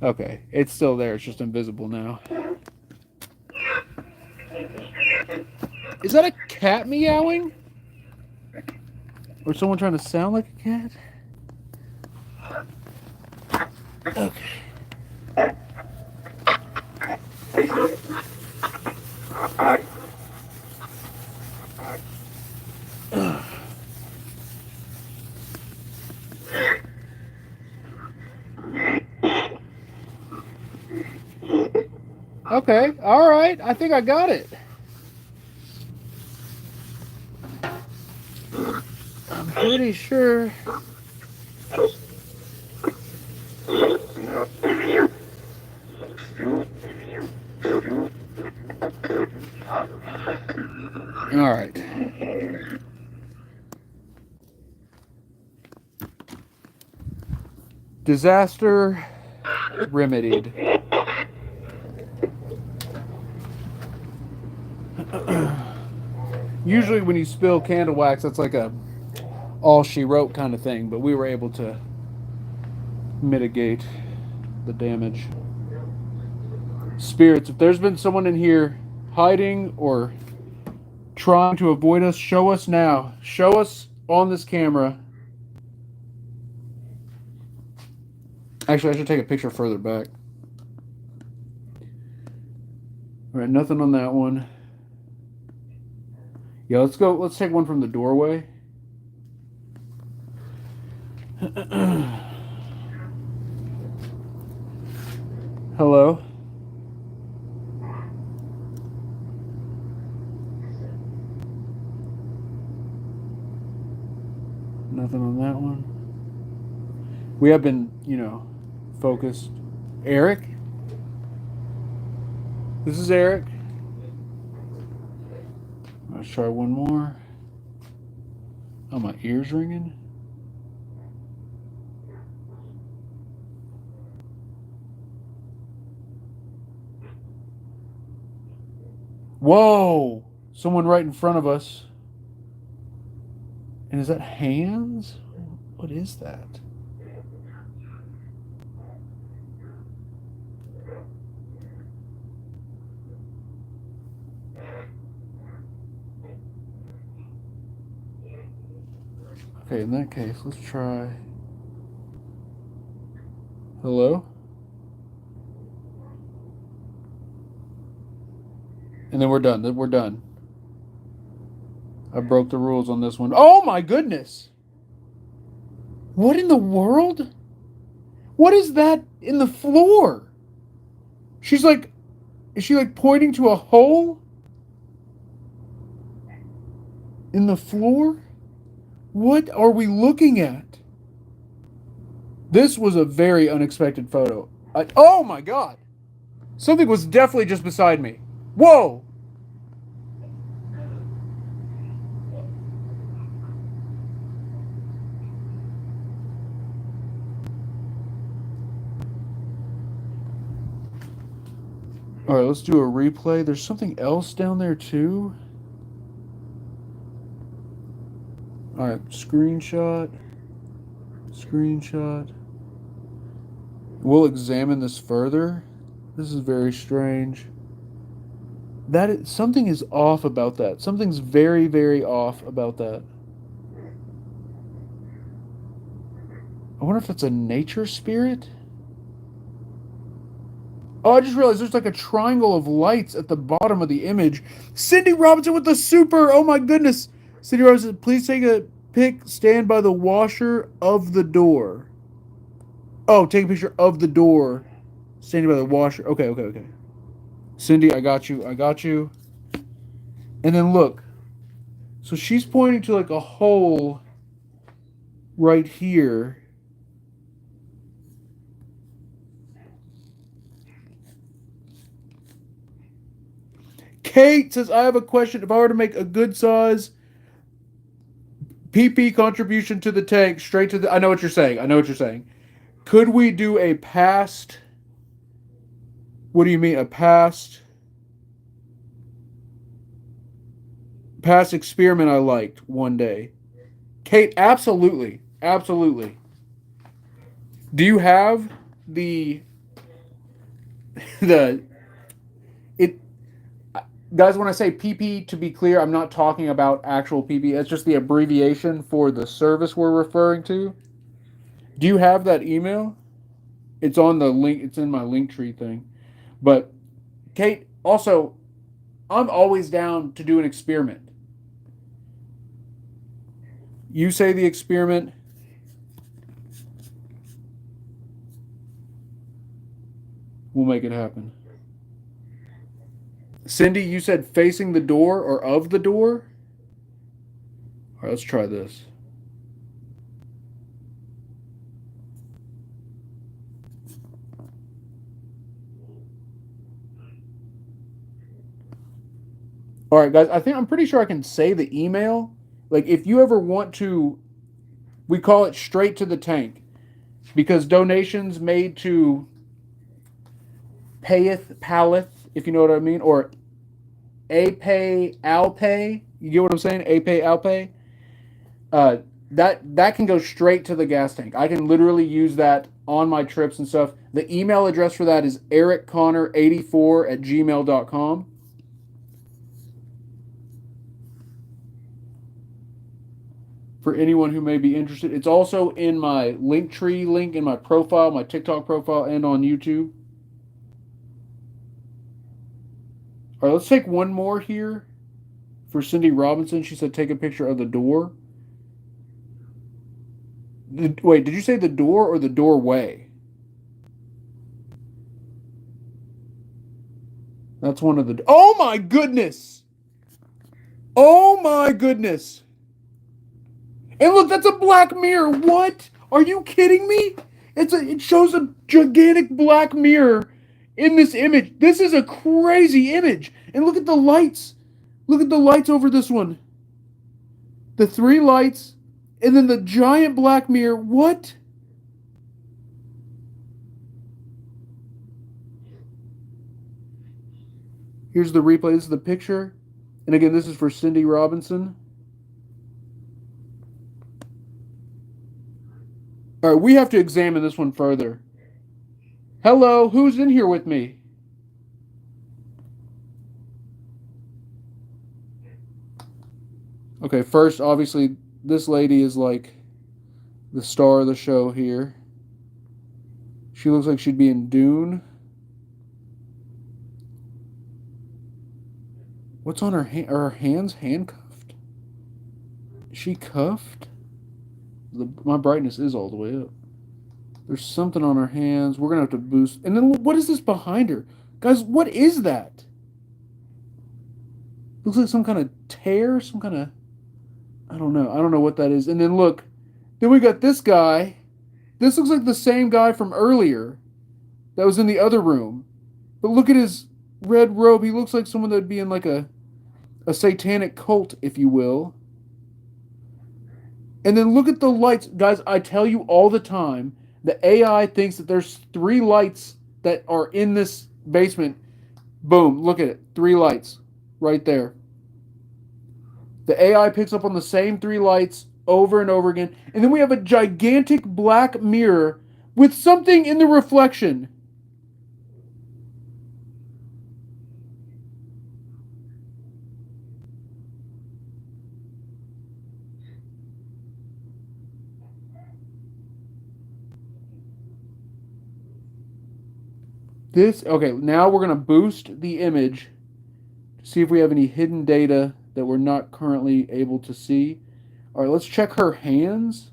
Okay, it's still there. It's just invisible now. Is that a cat meowing? Or someone trying to sound like a cat? Okay. Okay, all right. I think I got it. I'm pretty sure. All right. Disaster remedied. Usually when you spill candle wax, that's like a all she wrote kind of thing, but we were able to mitigate the damage. Spirits, if there's been someone in here hiding or trying to avoid us, show us now. Show us on this camera. Actually, I should take a picture further back. All right, nothing on that one. Yeah, let's go. Let's take one from the doorway. Hello? Nothing on that one. We have been, focused. Eric? This is Eric. Let's try one more. Oh, my ear's ringing. Whoa! Someone right in front of us. And is that hands? What is that? Okay, in that case, let's try. Hello? And then we're done. We're done. I broke the rules on this one. Oh my goodness! What in the world? What is that in the floor? She's like, is she like pointing to a hole in the floor? What are we looking at? This was a very unexpected photo. Oh my god! Something was definitely just beside me. Whoa! All right, let's do a replay. There's something else down there too. All right, screenshot. Screenshot. We'll examine this further. This is very strange. Something is off about that. Something's very, very off about that. I wonder if it's a nature spirit? Oh, I just realized there's like a triangle of lights at the bottom of the image. Cindy Robinson with the super! Oh my goodness! Cindy Robinson, please take a pic. Stand by the washer of the door. Oh, take a picture of the door. Standing by the washer. Okay. Cindy, I got you. And then look. So she's pointing to like a hole right here. Kate says, I have a question. If I were to make a good size PP contribution to the tank, straight to the... I know what you're saying. Could we do a past... What do you mean? A past experiment I liked one day. Kate, absolutely. Do you have the guys, when I say PP, to be clear, I'm not talking about actual PP. It's just the abbreviation for the service we're referring to. Do you have that email? It's on the link. It's in my Linktree thing. But, Kate, also, I'm always down to do an experiment. You say the experiment. We'll make it happen. Cindy, you said facing the door or of the door? All right, let's try this. All right, guys, I'm pretty sure I can say the email. Like, if you ever want to, we call it straight to the tank, because donations made to Payeth, if you know what I mean, or Alpay, You get what I'm saying? A-pay, outpay. That can go straight to the gas tank. I can literally use that on my trips and stuff. The email address for that is ericconnor84@gmail.com. For anyone who may be interested. It's also in my Linktree link in my profile, my TikTok profile, and on YouTube. All right, let's take one more here for Cindy Robinson. She said take a picture of the door. Wait, did you say the door or the doorway? That's one of the... Oh my goodness! Oh my goodness! And look, that's a black mirror. What? Are you kidding me? It shows a gigantic black mirror in this image. This is a crazy image. And look at the lights. Look at the lights over this one. The 3 lights and then the giant black mirror. What? Here's the replay. This is the picture. And again, this is for Cindy Robinson. All right, we have to examine this one further. Hello, who's in here with me? Okay, first, obviously, this lady is like the star of the show here. She looks like she'd be in Dune. What's on her hand? Are her hands handcuffed? Is she cuffed? My brightness is all the way up. There's something on her hands. We're going to have to boost. And then what is this behind her? Guys, what is that? Looks like some kind of tear. Some kind of... I don't know. I don't know what that is. And then look. Then we got this guy. This looks like the same guy from earlier that was in the other room. But look at his red robe. He looks like someone that would be in like a satanic cult, if you will. And then look at the lights. Guys, I tell you all the time, the AI thinks that there's 3 lights that are in this basement. Boom, look at it. 3 lights right there. The AI picks up on the same 3 lights over and over again. And then we have a gigantic black mirror with something in the reflection. Okay, now we're going to boost the image to see if we have any hidden data that we're not currently able to see. All right, let's check her hands.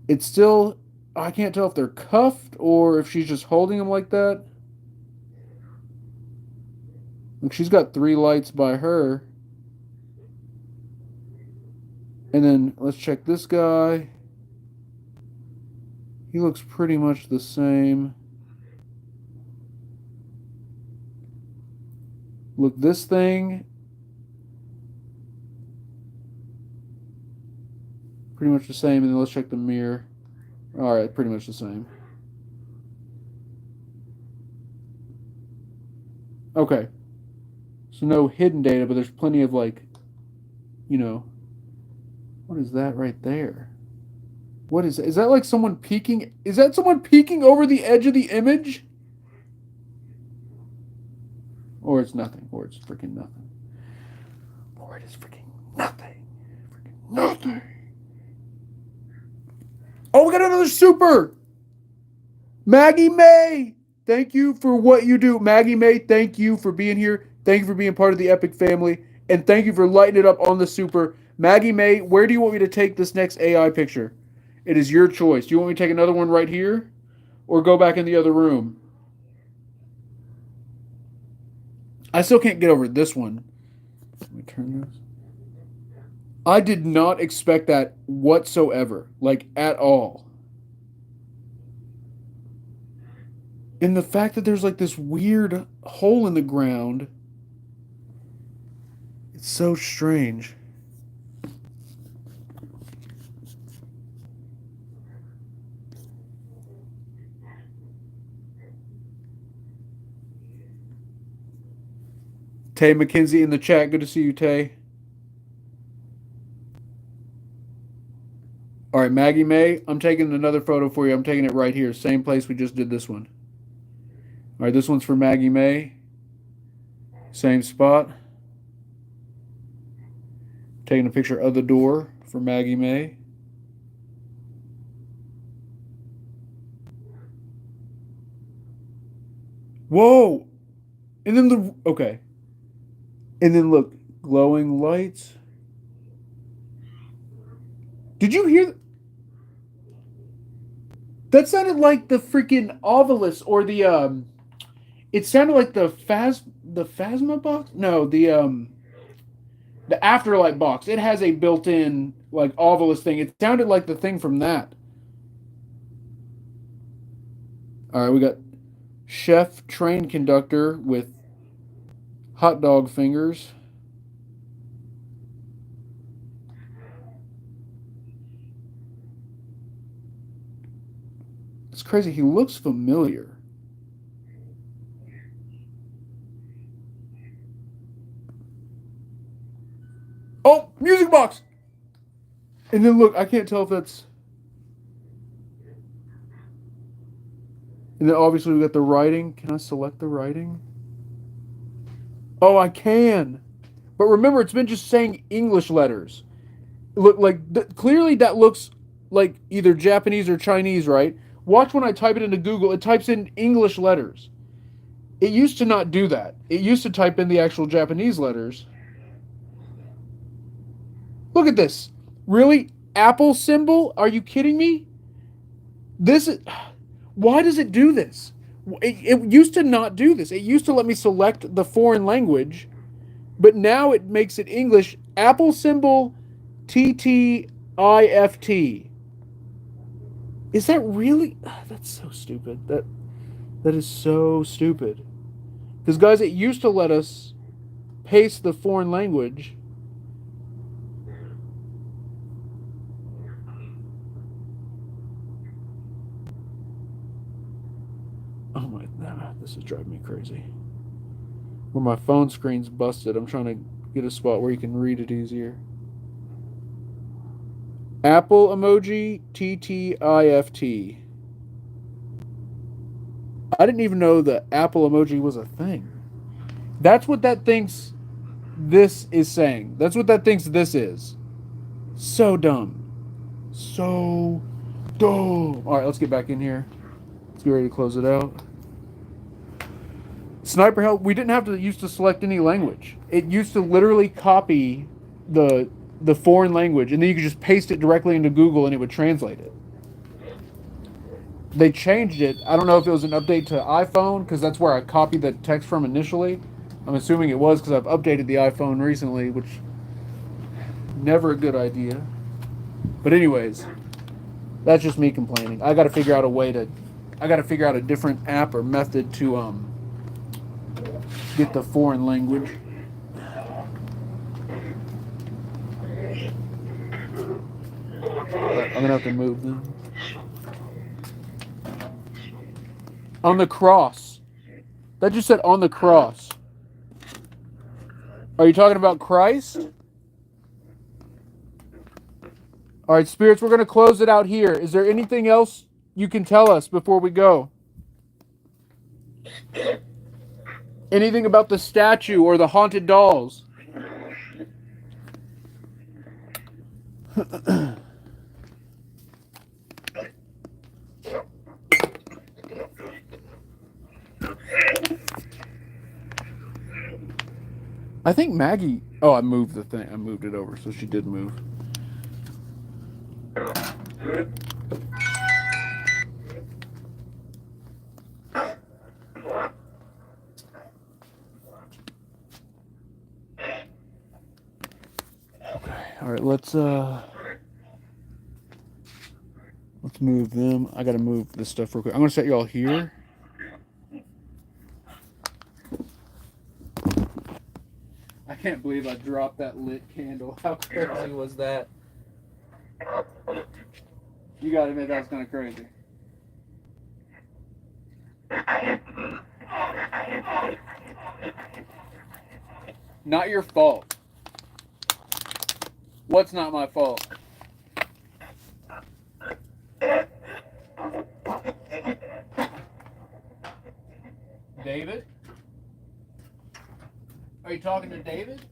It's still, I can't tell if they're cuffed or if she's just holding them like that. Look, she's got 3 lights by her. And then let's check this guy. He looks pretty much the same. Look, this thing, pretty much the same. And then let's check the mirror. All right, pretty much the same. Okay. So no hidden data, but there's plenty of like, you know, what is that right there? What is that? Is that like someone peeking? Is that someone peeking over the edge of the image? Or it's nothing. Or it's freaking nothing. Or it is freaking nothing. Freaking nothing. Oh, we got another super. Maggie May. Thank you for what you do. Maggie May, thank you for being here. Thank you for being part of the Epic family. And thank you for lighting it up on the super. Maggie May, where do you want me to take this next AI picture? It is your choice. Do you want me to take another one right here? Or go back in the other room? I still can't get over this one. Let me turn this. I did not expect that whatsoever. Like, at all. And the fact that there's like this weird hole in the ground. It's so strange. Tay McKenzie in the chat. Good to see you, Tay. All right, Maggie May, I'm taking another photo for you. I'm taking it right here. Same place we just did this one. All right, this one's for Maggie May. Same spot. Taking a picture of the door for Maggie May. Whoa! And then okay. And then look, glowing lights. Did you hear? That sounded like the freaking Ovilus or the It sounded like the Phasma box. No, the Afterlight box. It has a built-in like Ovilus thing. It sounded like the thing from that. All right, we got chef train conductor with hot dog fingers. It's crazy. He looks familiar. Oh, music box. And then look, I can't tell if that's. And then obviously we got the writing. Can I select the writing? Oh, I can. But remember, it's been just saying English letters. Look like clearly that looks like either Japanese or Chinese, right? Watch when I type it into Google, it types in English letters. It used to not do that. It used to type in the actual Japanese letters. Look at this. Really? Apple symbol? Are you kidding me? This is... Why does it do this? It used to not do this. It used to let me select the foreign language, but now it makes it English. Apple symbol TTIFT. Is that really? That's so stupid. That is so stupid. Because guys, it used to let us paste the foreign language. Oh my, this is driving me crazy. Where my phone screen's busted, I'm trying to get a spot where you can read it easier. Apple emoji TTIFT. I didn't even know the Apple emoji was a thing. That's what that thinks this is saying. That's what that thinks this is. So dumb. So dumb. All right, let's get back in here. Let's get ready to close it out. Sniper help. We didn't have to used to select any language. It used to literally copy the foreign language, and then you could just paste it directly into Google, and it would translate it. They changed it. I don't know if it was an update to iPhone, because that's where I copied the text from initially. I'm assuming it was because I've updated the iPhone recently, which never a good idea. But anyways, that's just me complaining. I got to figure out a way to. I got to figure out a different app or method to get the foreign language. I'm gonna have to move them. On the cross. That just said on the cross. Are you talking about Christ? All right, spirits, we're going to close it out here. Is there anything else you can tell us before we go? Anything about the statue or the haunted dolls? I think Maggie... Oh, I moved the thing. I moved it over, so she did move. Okay, all right, let's move them. I gotta move this stuff real quick. I'm gonna set you all here. I can't believe I dropped that lit candle. How crazy was that? You gotta admit that was kind of crazy. Not your fault. What's not my fault? David? Are you talking to David?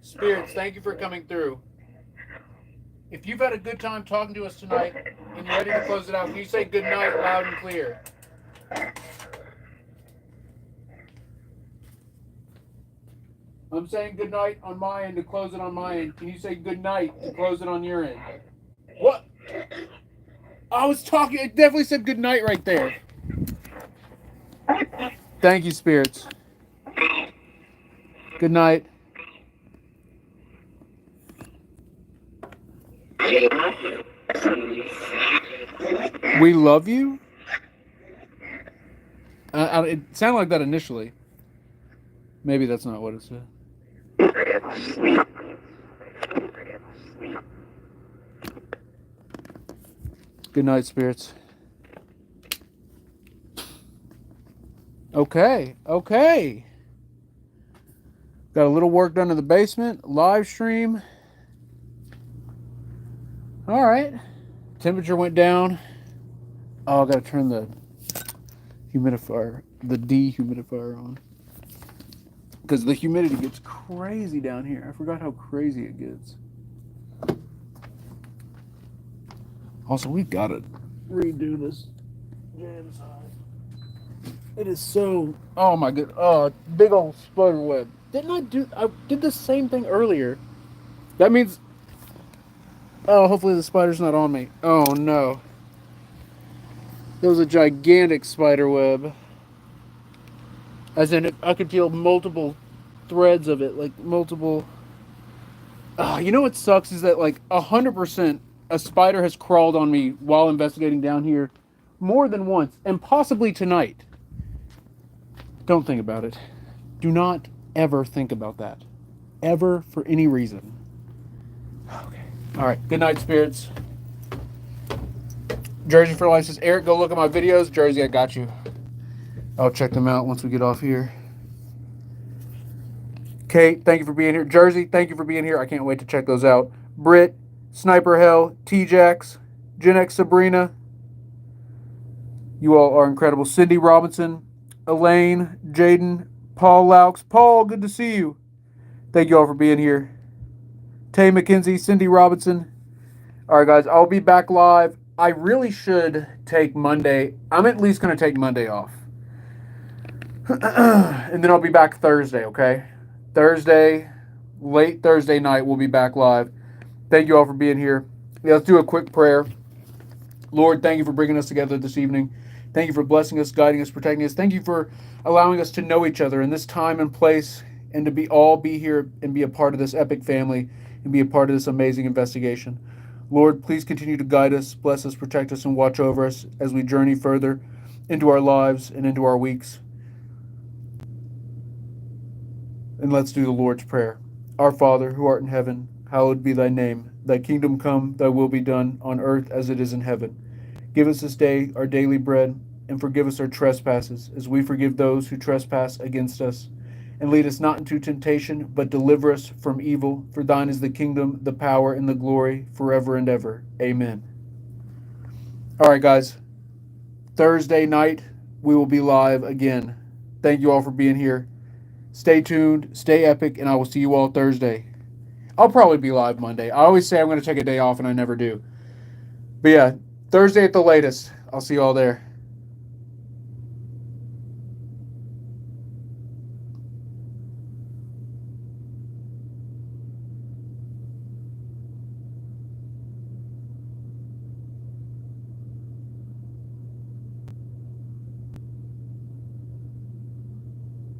Spirits, thank you for coming through. If you've had a good time talking to us tonight and you're ready to close it out, can you say good night loud and clear? I'm saying good night on my end to close it on my end. Can you say good night to close it on your end? What? I was talking. It definitely said good night right there. Thank you, spirits. Good night. We love you? It sounded like that initially. Maybe that's not what it said. Good night, spirits. Okay. Got a little work done in the basement. Live stream. All right. Temperature went down. Oh, I got to turn the humidifier, the dehumidifier on. Because the humidity gets crazy down here. I forgot how crazy it gets. Also, we've got to redo this jam side. It is so... Oh, my god. Oh, big old spider web. I did the same thing earlier. That means... Oh, hopefully the spider's not on me. Oh, no. There was a gigantic spider web. As in, I could feel multiple threads of it. Like, multiple... you know what sucks is that, like, 100% a spider has crawled on me while investigating down here more than once. And possibly tonight. Don't think about it. Do not ever think about that. Ever for any reason. Okay. Alright. Good night, spirits. Jersey for Life says, Eric, go look at my videos. Jersey, I got you. I'll check them out once we get off here. Kate, thank you for being here. Jersey, thank you for being here. I can't wait to check those out. Britt, Sniper Hell, T-Jax, Gen X Sabrina. You all are incredible. Cindy Robinson, Elaine, Jaden, Paul Laux. Paul, good to see you. Thank you all for being here. Tay McKenzie, Cindy Robinson. All right, guys, I'll be back live. I really should take Monday. I'm at least going to take Monday off. And then I'll be back Thursday, okay? Thursday, late Thursday night, we'll be back live. Thank you all for being here. Let's do a quick prayer. Lord, thank you for bringing us together this evening. Thank you for blessing us, guiding us, protecting us. Thank you for allowing us to know each other in this time and place and to be here and be a part of this epic family and be a part of this amazing investigation. Lord, please continue to guide us, bless us, protect us, and watch over us as we journey further into our lives and into our weeks. And let's do the Lord's Prayer. Our Father, who art in heaven, hallowed be thy name. Thy kingdom come, thy will be done, on earth as it is in heaven. Give us this day our daily bread, and forgive us our trespasses, as we forgive those who trespass against us. And lead us not into temptation, but deliver us from evil. For thine is the kingdom, the power, and the glory, forever and ever. Amen. All right, guys. Thursday night, we will be live again. Thank you all for being here. Stay tuned, stay epic, and I will see you all Thursday. I'll probably be live Monday. I always say I'm going to take a day off, and I never do. But yeah, Thursday at the latest. I'll see you all there.